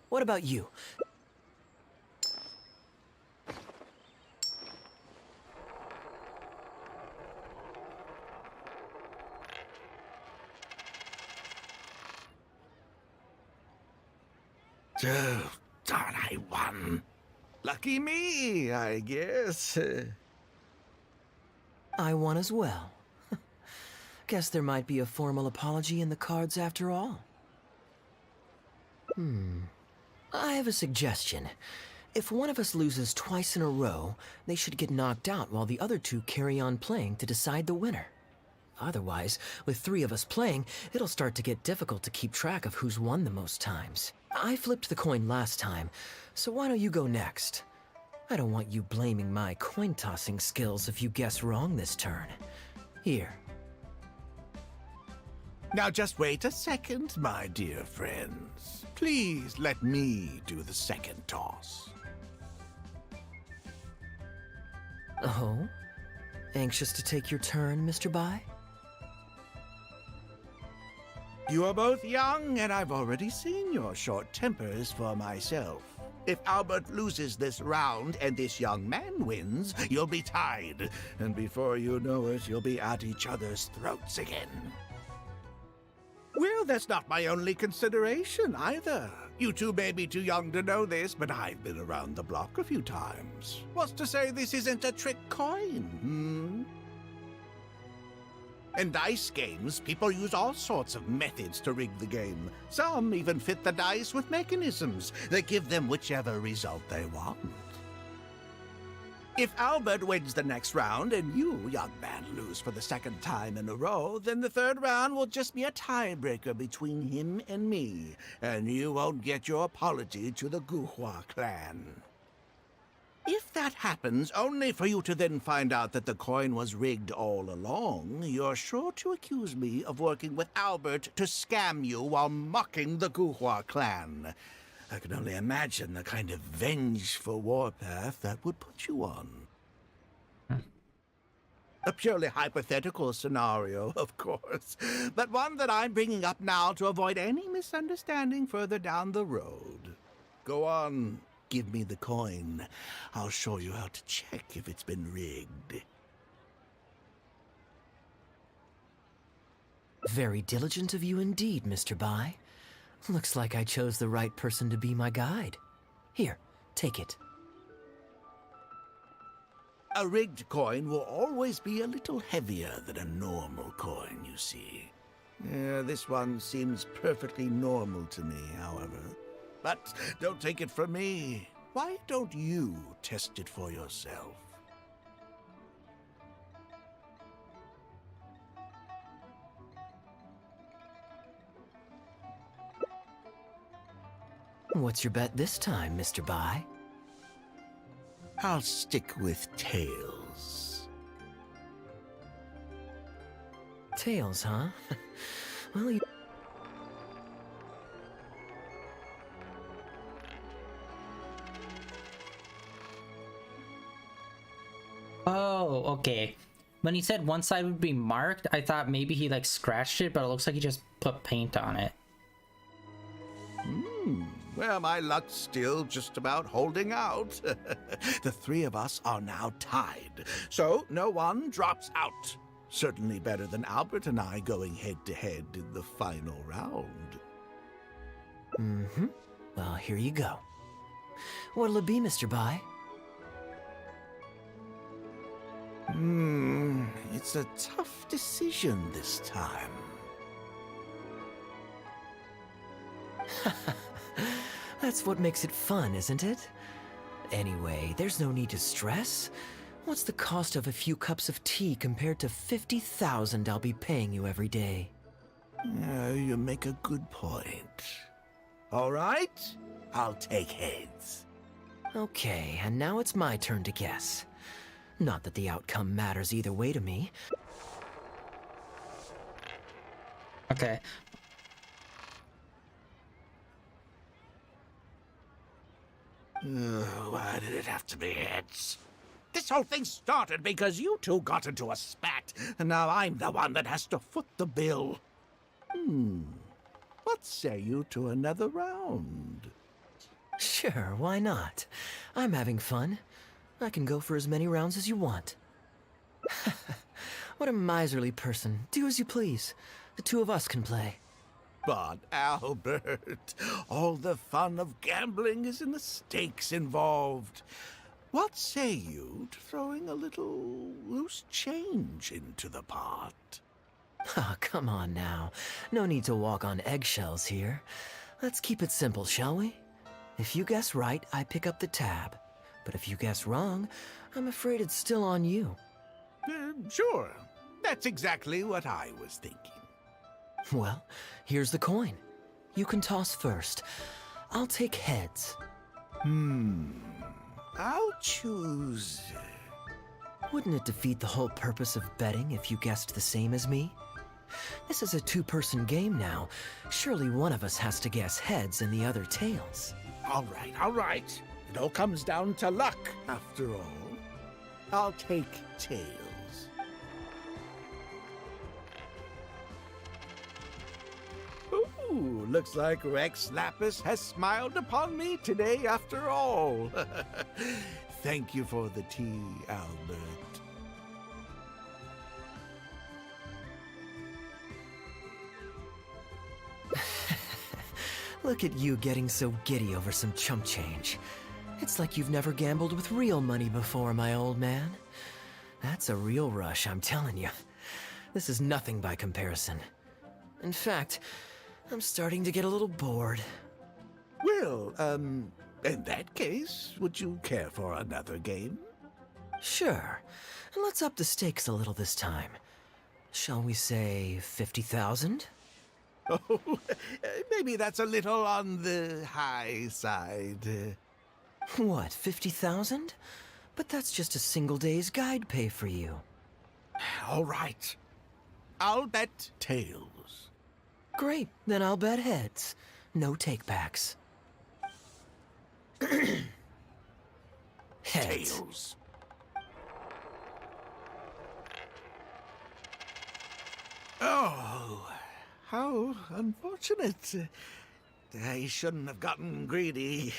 What about you? Oh, darn, I won. Lucky me, I guess. I won as well. Guess there might be a formal apology in the cards after all. I have a suggestion. If one of us loses twice in a row, they should get knocked out while the other two carry on playing to decide the winner. Otherwise, with 3 of us playing, it'll start to get difficult to keep track of who's won the most times. I flipped the coin last time, so why don't you go next? I don't want you blaming my coin-tossing skills if you guess wrong this turn. Here. Now just wait a second, my dear friends. Please let me do the second toss. Oh? Anxious to take your turn, Mr. Bai? You are both young, and I've already seen your short tempers for myself. If Albert loses this round and this young man wins, you'll be tied. And before you know it, you'll be at each other's throats again. Well, that's not my only consideration, either. You two may be too young to know this, but I've been around the block a few times. What's to say this isn't a trick coin, In dice games, people use all sorts of methods to rig the game. Some even fit the dice with mechanisms that give them whichever result they want. If Albert wins the next round and you, young man, lose for the second time in a row, then the third round will just be a tiebreaker between him and me, and you won't get your apology to the Guhua clan. If that happens, only for you to then find out that the coin was rigged all along, you're sure to accuse me of working with Albert to scam you while mocking the Guhua clan. I can only imagine the kind of vengeful warpath that would put you on. A purely hypothetical scenario, of course, but one that I'm bringing up now to avoid any misunderstanding further down the road. Go on. Give me the coin. I'll show you how to check if it's been rigged. Very diligent of you indeed, Mr. Bai. Looks like I chose the right person to be my guide. Here, take it. A rigged coin will always be a little heavier than a normal coin, you see. This one seems perfectly normal to me, however. But don't take it from me. Why don't you test it for yourself? What's your bet this time, Mr. Bai? I'll stick with tails. Tails, huh? Well, you... Oh, okay. When he said one side would be marked, I thought maybe he like scratched it, but it looks like he just put paint on it. Well, my luck's still just about holding out. The 3 of us are now tied, so no one drops out. Certainly better than Albert and I going head-to-head in the final round. Mm-hmm. Well, here you go. What'll it be, Mr. Bai? It's a tough decision this time. That's what makes it fun, isn't it? Anyway, there's no need to stress. What's the cost of a few cups of tea compared to 50,000 I'll be paying you every day? You make a good point. All right, I'll take heads. Okay, and now it's my turn to guess. Not that the outcome matters either way to me. Okay. Why did it have to be heads? This whole thing started because you two got into a spat, and now I'm the one that has to foot the bill. What say you to another round? Sure, why not? I'm having fun. I can go for as many rounds as you want. What a miserly person. Do as you please. The two of us can play. But Albert, all the fun of gambling is in the stakes involved. What say you to throwing a little loose change into the pot? Ah, come on now. No need to walk on eggshells here. Let's keep it simple, shall we? If you guess right, I pick up the tab. But if you guess wrong, I'm afraid it's still on you. Sure. That's exactly what I was thinking. Well, here's the coin. You can toss first. I'll take heads. I'll choose... Wouldn't it defeat the whole purpose of betting if you guessed the same as me? This is a two-person game now. Surely one of us has to guess heads and the other tails. All right. It all comes down to luck, after all. I'll take tails. Ooh, looks like Rex Lapis has smiled upon me today after all. Thank you for the tea, Albert. Look at you getting so giddy over some chump change. It's like you've never gambled with real money before, my old man. That's a real rush, I'm telling you. This is nothing by comparison. In fact, I'm starting to get a little bored. Well, in that case, would you care for another game? Sure. And let's up the stakes a little this time. Shall we say 50,000? Oh, maybe that's a little on the high side. What, 50,000? But that's just a single day's guide pay for you. All right. I'll bet tails. Great, then I'll bet heads. No takebacks. Heads. Tails. Oh, how unfortunate. I shouldn't have gotten greedy.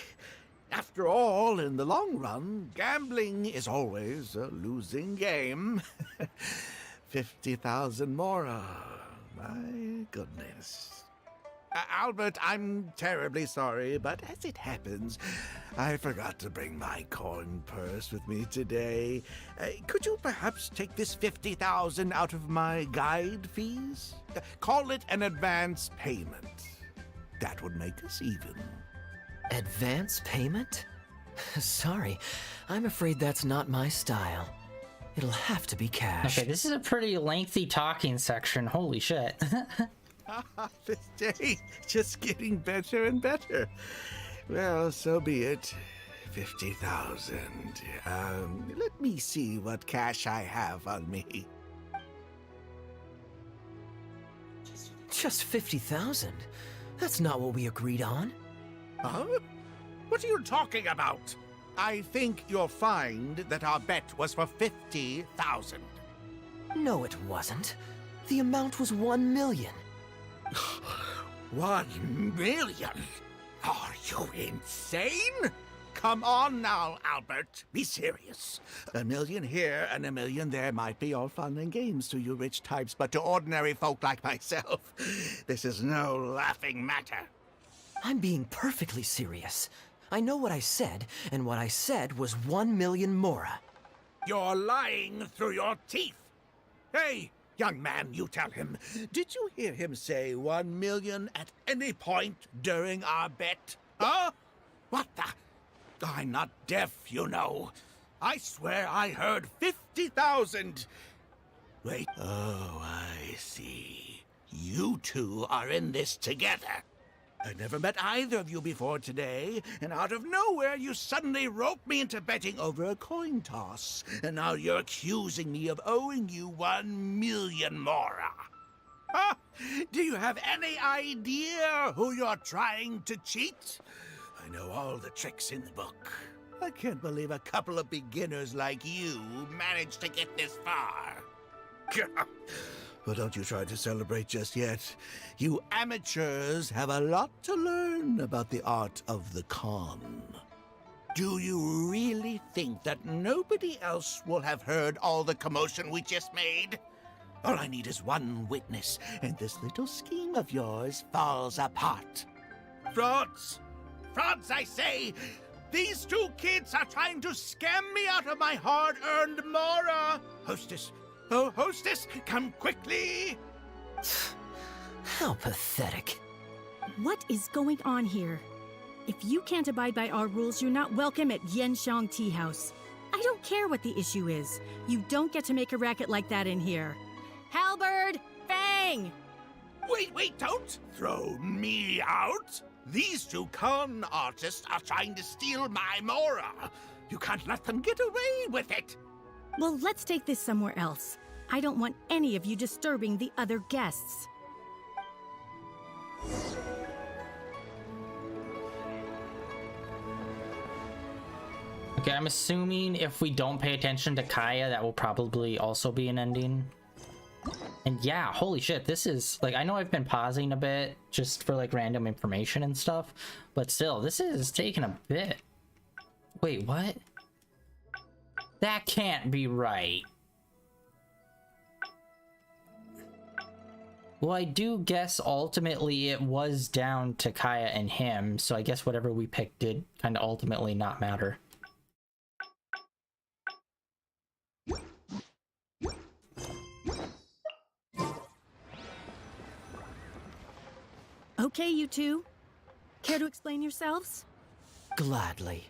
After all, in the long run, gambling is always a losing game. 50,000 more. My goodness. Albert, I'm terribly sorry, but as it happens, I forgot to bring my coin purse with me today. Could you perhaps take this 50,000 out of my guide fees? Call it an advance payment. That would make us even. Advance payment? Sorry, I'm afraid that's not my style. It'll have to be cash. Okay, this is a pretty lengthy talking section. Holy shit. This day just getting better and better. Well, so be it. 50,000. Let me see what cash I have on me. Just 50,000? That's not what we agreed on. Huh? What are you talking about? I think you'll find that our bet was for 50,000. No, it wasn't. The amount was 1 million. 1 million? Are you insane? Come on now, Albert. Be serious. A million here and a million there might be all fun and games to you rich types, but to ordinary folk like myself, this is no laughing matter. I'm being perfectly serious. I know what I said, and what I said was 1 million mora. You're lying through your teeth. Hey, young man, you tell him. Did you hear him say 1 million at any point during our bet? Huh? What the? I'm not deaf, you know. I swear I heard 50,000. Wait. Oh, I see. You two are in this together. I never met either of you before today, and out of nowhere you suddenly roped me into betting over a coin toss, and now you're accusing me of owing you 1 million mora. Huh? Do you have any idea who you're trying to cheat? I know all the tricks in the book. I can't believe a couple of beginners like you managed to get this far. Well, don't you try to celebrate just yet. You amateurs have a lot to learn about the art of the con. Do you really think that nobody else will have heard all the commotion we just made? All I need is one witness, and this little scheme of yours falls apart. Frauds! Frauds, I say! These two kids are trying to scam me out of my hard-earned mora! Hostess! Oh, hostess, come quickly! How pathetic. What is going on here? If you can't abide by our rules, you're not welcome at Yenshang Tea House. I don't care what the issue is. You don't get to make a racket like that in here. Halberd! Fang! Wait, don't throw me out! These two con artists are trying to steal my mora. You can't let them get away with it. Well, let's take this somewhere else. I don't want any of you disturbing the other guests. Okay, I'm assuming if we don't pay attention to Kaya, that will probably also be an ending. And yeah, holy shit, this is, like, I know I've been pausing a bit just for, like, random information and stuff, but still, this is taking a bit. Wait, what? That can't be right. Well, I do guess ultimately it was down to Kaya and him, so I guess whatever we picked did kind of ultimately not matter. Okay, you two. Care to explain yourselves? Gladly.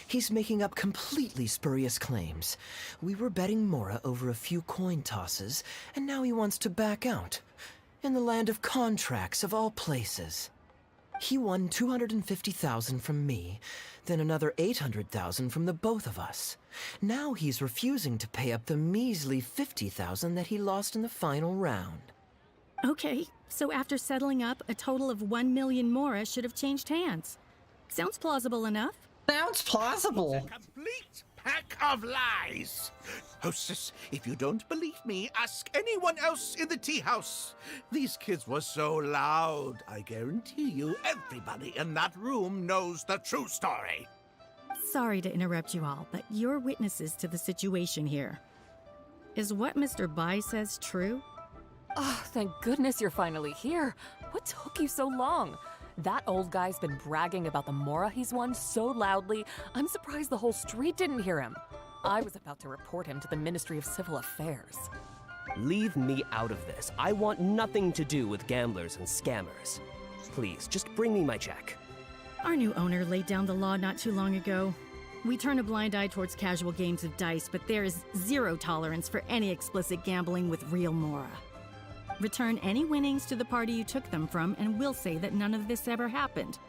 He's making up completely spurious claims. We were betting mora over a few coin tosses, and now he wants to back out. In the land of contracts, of all places. He won 250,000 from me, then another 800,000 from the both of us. Now he's refusing to pay up the measly 50,000 that he lost in the final round. Okay, so after settling up, a total of 1 million mora should have changed hands. Sounds plausible enough. Sounds plausible. It's a complete pack of lies. Hostess, if you don't believe me, ask anyone else in the tea house. These kids were so loud, I guarantee you everybody in that room knows the true story. Sorry to interrupt you all, but you're witnesses to the situation here. Is what Mr. Bai says true? Oh, thank goodness you're finally here. What took you so long? That old guy's been bragging about the mora he's won so loudly, I'm surprised the whole street didn't hear him. I was about to report him to the Ministry of Civil Affairs. Leave me out of this. I want nothing to do with gamblers and scammers. Please, just bring me my check. Our new owner laid down the law not too long ago. We turn a blind eye towards casual games of dice, but there is zero tolerance for any explicit gambling with real mora. Return any winnings to the party you took them from, and we'll say that none of this ever happened.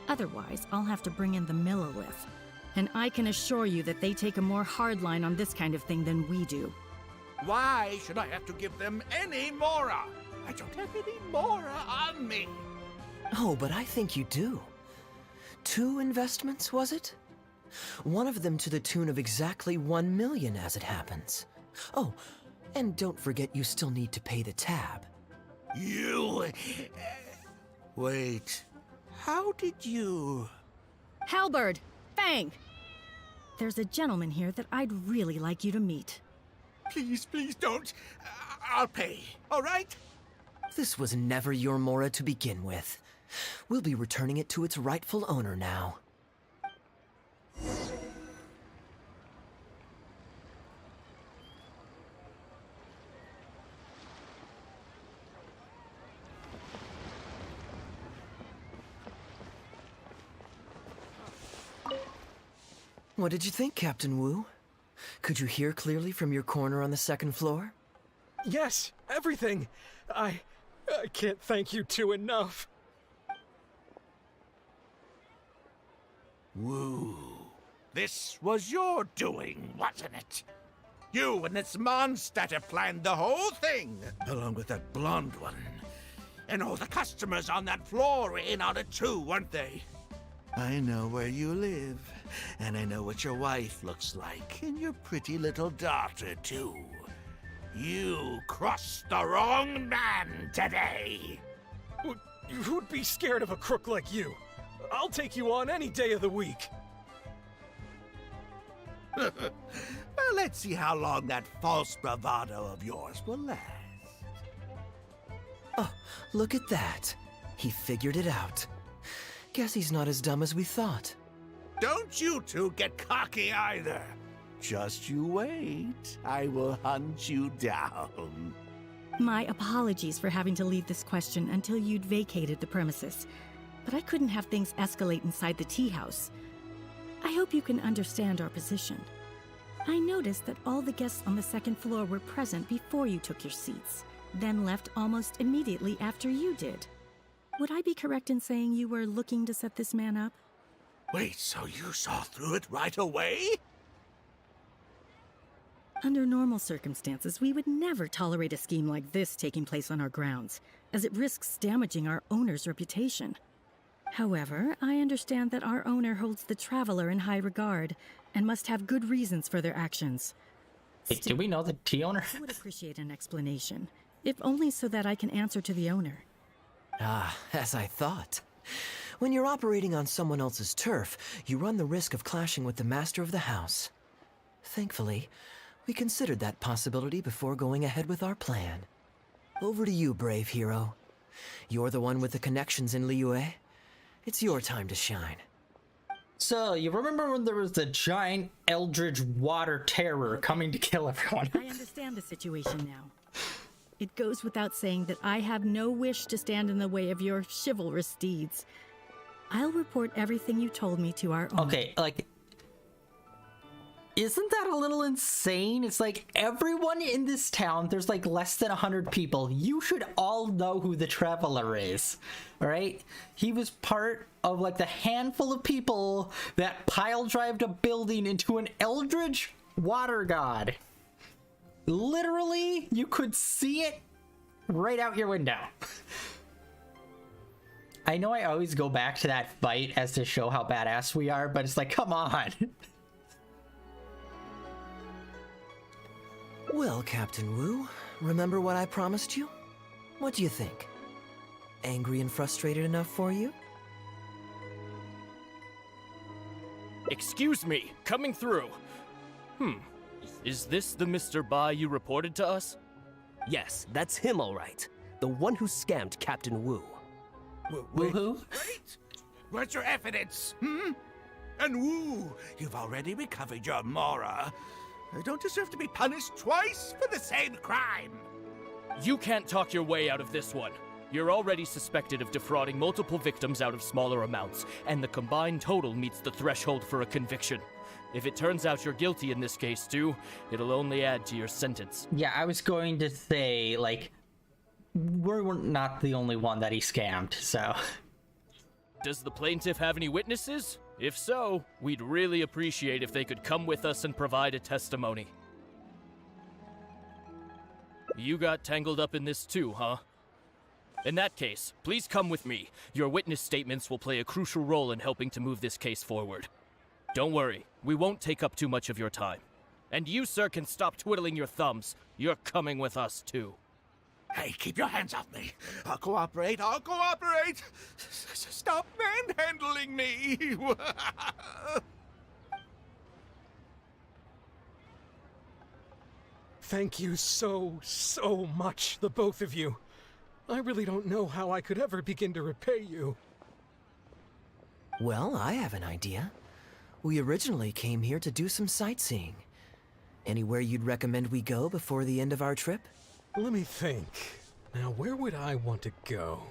Otherwise, I'll have to bring in the Millilith. And I can assure you that they take a more hard line on this kind of thing than we do. Why should I have to give them any mora? I don't have any mora on me. Oh, but I think you do. 2 investments, was it? One of them to the tune of exactly 1 million, as it happens. Oh, and don't forget you still need to pay the tab. You... Wait. How did you... Halberd! Fang! There's a gentleman here that I'd really like you to meet. Please don't. I'll pay, all right? This was never your mora to begin with. We'll be returning it to its rightful owner now. What did you think, Captain Wu? Could you hear clearly from your corner on the second floor? Yes, everything. I can't thank you two enough. Woo. This was your doing, wasn't it? You and this monster planned the whole thing, along with that blonde one. And all the customers on that floor were in on it too, weren't they? I know where you live, and I know what your wife looks like, and your pretty little daughter too. You crossed the wrong man today. Who'd be scared of a crook like you? I'll take you on any day of the week. Well, let's see how long that false bravado of yours will last. Oh, look at that. He figured it out. Guess he's not as dumb as we thought. Don't you two get cocky either. Just you wait. I will hunt you down. My apologies for having to leave this question until you'd vacated the premises. But I couldn't have things escalate inside the tea house. I hope you can understand our position. I noticed that all the guests on the second floor were present before you took your seats, then left almost immediately after you did. Would I be correct in saying you were looking to set this man up? Wait, so you saw through it right away? Under normal circumstances, we would never tolerate a scheme like this taking place on our grounds, as it risks damaging our owner's reputation. However, I understand that our owner holds the Traveler in high regard, and must have good reasons for their actions. Wait, do we know the tea owner? I would appreciate an explanation, if only so that I can answer to the owner. Ah, as I thought. When you're operating on someone else's turf, you run the risk of clashing with the master of the house. Thankfully, we considered that possibility before going ahead with our plan. Over to you, brave hero. You're the one with the connections in Liyue. It's your time to shine. So, you remember when there was the giant eldritch water terror coming to kill everyone? I understand the situation now. It goes without saying that I have no wish to stand in the way of your chivalrous deeds. I'll report everything you told me to our owner. Okay, like, isn't that a little insane? It's like everyone in this town, there's like less than 100 people. You should all know who the Traveler is, all right? He was part of like the handful of people that pile-drived a building into an eldritch water god. Literally, you could see it right out your window. I know I always go back to that fight as to show how badass we are, but it's like, come on. Well, Captain Wu, remember what I promised you? What do you think? Angry and frustrated enough for you? Excuse me, coming through. Is this the Mr. Bai you reported to us? Yes, that's him all right. The one who scammed Captain Wu. Woohoo? Wait! Where's your evidence? And Wu, you've already recovered your Mora. I don't deserve to be punished twice for the same crime. You can't talk your way out of this one. You're already suspected of defrauding multiple victims out of smaller amounts, and the combined total meets the threshold for a conviction. If it turns out you're guilty in this case too, it'll only add to your sentence. Yeah, I was going to say, like, we're not the only one that he scammed, so... Does the plaintiff have any witnesses? If so, we'd really appreciate if they could come with us and provide a testimony. You got tangled up in this too, huh? In that case, please come with me. Your witness statements will play a crucial role in helping to move this case forward. Don't worry, we won't take up too much of your time. And you, sir, can stop twiddling your thumbs. You're coming with us too. Hey, keep your hands off me. I'll cooperate. Stop manhandling me. Thank you so much, the both of you. I really don't know how I could ever begin to repay you. Well, I have an idea. We originally came here to do some sightseeing. Anywhere you'd recommend we go before the end of our trip? Let me think. Now, where would I want to go?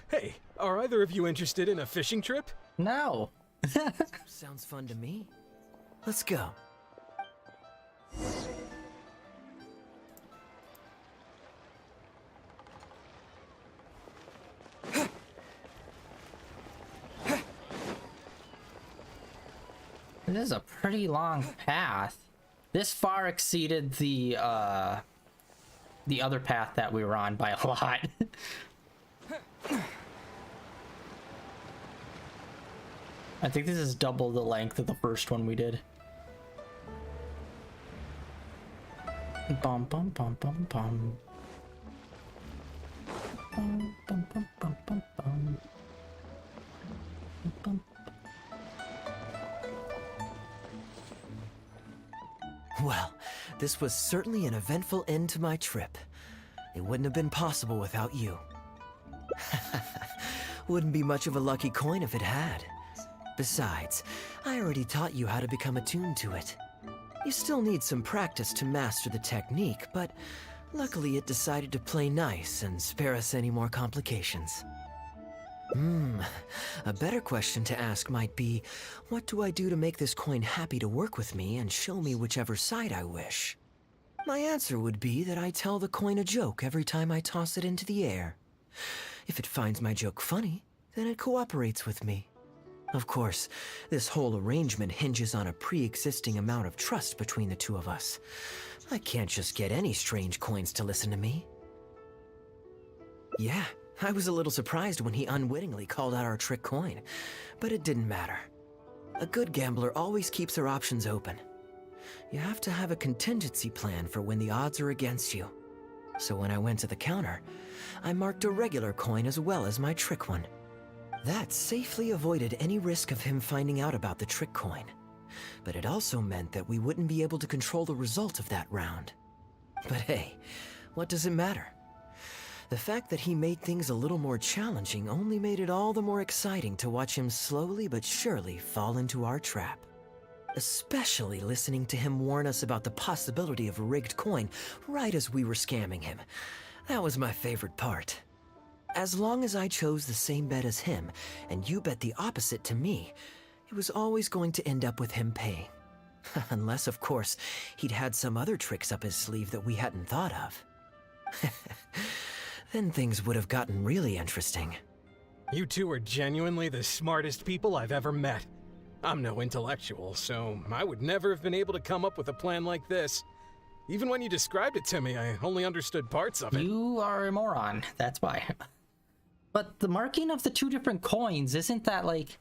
Hey, are either of you interested in a fishing trip? No. Sounds fun to me. Let's go. This is a pretty long path. This far exceeded the other path that we were on by a lot. I think this is double the length of the first one we did. Bum bum bum bum bum. Bum bum bum bum bum bum. Bum. Well, this was certainly an eventful end to my trip. It wouldn't have been possible without you. Wouldn't be much of a lucky coin if it had. Besides, I already taught you how to become attuned to it. You still need some practice to master the technique, but luckily it decided to play nice and spare us any more complications. A better question to ask might be, what do I do to make this coin happy to work with me and show me whichever side I wish? My answer would be that I tell the coin a joke every time I toss it into the air. If it finds my joke funny, then it cooperates with me. Of course, this whole arrangement hinges on a pre-existing amount of trust between the two of us. I can't just get any strange coins to listen to me. Yeah, I was a little surprised when he unwittingly called out our trick coin, but it didn't matter. A good gambler always keeps their options open. You have to have a contingency plan for when the odds are against you. So when I went to the counter, I marked a regular coin as well as my trick one. That safely avoided any risk of him finding out about the trick coin. But it also meant that we wouldn't be able to control the result of that round. But hey, what does it matter? The fact that he made things a little more challenging only made it all the more exciting to watch him slowly but surely fall into our trap. Especially listening to him warn us about the possibility of a rigged coin right as we were scamming him. That was my favorite part. As long as I chose the same bet as him, and you bet the opposite to me, it was always going to end up with him paying. Unless, of course, he'd had some other tricks up his sleeve that we hadn't thought of. Then things would have gotten really interesting. You two are genuinely the smartest people I've ever met. I'm no intellectual, so I would never have been able to come up with a plan like this. Even when you described it to me, I only understood parts of it. You are a moron, that's why. But the marking of the two different coins, isn't that like...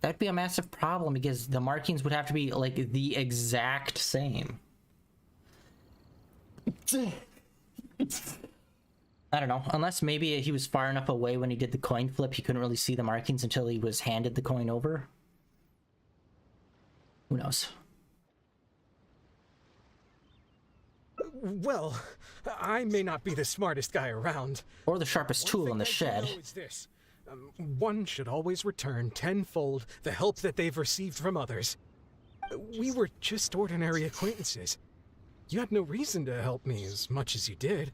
That'd be a massive problem because the markings would have to be like the exact same. I don't know, unless maybe he was far enough away when he did the coin flip, he couldn't really see the markings until he was handed the coin over. Who knows? Well, I may not be the smartest guy around. Or the sharpest tool in the shed. Is this. One should always return tenfold the help that they've received from others. We were just ordinary acquaintances. You had no reason to help me as much as you did.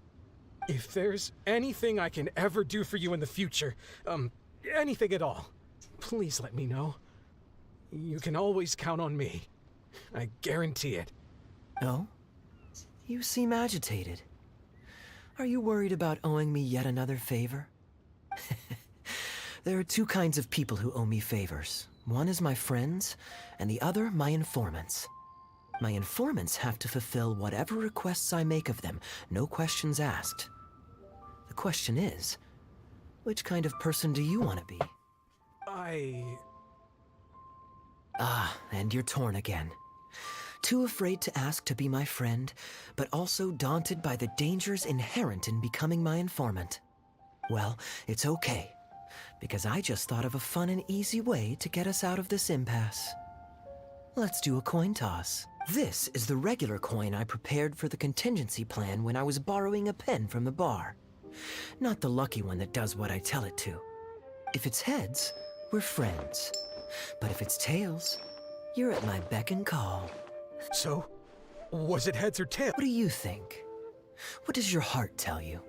If there's anything I can ever do for you in the future, anything at all, please let me know. You can always count on me. I guarantee it. No? You seem agitated. Are you worried about owing me yet another favor? There are two kinds of people who owe me favors. One is my friends, and the other my informants. My informants have to fulfill whatever requests I make of them, no questions asked. The question is, which kind of person do you want to be? Ah, and you're torn again. Too afraid to ask to be my friend, but also daunted by the dangers inherent in becoming my informant. Well, it's okay, because I just thought of a fun and easy way to get us out of this impasse. Let's do a coin toss. This is the regular coin I prepared for the contingency plan when I was borrowing a pen from the bar. Not the lucky one that does what I tell it to. If it's heads, we're friends. But if it's tails, you're at my beck and call. So, was it heads or tails? What do you think? What does your heart tell you?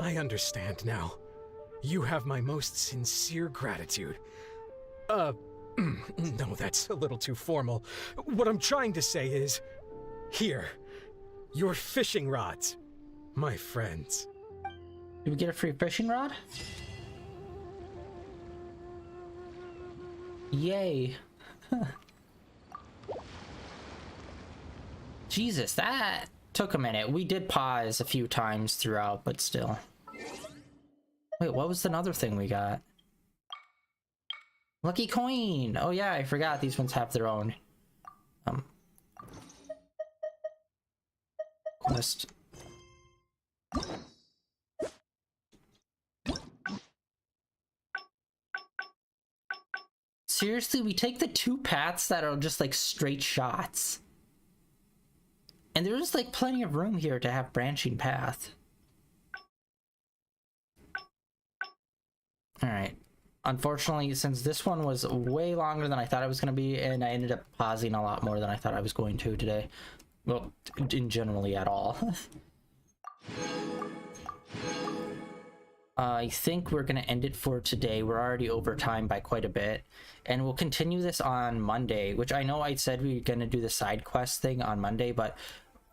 I understand now. You have my most sincere gratitude. No, that's a little too formal. What I'm trying to say is, here, your fishing rods, my friends. Did we get a free fishing rod? Yay. Jesus, that took a minute. We did pause a few times throughout, but still. Wait, what was another thing we got? Lucky coin! Oh yeah, I forgot these ones have their own quest. Seriously, we take the two paths that are just like straight shots. And there's like plenty of room here to have branching path. Alright. Unfortunately, since this one was way longer than I thought it was going to be, and I ended up pausing a lot more than I thought I was going to today. Well, in generally at all. I think we're going to end it for today. We're already over time by quite a bit. And we'll continue this on Monday, which I know I said we were going to do the side quest thing on Monday, but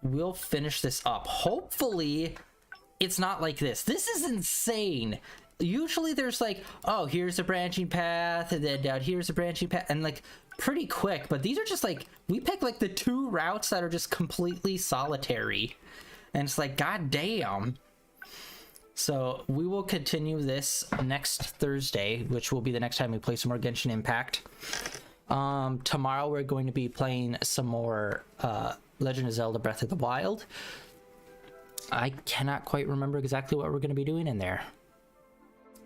we'll finish this up. Hopefully, it's not like this. This is insane. Usually there's like, oh, here's a branching path, and then down here's a branching path, and like pretty quick, but these are just like, we pick like the two routes that are just completely solitary. And it's like, god damn. So we will continue this next Thursday, which will be the next time we play some more Genshin Impact. Tomorrow we're going to be playing some more Legend of Zelda Breath of the Wild. I cannot quite remember exactly what we're going to be doing in there.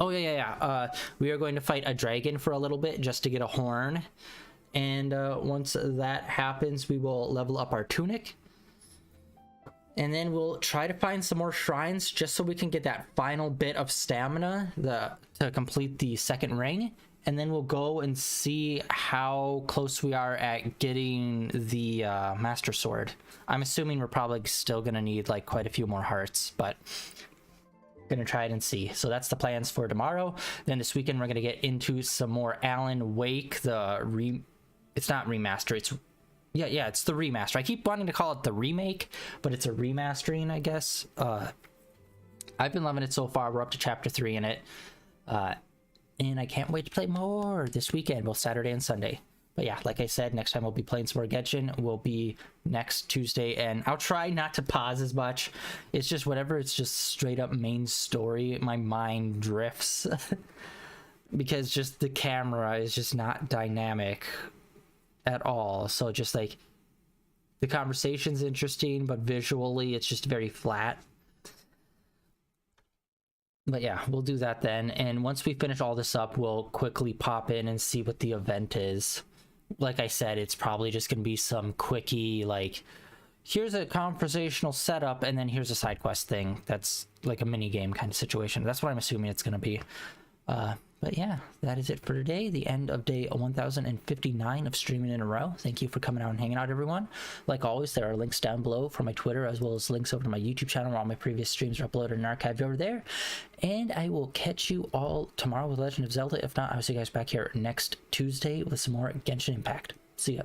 Oh, yeah. We are going to fight a dragon for a little bit just to get a horn. And once that happens, we will level up our tunic. And then we'll try to find some more shrines just so we can get that final bit of stamina to complete the second ring. And then we'll go and see how close we are at getting the Master Sword. I'm assuming we're probably still going to need like quite a few more hearts, but gonna try it and see. So that's the plans for tomorrow. Then this weekend we're gonna get into some more Alan Wake, it's not remaster, it's it's the remaster. I keep wanting to call it the remake, but it's a remastering, I guess. I've been loving it so far. We're up to chapter 3 in it, and I can't wait to play more this weekend, both Saturday and Sunday. But yeah, like I said, next time we'll be playing some more Genshin will be next Tuesday, and I'll try not to pause as much. It's just whatever, it's just straight up main story. My mind drifts because just the camera is just not dynamic at all. So just like the conversation's interesting, but visually it's just very flat. But yeah, we'll do that then. And once we finish all this up, we'll quickly pop in and see what the event is. Like I said, it's probably just going to be some quickie, like, here's a conversational setup, and then here's a side quest thing. That's like a mini game kind of situation. That's what I'm assuming it's going to be. But yeah, that is it for today. The end of day 1059 of streaming in a row. Thank you for coming out and hanging out, everyone. Like always, there are links down below for my Twitter, as well as links over to my YouTube channel where all my previous streams are uploaded and archived over there. And I will catch you all tomorrow with Legend of Zelda. If not, I'll see you guys back here next Tuesday with some more Genshin Impact. See ya.